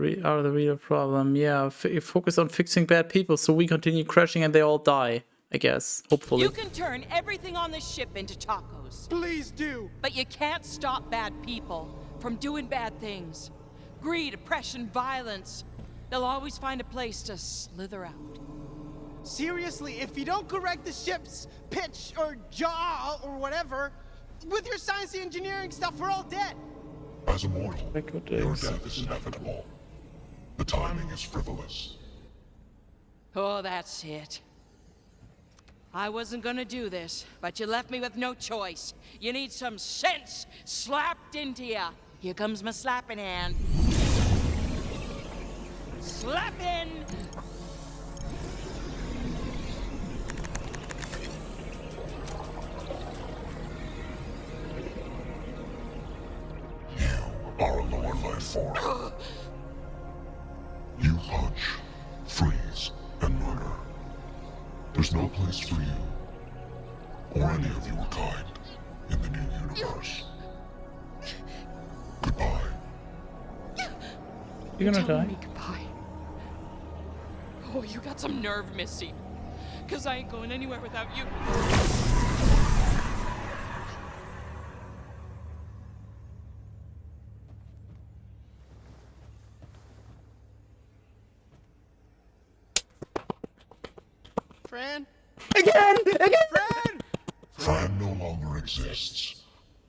real problem. Yeah, focus on fixing bad people so we continue crashing and they all die, I guess. Hopefully. You can turn everything on this ship into tacos. Please do. But you can't stop bad people from doing bad things. Greed, oppression, violence. They'll always find a place to slither out. Seriously, if you don't correct the ship's pitch or jaw or whatever, with your science and engineering stuff, we're all dead. As a mortal, your death is inevitable. The timing is frivolous. Oh, that's it. I wasn't gonna do this, but you left me with no choice. You need some sense slapped into you. Here comes my slapping hand. Slapping! Are a lower life form. You punch, freeze, and murder. There's no place for you, or any of your kind, in the new universe. Goodbye. You're gonna die? Me goodbye. Oh, you got some nerve, Missy. 'Cause I ain't going anywhere without you. Fran? Again! Fran! Fran no longer exists.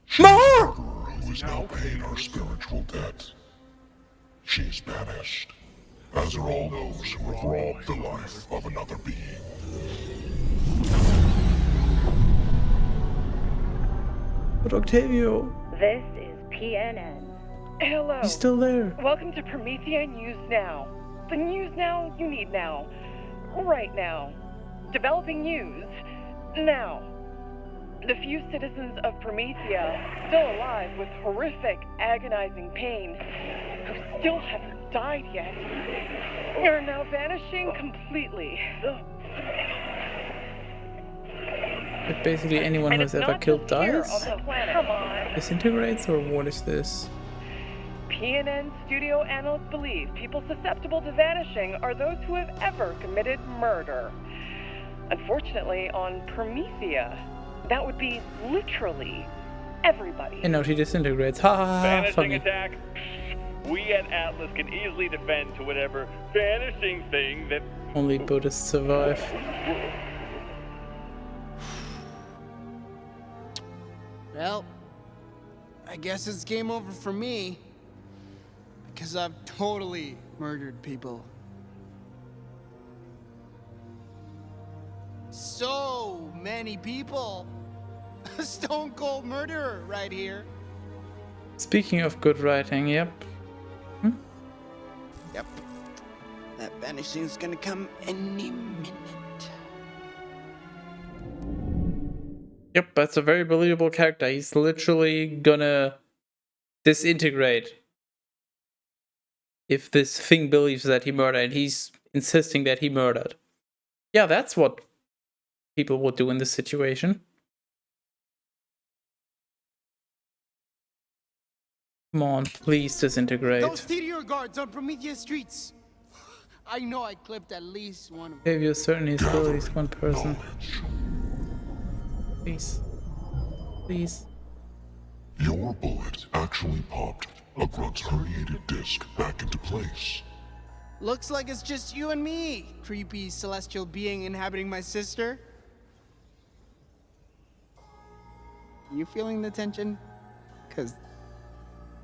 She's a murderer who is now paying our spiritual debt. She's banished, as are all those who have robbed the life of another being. But Octavio... This is PNN. Hello. He's still there. Welcome to Promethea News Now. The news now you need now. Right now. Developing news. Now. The few citizens of Promethea still alive with horrific, agonizing pain, who still haven't died yet, are now vanishing completely. But basically anyone who has ever killed dies? Come on. Disintegrates, or what is this? PNN studio analysts believe people susceptible to vanishing are those who have ever committed murder. Unfortunately, on Promethea, that would be literally everybody. And now she disintegrates. Ha ha ha. Vanishing Funny. attack. We at Atlas can easily defend to whatever vanishing thing that Only Buddhists survive. Well, I guess it's game over for me. Because I've totally murdered people. So many people. A stone cold murderer right here. Speaking of good writing, yep. Yep. That Vanishing's gonna come any minute. Yep, that's a very believable character. He's literally gonna disintegrate if this thing believes that he murdered, and he's insisting that he murdered. Yeah, that's what people would do in this situation. Come on, please disintegrate. Those TDR guards on Prometheus streets. I know I clipped at least one of them. Xavier certainly is still at least one person. Please. Please. Your bullet actually popped a grunt's herniated disc back into place. Looks like it's just you and me, creepy celestial being inhabiting my sister. You feeling the tension? 'Cause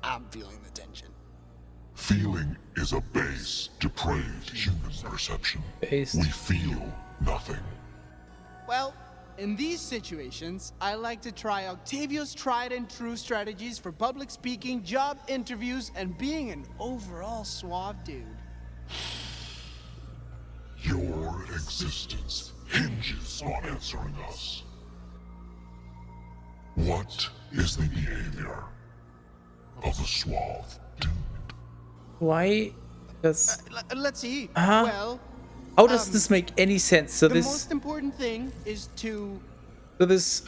I'm feeling the tension. Feeling is a base, depraved human perception. Based. We feel nothing. Well, in these situations, I like to try Octavio's tried and true strategies for public speaking, job interviews, and being an overall suave dude. Your existence hinges on answering us. What is the behavior of a suave dude? Why does... Let's see. Huh? Well, how does this make any sense? So the this... most important thing is to... So this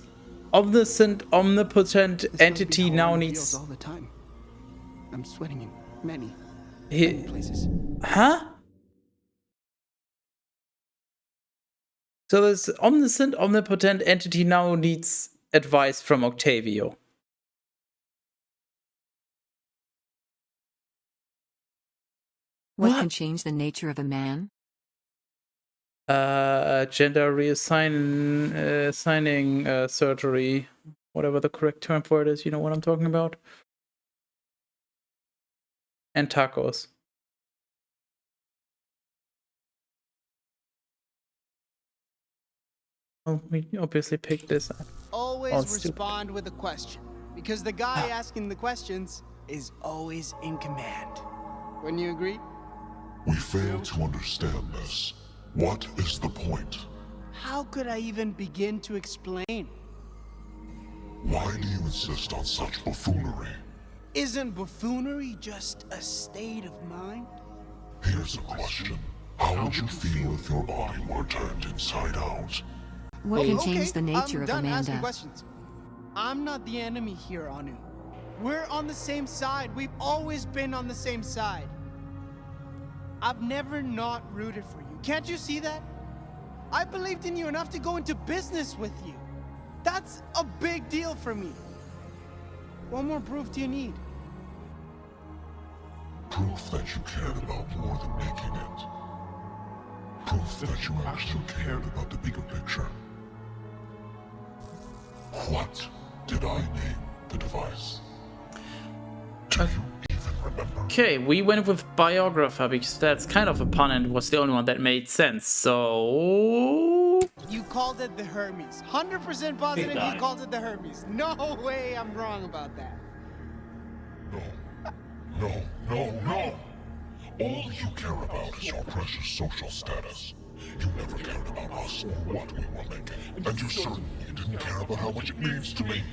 omniscient, omnipotent entity now Feels needs... all the time. I'm sweating in many places. Huh? So this omniscient, omnipotent entity now needs advice from Octavio. What can change the nature of a man? Gender reassigning surgery, whatever the correct term for it is. You know what I'm talking about? And tacos. Oh, we obviously picked this up. always Oh, it's stupid. respond with a question. Because the guy asking the questions is always in command. Wouldn't you agree? We fail to understand this. What is the point? How could I even begin to explain? Why do you insist on such buffoonery? Isn't buffoonery just a state of mind? Here's a question. How would you feel if your body were turned inside out? What can change the nature I'm of done asking Amanda? questions. I'm not the enemy here, Anu. We're on the same side. We've always been on the same side. I've never not rooted for you. Can't you see that? I believed in you enough to go into business with you. That's a big deal for me. What more proof do you need? Proof that you cared about more than making it. Proof that you actually cared about the bigger picture. What did I name the device? Do you even remember? Okay, we went with biographer because that's kind of a pun and was the only one that made sense. So You called it the Hermes. 100% positive Big you time. called it the Hermes. No way I'm wrong about that. No. All you care about is your precious social status. You never cared about us or what we were making. And you certainly didn't care about how much it means to me.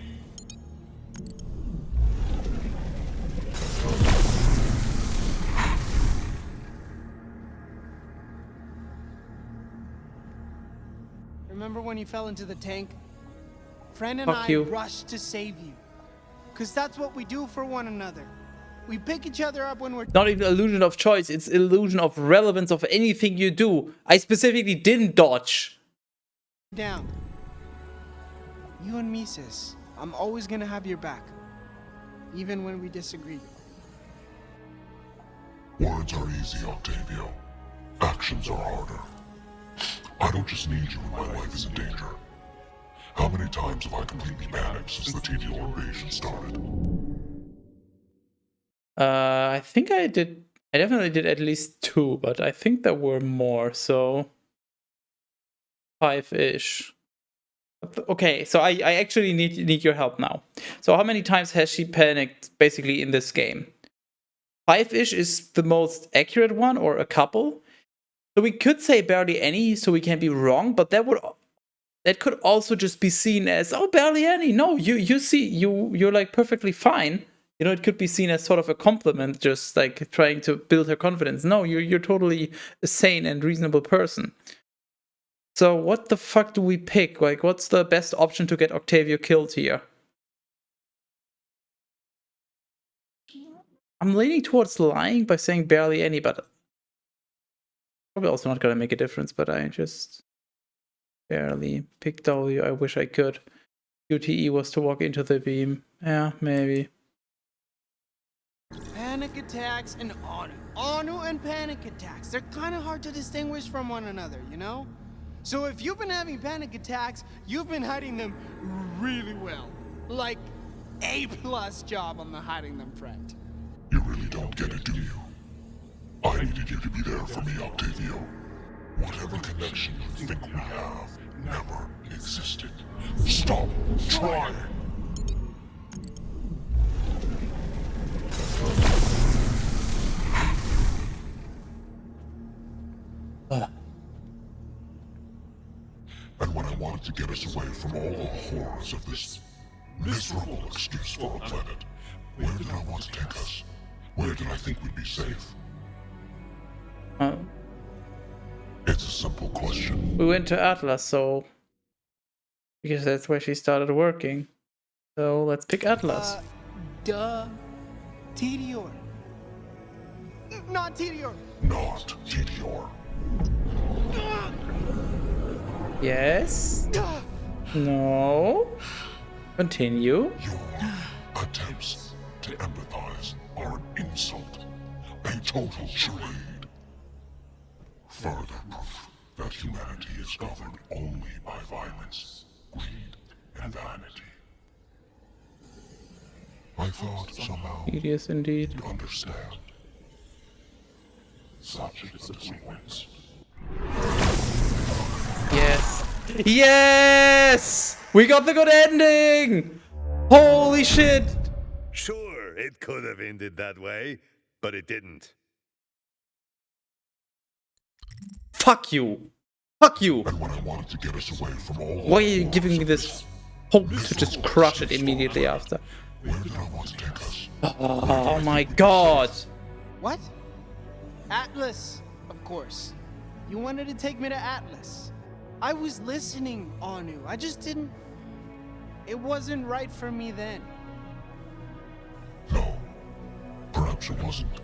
Remember when you fell into the tank? Friend and Fuck I you. rushed to save you. Because that's what we do for one another. We pick each other up when we're not even illusion of choice, it's illusion of relevance of anything you do. I specifically didn't dodge. down. You and me, sis. I'm always gonna have your back. Even when we disagree. Words are easy, Octavio. Actions are harder. I don't just need you when my life is in danger. How many times have I completely panicked since the TDO invasion started? I think I definitely did at least 2, but I think there were more, so 5-ish. Okay, so I actually need your help now. So how many times has she panicked basically in this game? 5-ish is the most accurate one, or a couple? So we could say barely any, so we can be wrong, but that could also just be seen as, oh, barely any. No, you're like perfectly fine. You know, it could be seen as sort of a compliment, just like trying to build her confidence. No, you're totally a sane and reasonable person. So what the fuck do we pick? Like, what's the best option to get Octavio killed here? I'm leaning towards lying by saying barely any, but probably also not gonna make a difference, but I just barely picked W. I wish I could. QTE was to walk into the beam. Yeah, maybe. Panic attacks and Anu. Anu and panic attacks. They're kind of hard to distinguish from one another, you know? So if you've been having panic attacks, you've been hiding them really well. Like, A+ job on the hiding them front. You really don't get it, do you? I needed you to be there for me, Octavio. Whatever connection you think we have never existed. Stop trying! And when I wanted to get us away from all the horrors of this miserable excuse for a planet, where did I want to take us? Where did I think we'd be safe? It's a simple question. We went to Atlas, so because that's where she started working. So let's pick Atlas. Duh. Tedior. Not Tedior. Not Tedior. Yes. No. Continue. Your attempts to empathize are an insult. A total charade. Further proof that humanity is governed only by violence, greed, and vanity. I thought somehow Tedious indeed. you'd understand. Such disappointments. Yes. Yes! We got the good ending! Holy shit! Sure, it could have ended that way, but it didn't. Fuck you! Fuck you! And when I wanted to get us away from all Why are you giving me this hope to just crush it immediately after? where did I want to take us? Oh my god! What? Atlas, of course. You wanted to take me to Atlas. I was listening, Anu. I just didn't... It wasn't right for me then. No. Perhaps it wasn't.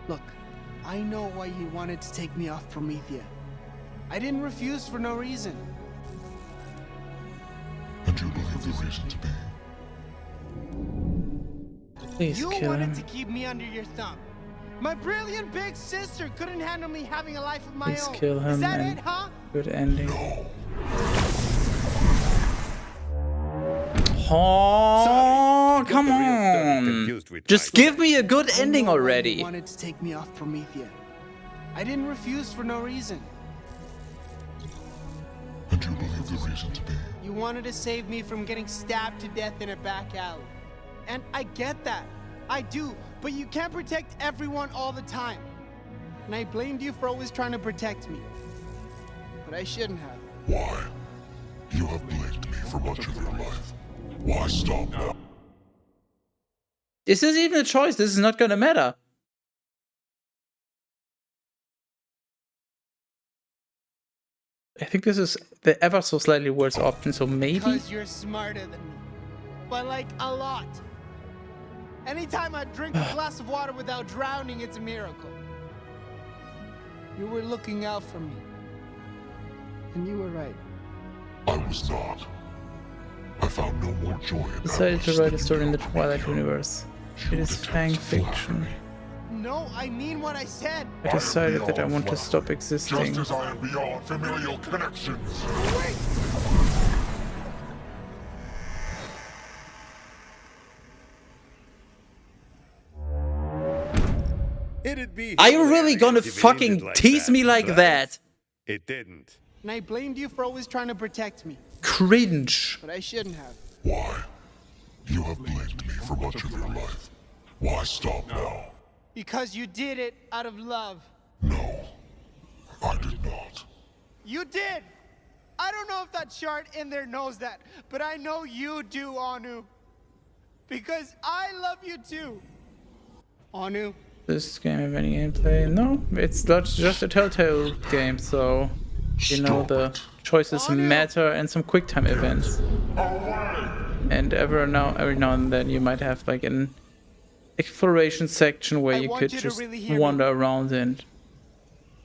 Look, I know why you wanted to take me off Promethea. I didn't refuse for no reason. And you believe the reason to be? Please You kill wanted him. to keep me under your thumb. My brilliant big sister couldn't handle me having a life of my Please own. kill him Is that and it, huh? good ending. Oh, come on! Just give me a good ending I know why already. You wanted to take me off Promethea. I didn't refuse for no reason. And you believe the reason to be? You wanted to save me from getting stabbed to death in a back alley. And I get that. I do. But you can't protect everyone all the time. And I blamed you for always trying to protect me. But I shouldn't have. Why? You have blamed me for much of your life. Why stop now? Is this even a choice? This is not gonna matter. I think this is the ever so slightly worse option, so maybe? Because you're smarter than me. But like, a lot. Anytime I drink a glass of water without drowning, it's a miracle. You were looking out for me. And you were right. I was not. I found no more joy in Decided to Atlas write a than story in the your Twilight universe. It is fan fiction. No, I mean what I said. I decided that I want to stop existing. Just as I am beyond familial connections. Are you really gonna fucking tease me like that? It didn't. And I blamed you for always trying to protect me. Cringe. But I shouldn't have. Why? You have blamed me for much of your life. Why stop now? Because you did it out of love. No. I did not. You did! I don't know if that shard in there knows that, but I know you do, Anu. Because I love you too. Anu? This game have any gameplay? No, it's just a Telltale game, so you know the choices matter and some QuickTime events. And every now and then you might have like an exploration section where you could just wander around and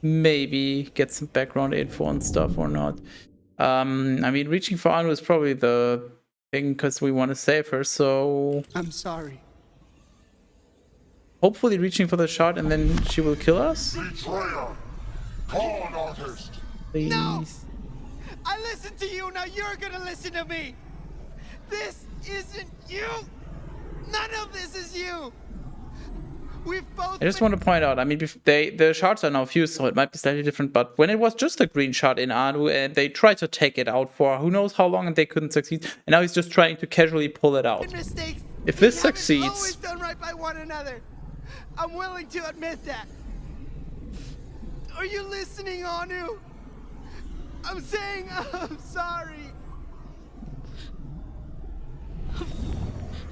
maybe get some background info and stuff or not. I mean, reaching for Anu is probably the thing because we want to save her, so I'm sorry. Hopefully reaching for the shot and then she will kill us. Betrayer! Con artist! Please. No! I listened to you, now you're gonna listen to me! This isn't you! None of this is you! We've both I just want to point out, I mean, the shards are now fused, so it might be slightly different, but when it was just a green shard in Anu and they tried to take it out for who knows how long and they couldn't succeed, and now he's just trying to casually pull it out. If this succeeds... always done right by one another. I'm willing to admit that. Are you listening, Anu? I'm saying I'm sorry.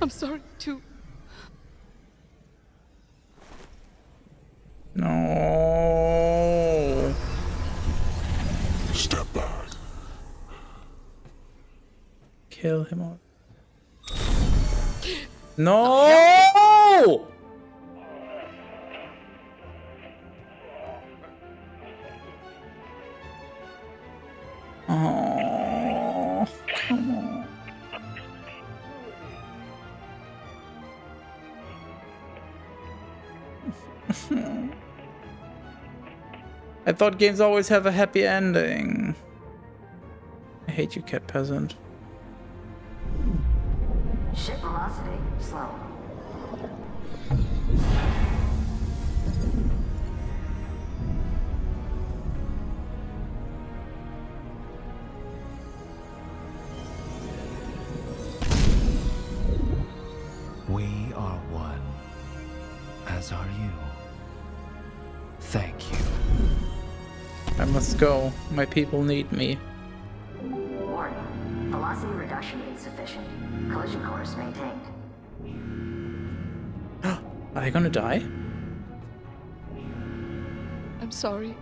I'm sorry, too. No. Step back. Kill him all. No! Oh, come on. I thought games always have a happy ending. I hate you, cat peasant. Ship velocity slow. We are one, as are you. Thank you. I must go. My people need me. Warning. Velocity reduction insufficient. Collision course maintained. Are they gonna die? I'm sorry.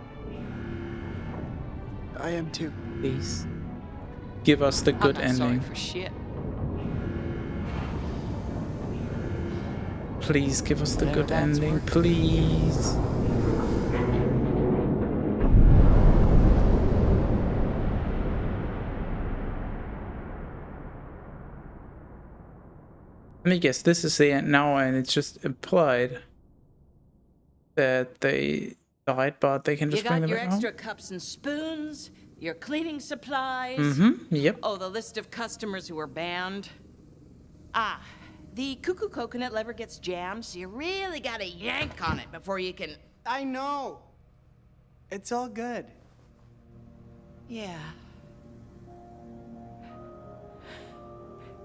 I am too. Please. Give us the good I'm not ending. sorry for shit. Please give us the Whatever good that's ending. worth. Please. Let me guess, this is the end now, and it's just implied that they died, but they can just You bring got them your back extra cups and spoons, your cleaning supplies. Yep. Oh, the list of customers who were banned. Ah, the cuckoo coconut lever gets jammed, so you really gotta yank on it before you can... I know. It's all good. Yeah.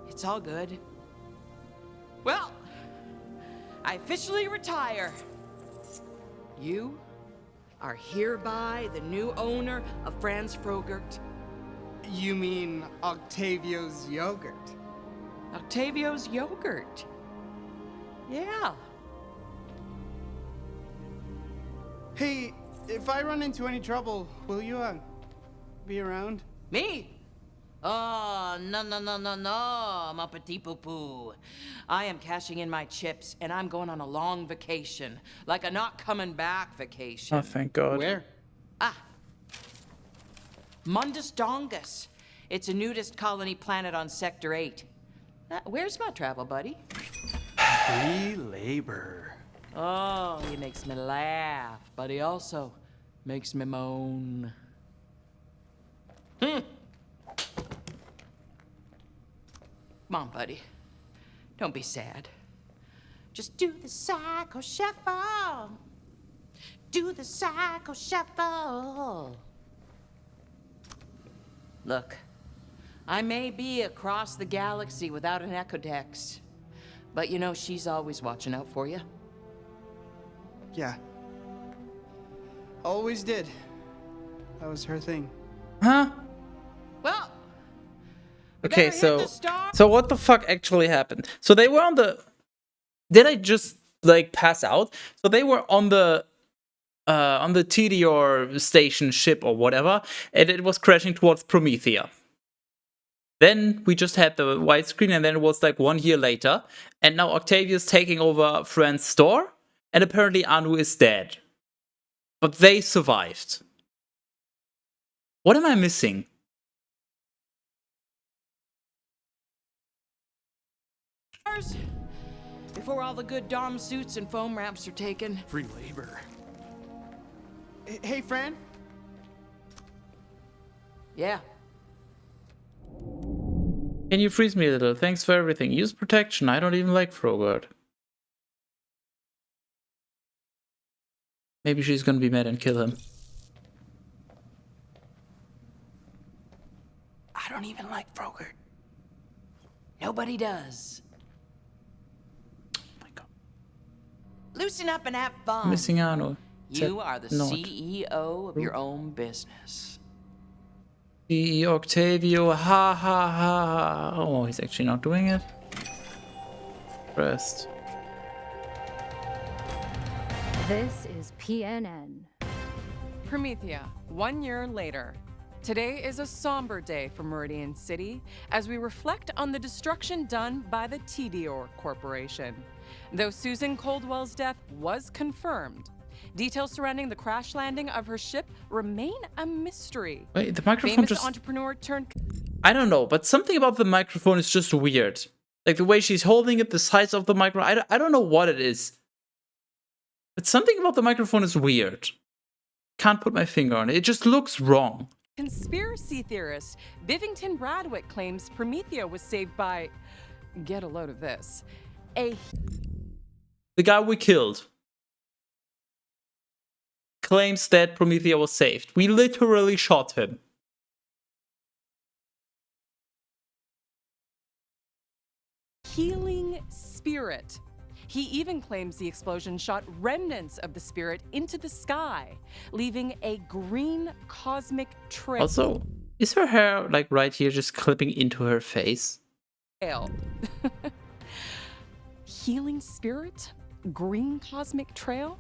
It's all good. Well, I officially retire. You are hereby the new owner of Franz Frogert. You mean Octavio's yogurt? Octavio's yogurt. Yeah. Hey, if I run into any trouble, will you, be around? Me? Oh, no, my petit poo-poo. I am cashing in my chips, and I'm going on a long vacation. Like a not coming back vacation. Oh, thank God. Where? Ah. Mundus Dongus. It's a nudist colony planet on Sector 8. Where's my travel buddy? Free labor. Oh, he makes me laugh, but he also makes me moan. Come on, buddy. Don't be sad. Just do the psycho shuffle. Do the psycho shuffle. Look, I may be across the galaxy without an Ecodex, but you know she's always watching out for you. Yeah. Always did. That was her thing. Huh? Well. Okay, so what the fuck actually happened? So they were on the. Did I just like pass out? So they were on the TDR station ship or whatever, and it was crashing towards Promethea. Then we just had the widescreen, and then it was like 1 year later, and now Octavius taking over Fran's store, and apparently Anu is dead. But they survived. What am I missing? Before all the good dom suits and foam wraps are taken. Free labor. Hey, Fran? Yeah. Can you freeze me a little? Thanks for everything. Use protection. I don't even like Frogurt. Maybe she's gonna be mad and kill him. I don't even like Frogurt. Nobody does. Oh my god. Loosen up and have fun. Missing Anu. You are the CEO of your own business. CEO Octavio, ha ha ha. Oh, he's actually not doing it. Rest. This is PNN. Promethea, 1 year later. Today is a somber day for Meridian City as we reflect on the destruction done by the TDR Corporation. Though Susan Coldwell's death was confirmed, details surrounding the crash landing of her ship remain a mystery. Wait, the microphone Famous just... entrepreneur turned... I don't know, but something about the microphone is just weird. Like the way she's holding it, the size of the microphone. I don't know what it is. But something about the microphone is weird. Can't put my finger on it. It just looks wrong. Conspiracy theorist Bivington Bradwick claims Promethea was saved by... Get a load of this. The guy we killed claims that Promethea was saved. We literally shot him. Healing spirit. He even claims the explosion shot remnants of the spirit into the sky, leaving a green cosmic trail. Also, is her hair like right here just clipping into her face? Healing spirit? Green cosmic trail?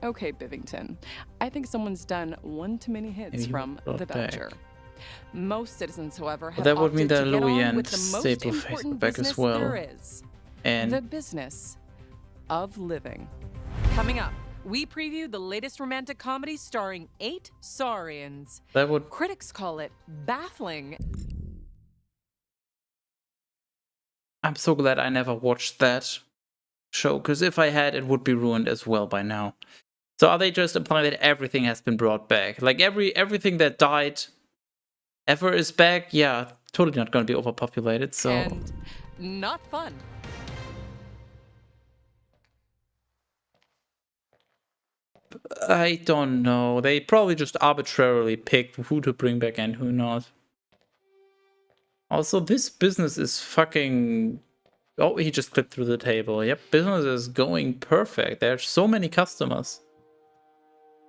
Okay, Bivington. I think someone's done one too many hits from The Belcher. Most citizens, however, have that would mean opted that to get Louis on and with the most Staple important back as business well. there is. And the business of living. Coming up, we preview the latest romantic comedy starring 8 Saurians. that would... Critics call it baffling. I'm so glad I never watched that show, because if I had, it would be ruined as well by now. So are they just implying that everything has been brought back? Like everything that died ever is back? Yeah, totally not going to be overpopulated, so... And not fun. I don't know. They probably just arbitrarily picked who to bring back and who not. Also, this business is fucking... Oh, he just clipped through the table. Yep, business is going perfect. There's so many customers.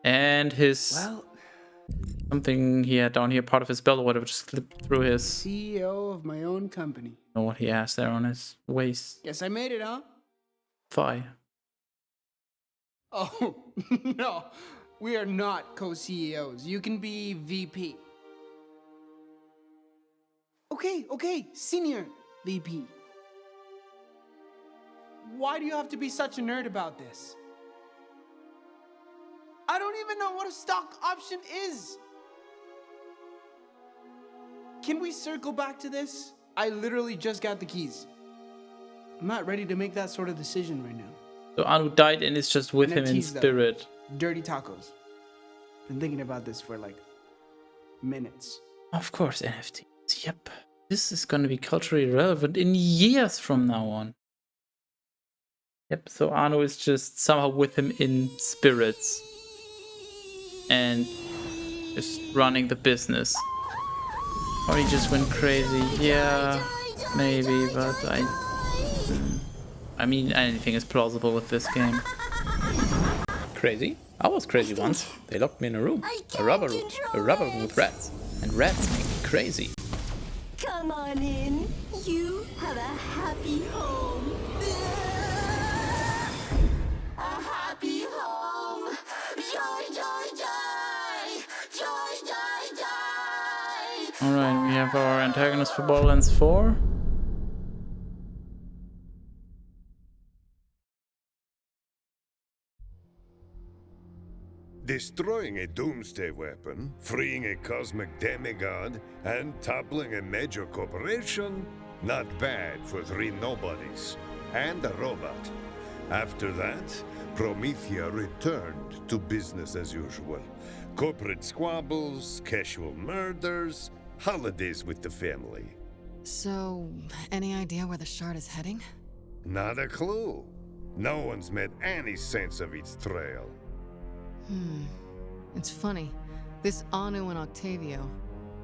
And his... Well... Something he had down here, part of his belt or whatever, just slipped through his... CEO of my own company. Know what he has there on his waist. Guess I made it, huh? Thigh. Oh, no. We are not co-CEOs. You can be VP. Okay, senior VP. Why do you have to be such a nerd about this? I don't even know what a stock option is. Can we circle back to this? I literally just got the keys. I'm not ready to make that sort of decision right now. So Anu died and is just with him in NFTs, though. spirit. Dirty tacos. Been thinking about this for like minutes. Of course, NFTs. Yep. This is gonna be culturally relevant in years from now on. Yep, so Anu is just somehow with him in spirits. And just running the business. Or he just went crazy. Yeah, maybe, but I mean, anything is plausible with this game. crazy. I was crazy once. They locked me in a room. A rubber room. A rubber room with rats. And rats make me crazy. Come on in. You have a happy home. A happy home. Joy, joy, joy. Joy, joy, joy. Alright, we have our antagonist for Borderlands 4. Destroying a doomsday weapon, freeing a cosmic demigod, and toppling a major corporation? Not bad for 3 nobodies. And a robot. After that, Promethea returned to business as usual. Corporate squabbles, casual murders, holidays with the family. So, any idea where the shard is heading? Not a clue. No one's made any sense of its trail. It's funny. This Anu and Octavio,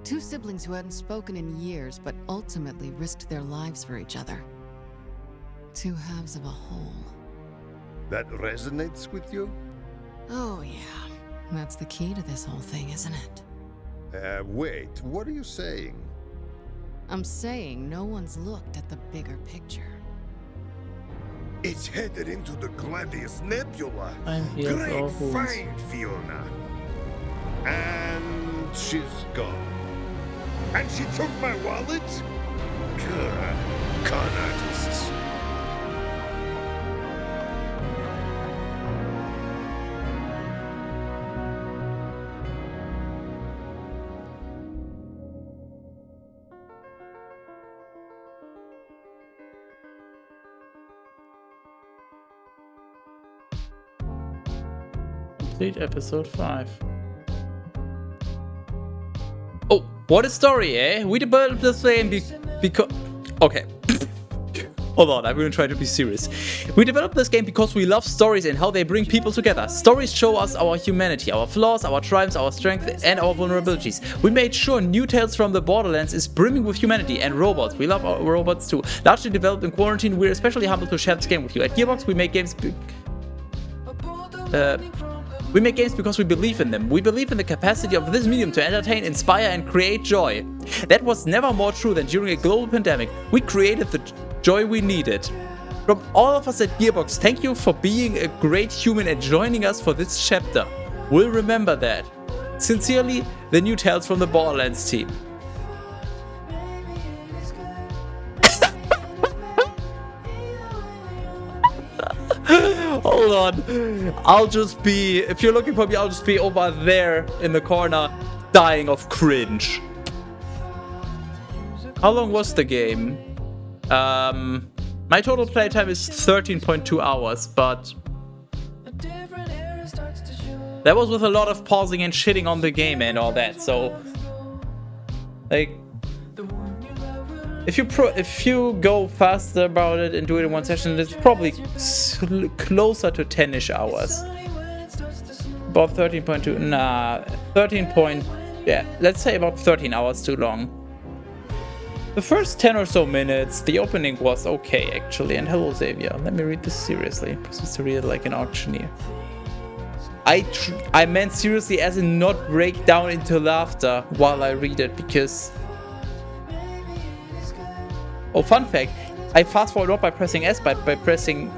2 siblings who hadn't spoken in years, but ultimately risked their lives for each other. 2 halves of a whole. That resonates with you? Oh yeah. That's the key to this whole thing, isn't it? Wait, what are you saying? I'm saying no one's looked at the bigger picture. It's headed into the Gladius Nebula. Great Great find, Fiona. And she's gone. And she took my wallet? Con artists. Complete episode 5. Oh, what a story, eh? We developed this game because... Okay. Hold on, I'm gonna try to be serious. We developed this game because we love stories and how they bring people together. Stories show us our humanity, our flaws, our triumphs, our strength, and our vulnerabilities. We made sure New Tales from the Borderlands is brimming with humanity and robots. We love our robots too. Largely developed in quarantine, we're especially humbled to share this game with you. At Gearbox, we make games... We make games because we believe in them. We believe in the capacity of this medium to entertain, inspire, and create joy. That was never more true than during a global pandemic. We created the joy we needed. From all of us at Gearbox, thank you for being a great human and joining us for this chapter. We'll remember that. Sincerely, the New Tales from the Borderlands team. Hold on. I'll just be, if you're looking for me, I'll just be over there in the corner dying of cringe. How long was the game? My total playtime is 13.2 hours, but that was with a lot of pausing and shitting on the game and all that, so like if you go faster about it and do it in one session, it's probably closer to 10-ish hours. About 13.2, nah, 13. Yeah, let's say about 13 hours too long. The first 10 or so minutes, the opening was okay actually. And hello Xavier, let me read this seriously. Proceeds to read it like an auctioneer. I meant seriously, as in not break down into laughter while I read it, because... Oh, fun fact, I fast forward not by pressing S, but by pressing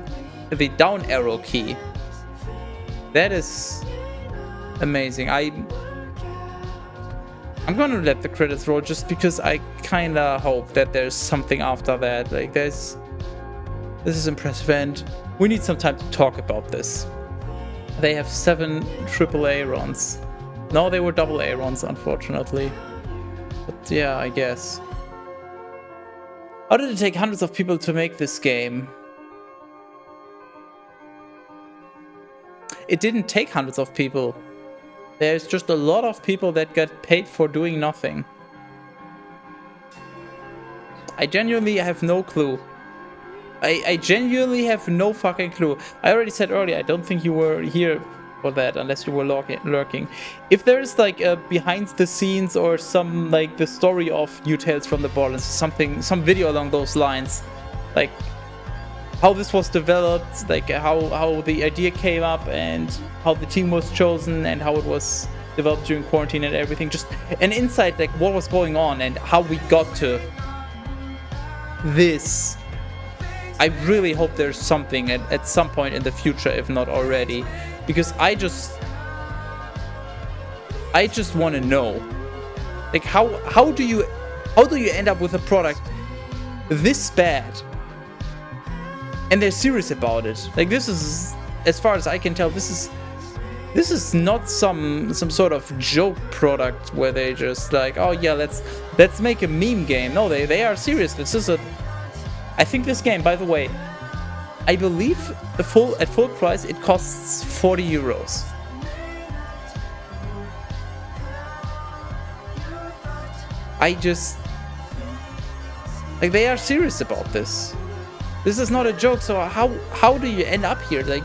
the down arrow key. That is amazing. I'm gonna let the credits roll just because I kinda hope that there's something after that. Like this is impressive, and we need some time to talk about this. They have 7 AAA runs. No, they were AA runs, unfortunately. But yeah, I guess. How did it take hundreds of people to make this game? It didn't take hundreds of people. There's just a lot of people that got paid for doing nothing. I genuinely have no clue. I genuinely have no fucking clue. I already said earlier, I don't think you were here for that unless you were lurking. If there's like a behind the scenes or some like the story of New Tales from the Borderlands, some video along those lines, like how this was developed, like how the idea came up and how the team was chosen and how it was developed during quarantine and everything. Just an insight, like what was going on and how we got to this. I really hope there's something at some point in the future, if not already, because I just want to know, like how do you end up with a product this bad and they're serious about it? Like, this is, as far as I can tell, this is not some sort of joke product where they just like, oh yeah, let's make a meme game. No, they are serious. This is I think this game, by the way, I believe at full price it costs 40 euros. I just, like, they are serious about this. This is not a joke. So how do you end up here? Like,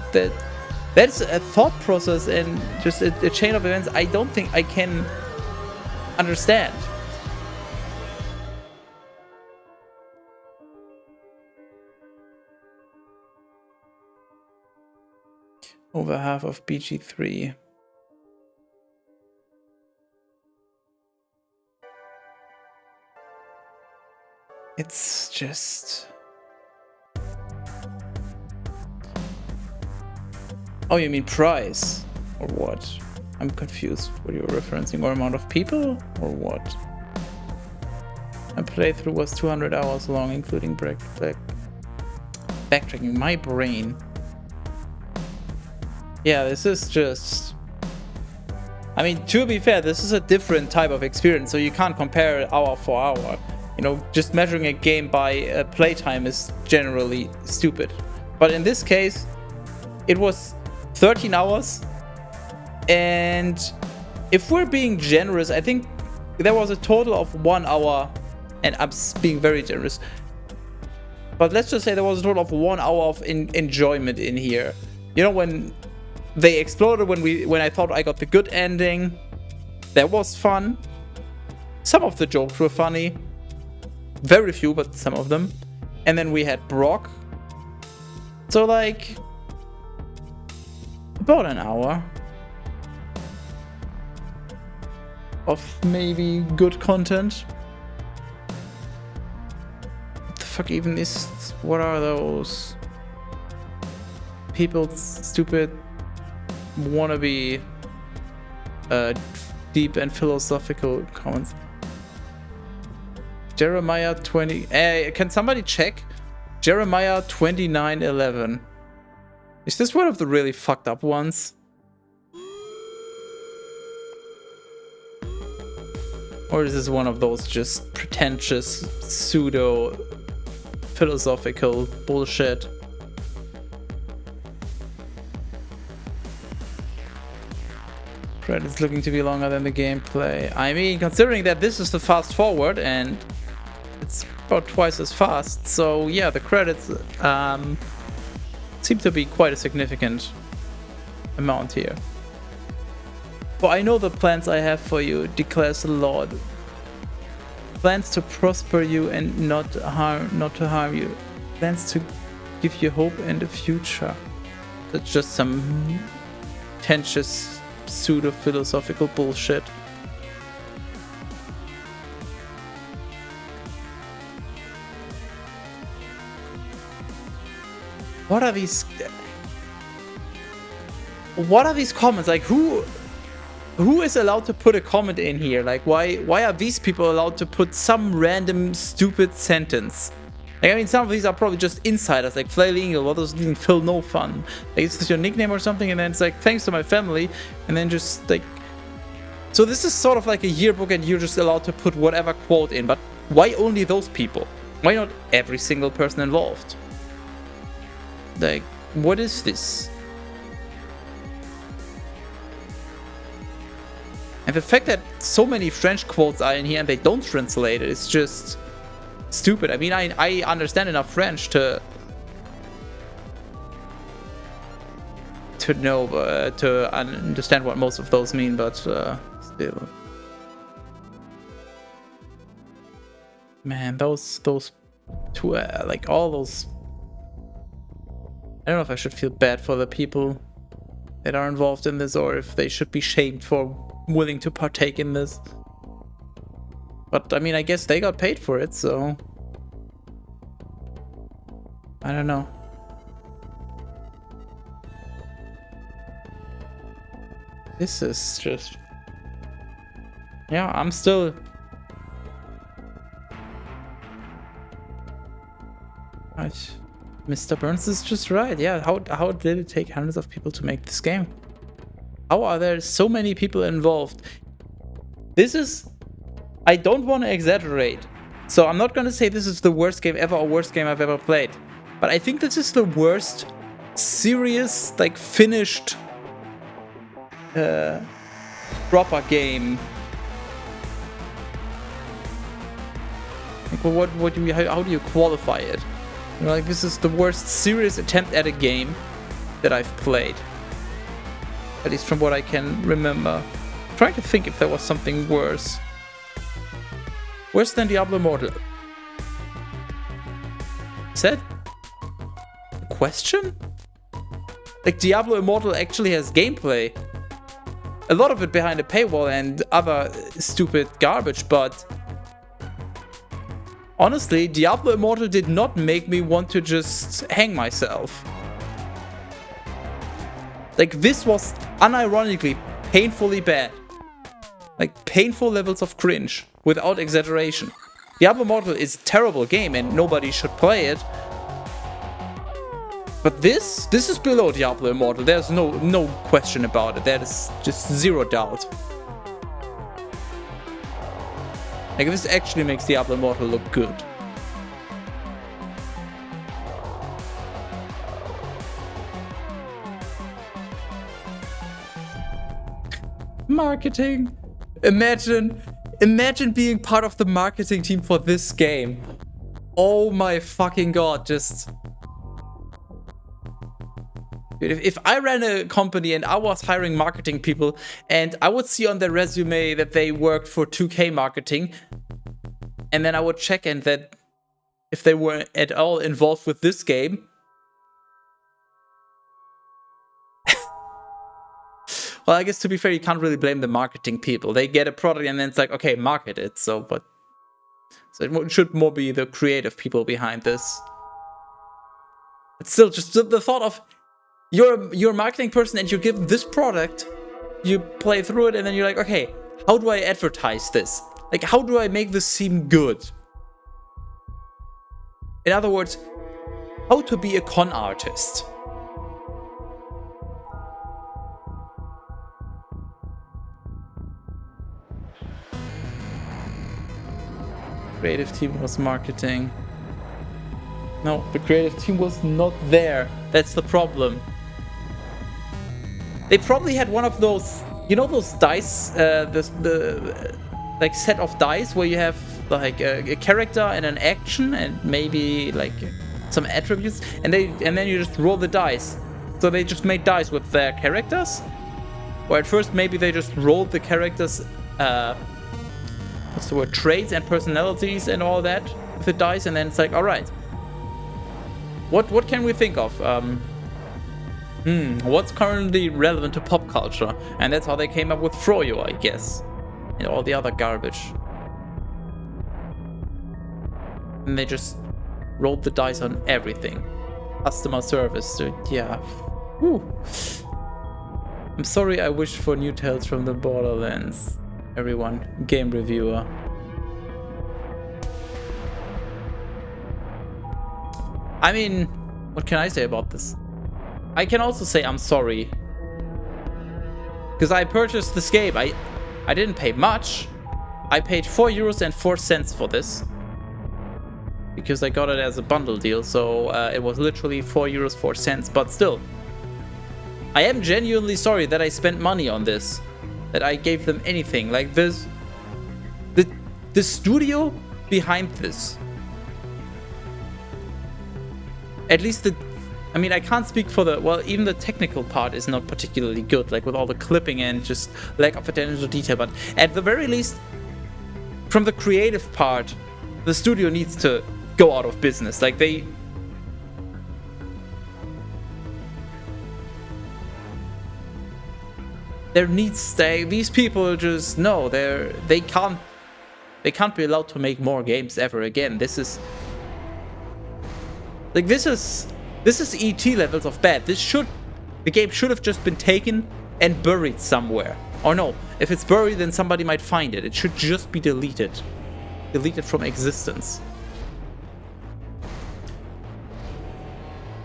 that's a thought process and just a chain of events I don't think I can understand. Over half of BG3. It's just... Oh, you mean price? Or what? I'm confused what you're referencing. Or amount of people? Or what? My playthrough was 200 hours long, including backtracking. My brain. Yeah, this is just... I mean, to be fair, this is a different type of experience, so you can't compare it hour for hour. You know, just measuring a game by playtime is generally stupid. But in this case, it was 13 hours. And if we're being generous, I think there was a total of 1 hour, and I'm being very generous. But let's just say there was a total of 1 hour of enjoyment in here. You know, when they exploded, when I thought I got the good ending, that was fun. Some of the jokes were funny. Very few, but some of them. And then we had Brock. So, like, about an hour of maybe good content. What the fuck even is... What are those? People's stupid wannabe deep and philosophical comments. Jeremiah 20... can somebody check? Jeremiah 29:11. Is this one of the really fucked up ones? Or is this one of those just pretentious pseudo philosophical bullshit? Credits looking to be longer than the gameplay. I mean, considering that this is the fast forward and it's about twice as fast, so yeah, the credits seem to be quite a significant amount here. For I know the plans I have for you, declares the Lord. Plans to prosper you and not to harm you. Plans to give you hope and a future. That's just some pretentious pseudo-philosophical bullshit. What are these comments? Like, who is allowed to put a comment in here? Like, why are these people allowed to put some random stupid sentence? Like, I mean, some of these are probably just insiders, like Flailing, what does mean Phil No Fun? Like, is this your nickname or something? And then it's like, thanks to my family, and then just like... So this is sort of like a yearbook and you're just allowed to put whatever quote in, but why only those people? Why not every single person involved? Like, what is this? And the fact that so many French quotes are in here and they don't translate it, it's just stupid. I mean, I understand enough French to know, to understand what most of those mean, but still. Man, those two, like all those I don't know if I should feel bad for the people that are involved in this, or if they should be shamed for willing to partake in this. But I mean, I guess they got paid for it, so I don't know. This is just... Yeah, I'm still... Mr. Burns is just right. Yeah, how did it take hundreds of people to make this game? How are there so many people involved? This is... I don't want to exaggerate. So I'm not going to say this is the worst game ever or worst game I've ever played. But I think this is the worst serious, like, finished proper game. Like, what do you, how do you qualify it? You know, like, this is the worst serious attempt at a game that I've played. At least from what I can remember. I'm trying to think if there was something worse. Worse than Diablo Immortal. Is that a question? Like, Diablo Immortal actually has gameplay. A lot of it behind a paywall and other stupid garbage, but honestly, Diablo Immortal did not make me want to just hang myself. Like, this was unironically painfully bad. Like, painful levels of cringe, without exaggeration. Diablo Immortal is a terrible game and nobody should play it. But this is below Diablo Immortal. There's no question about it. That is just zero doubt. Like, this actually makes Diablo Immortal look good. Marketing. Imagine being part of the marketing team for this game. Oh my fucking god, just... Dude, if I ran a company and I was hiring marketing people and I would see on their resume that they worked for 2K Marketing, and then I would check in that if they were at all involved with this game. Well, I guess to be fair, you can't really blame the marketing people. They get a product and then it's like, okay, market it. So it should more be the creative people behind this. It's still just the thought of you're a marketing person and you give this product, you play through it, and then you're like, okay, how do I advertise this? Like, how do I make this seem good? In other words, how to be a con artist. Creative team was marketing. No, the creative team was not there. That's the problem. They probably had one of those, you know, those dice, the like set of dice where you have like a character and an action and maybe like some attributes, and then you just roll the dice. So they just made dice with their characters, or at first maybe they just rolled the characters, what's the word, traits and personalities and all that with the dice, and then it's like, all right, what can we think of? What's currently relevant to pop culture? And that's how they came up with Froyo, I guess. And all the other garbage. And they just rolled the dice on everything. Customer service, so yeah. Whew. I'm sorry I wish for new tales from the Borderlands. Everyone, game reviewer. I mean, what can I say about this? I can also say I'm sorry. Because I purchased this game. I didn't pay much. I paid €4.04 for this. Because I got it as a bundle deal. So it was literally €4.04. But still, I am genuinely sorry that I spent money on this. That I gave them anything. Like this. The studio behind this. At least I mean, I can't speak for the... Well, even the technical part is not particularly good, like with all the clipping and just lack of attention to detail. But at the very least, from the creative part, the studio needs to go out of business. Like, they these people just no, they can't be allowed to make more games ever again. This is ET levels of bad. The game should have just been taken and buried somewhere. Or no, if it's buried, then somebody might find it. It should just be deleted from existence.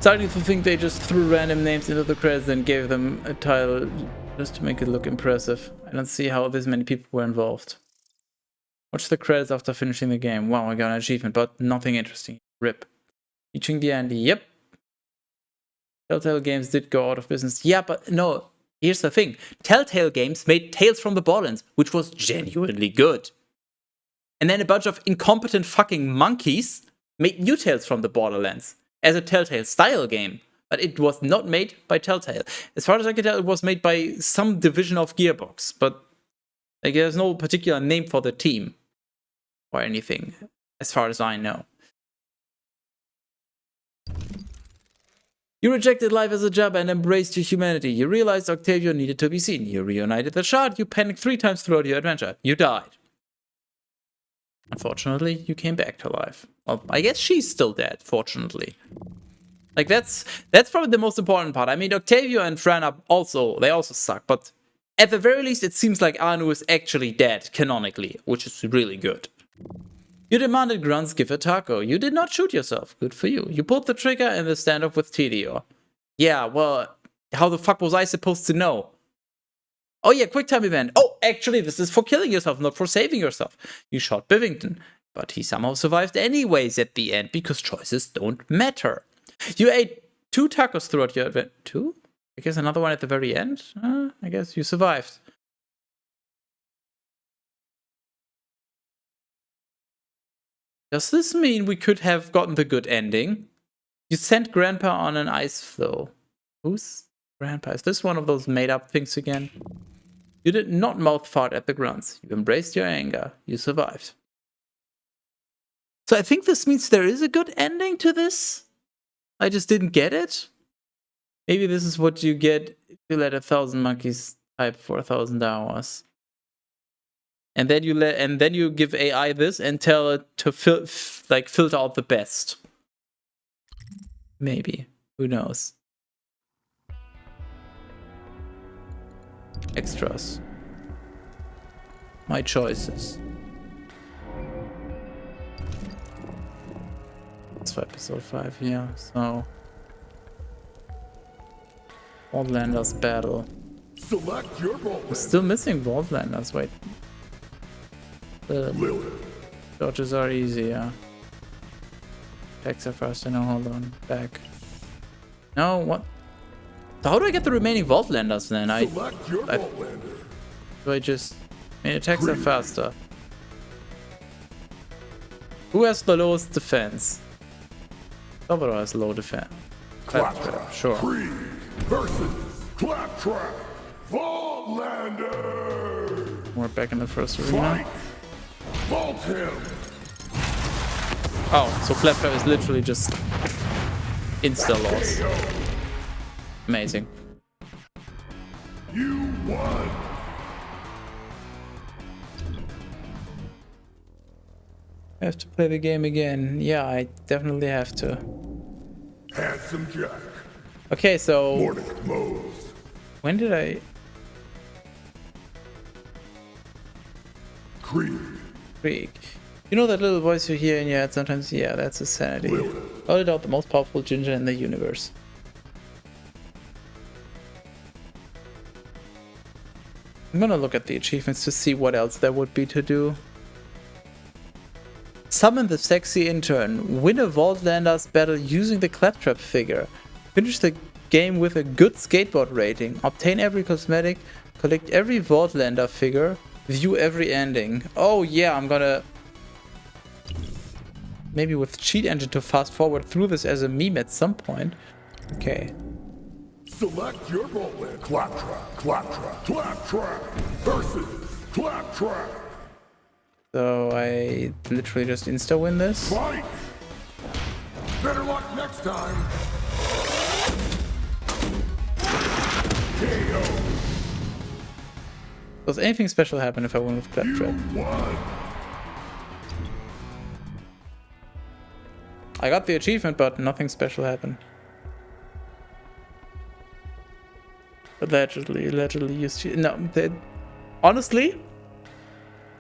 Starting to think they just threw random names into the credits and gave them a title just to make it look impressive. I don't see how this many people were involved. Watch the credits after finishing the game. Wow, I got an achievement, but nothing interesting. RIP. Reaching the end. Yep. Telltale Games did go out of business. Yeah, but no. Here's the thing. Telltale Games made Tales from the Borderlands, which was genuinely good. And then a bunch of incompetent fucking monkeys made new Tales from the Borderlands as a Telltale style game. But it was not made by Telltale. As far as I can tell, it was made by some division of Gearbox. But like, there's no particular name for the team or anything, as far as I know. You rejected life as a job and embraced your humanity. You realized Octavio needed to be seen. You reunited the shard. You panicked 3 times throughout your adventure. You died. Unfortunately, you came back to life. Well, I guess she's still dead, fortunately. Like, that's probably the most important part. I mean, Octavio and Fran are also suck, but at the very least, it seems like Anu is actually dead, canonically, which is really good. You demanded Grunts give a taco. You did not shoot yourself. Good for you. You pulled the trigger in the standoff with Tidio. Yeah, well, how the fuck was I supposed to know? Oh yeah, quick time event. Oh, actually, this is for killing yourself, not for saving yourself. You shot Bivington, but he somehow survived anyways at the end because choices don't matter. You ate 2 tacos throughout your event. 2? I guess another one at the very end? I guess you survived. Does this mean we could have gotten the good ending? You sent Grandpa on an ice floe. Who's Grandpa? Is this one of those made-up things again? You did not mouth fart at the Grunts. You embraced your anger. You survived. So I think this means there is a good ending to this. I just didn't get it. Maybe this is what you get if you let 1,000 monkeys type for 1,000 hours. And then you give AI this and tell it to filter out the best. Maybe. Who knows? Extras. My choices. It's for episode 5, yeah. So Borderlands battle. Select your I'm still missing Borderlands, wait. Dodges are easy, yeah. Attacks are faster, no, hold on. Back. No, what? So how do I get the remaining Vaultlanders then? Do I just... I mean, attacks are faster. Who has the lowest defense? Salvador has low defense. Claptrap, sure. Creed versus Claptrap. Vaultlander. We're back in the first arena. Vault him. Oh, so Claptrap is literally just insta-loss. Amazing. You won. I have to play the game again. Yeah, I definitely have to. Handsome Jack. Okay, so Morning Mose. When did I? Krieg. You know that little voice you hear in your head sometimes? Yeah, that's a sanity. Voted out the most powerful ginger in the universe. I'm gonna look at the achievements to see what else there would be to do. Summon the sexy intern. Win a Vaultlanders battle using the Claptrap figure. Finish the game with a good skateboard rating. Obtain every cosmetic. Collect every Vaultlander figure. View every ending. Oh yeah, I'm gonna... Maybe with Cheat Engine to fast forward through this as a meme at some point. Okay. Select your Vaultlander. Claptrap. Claptrap. Claptrap. Versus Claptrap. So I literally just insta-win this. Fight! Better luck next time. KO. Does anything special happen if I win with Claptrap? I got the achievement, but nothing special happened. Allegedly used. No, honestly,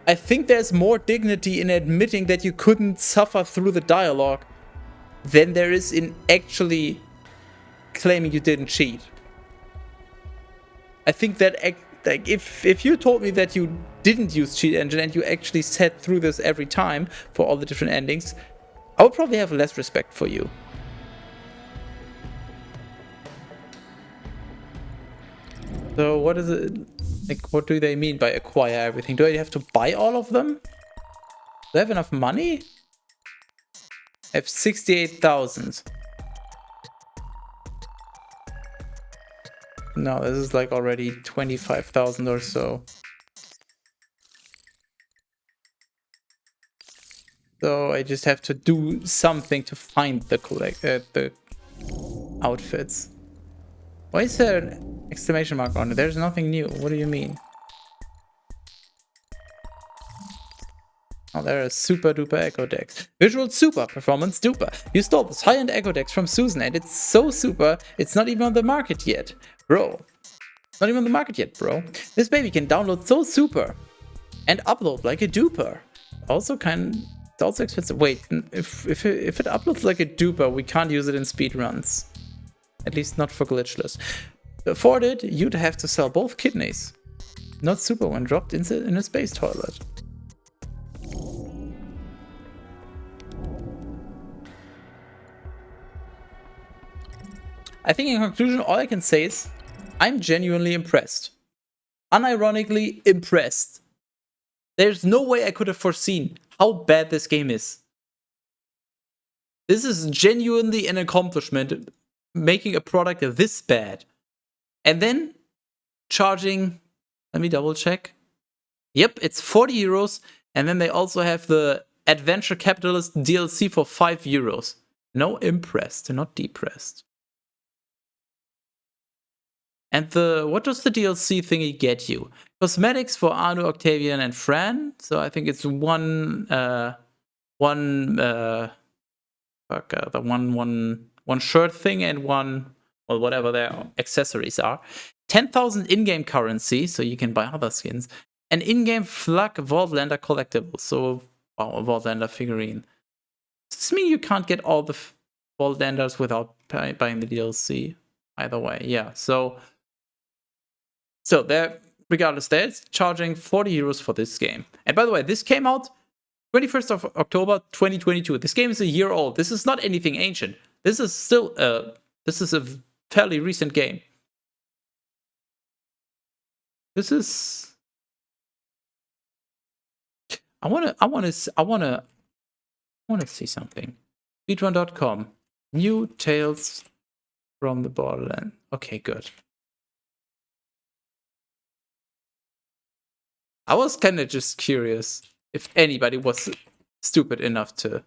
I think there's more dignity in admitting that you couldn't suffer through the dialogue than there is in actually claiming you didn't cheat. I think that like if you told me that you didn't use cheat engine and you actually sat through this every time for all the different endings, I would probably have less respect for you. So what is it, like, what do they mean by acquire everything? Do I have to buy all of them? Do I have enough money? I have 68,000. No, this is like already 25,000 or so. So I just have to do something to find the outfits. Why is there an exclamation mark on it? There's nothing new. What do you mean? Oh, there is super duper echo decks. Visual super, performance duper. You stole this high-end echo decks from Susan and it's so super, it's not even on the market yet. Bro. It's not even on the market yet, bro. This baby can download so super and upload like a duper. Also it's also expensive. Wait, if it uploads like a duper, we can't use it in speedruns. At least not for glitchless. To afford it, you'd have to sell both kidneys. Not super when dropped in a space toilet. I think in conclusion, all I can say is I'm genuinely impressed. Unironically impressed. There's no way I could have foreseen how bad this game is. This is genuinely an accomplishment, making a product this bad. And then charging, let me double check. Yep, it's 40 euros. And then they also have the Adventure Capitalist DLC for 5 euros. No, impressed, not depressed. And what does the DLC thingy get you? Cosmetics for Arno, Octavian, and Fran. So I think it's one shirt thing and one, well, whatever their accessories are. 10,000 in-game currency, so you can buy other skins. An in-game Flak Vaultlander collectible, so a Vaultlander figurine. Does this mean you can't get all the Vaultlanders without buying the DLC? Either way, yeah. So they're, regardless, they're charging 40 euros for this game. And by the way, this came out 21st of October 2022. This game is a year old. This is not anything ancient. This is still this is a fairly recent game. This is I wanna see something. Speedrun.com. New Tales from the Borderlands. Okay, good. I was kind of just curious if anybody was stupid enough to.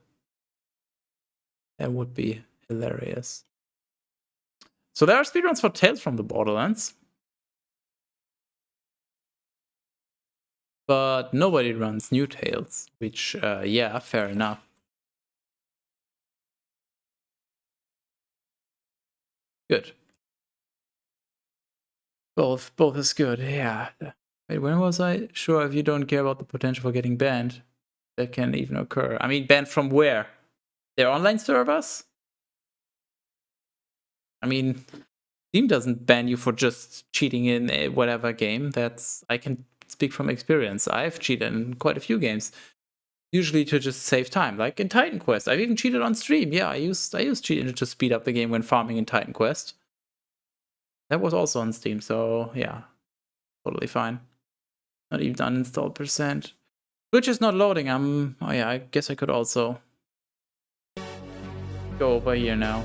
That would be hilarious. So there are speedruns for Tales from the Borderlands. But nobody runs New Tales, which, yeah, fair enough. Good. Both is good, yeah. Wait, when was I? Sure, if you don't care about the potential for getting banned, that can even occur. I mean, banned from where? Their online servers? I mean, Steam doesn't ban you for just cheating in a whatever game. I can speak from experience. I've cheated in quite a few games. Usually to just save time, like in Titan Quest. I've even cheated on stream. Yeah, I used cheating to speed up the game when farming in Titan Quest. That was also on Steam, so yeah, totally fine. Not even uninstalled %. Which is not loading. Oh yeah, I guess I could also go over here now.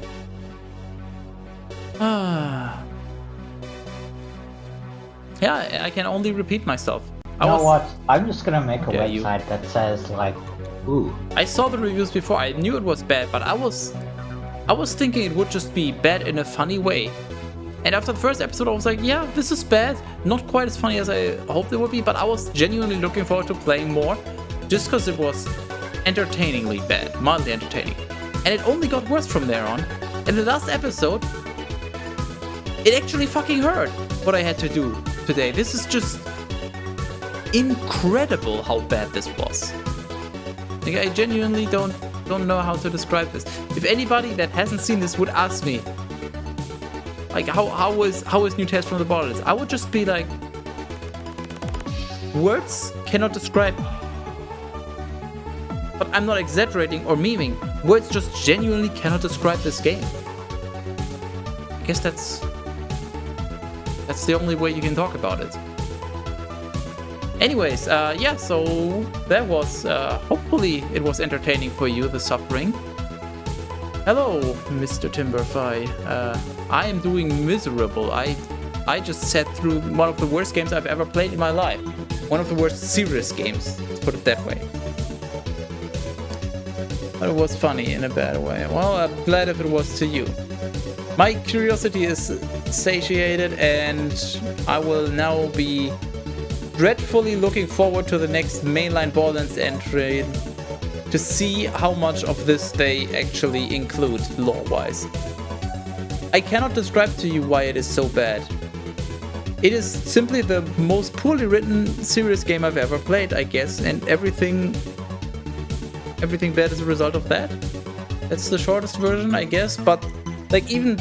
Yeah, I can only repeat myself. You know what? I'm just gonna make a website that says like, ooh. I saw the reviews before. I knew it was bad, but I was thinking it would just be bad in a funny way. And after the first episode, I was like, yeah, this is bad. Not quite as funny as I hoped it would be, but I was genuinely looking forward to playing more just because it was entertainingly bad, mildly entertaining. And it only got worse from there on. In the last episode, it actually fucking hurt what I had to do today. This is just incredible how bad this was. Like, I genuinely don't know how to describe this. If anybody that hasn't seen this would ask me, like, how is New Tales from the Borderlands? I would just be like, words cannot describe. But I'm not exaggerating or memeing. Words just genuinely cannot describe this game. I guess that's the only way you can talk about it. Anyways, yeah, so that was, hopefully it was entertaining for you, the suffering. Hello, Mr. Timberfy. I am doing miserable. I just sat through one of the worst games I've ever played in my life. One of the worst serious games, let's put it that way. But it was funny in a bad way. Well, I'm glad if it was to you. My curiosity is satiated, and I will now be dreadfully looking forward to the next mainline Borderlands entry to see how much of this they actually include lore-wise. I cannot describe to you why it is so bad. It is simply the most poorly written serious game I've ever played, I guess, and everything bad is a result of that. That's the shortest version, I guess, but like even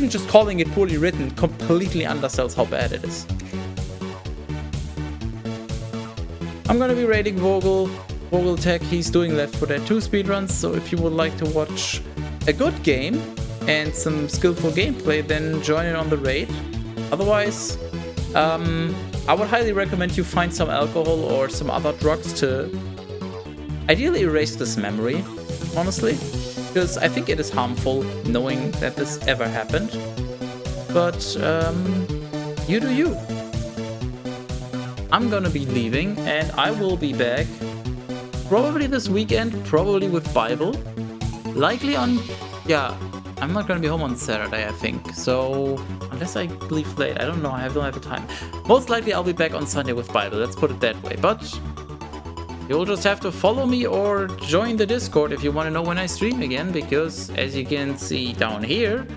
just calling it poorly written completely undersells how bad it is. I'm gonna be rating Vogel Tech. He's doing Left 4 Dead 2 speedruns, so if you would like to watch a good game and some skillful gameplay, then join in on the raid. Otherwise, I would highly recommend you find some alcohol or some other drugs to ideally erase this memory, honestly, because I think it is harmful knowing that this ever happened. But you do you. I'm gonna be leaving, and I will be back probably this weekend, probably with Bible. Likely on, yeah, I'm not gonna be home on Saturday, I think. So, unless I leave late, I don't know, I don't have the time. Most likely I'll be back on Sunday with Bible, let's put it that way. But you'll just have to follow me or join the Discord if you want to know when I stream again, because as you can see down here,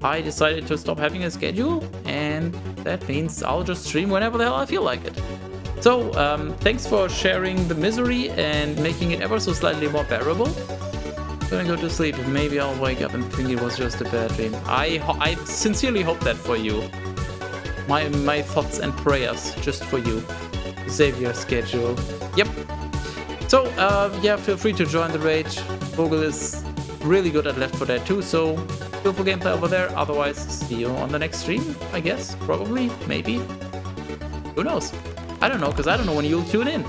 I decided to stop having a schedule, and that means I'll just stream whenever the hell I feel like it. So, thanks for sharing the misery and making it ever so slightly more bearable. I'm gonna go to sleep, and maybe I'll wake up and think it was just a bad dream. I sincerely hope that for you. My thoughts and prayers just for you. Save your schedule. Yep. So, yeah, feel free to join the raid. Vogel is really good at Left 4 Dead 2, so skillful gameplay over there. Otherwise, see you on the next stream, I guess. Probably, maybe. Who knows? I don't know, because I don't know when you'll tune in.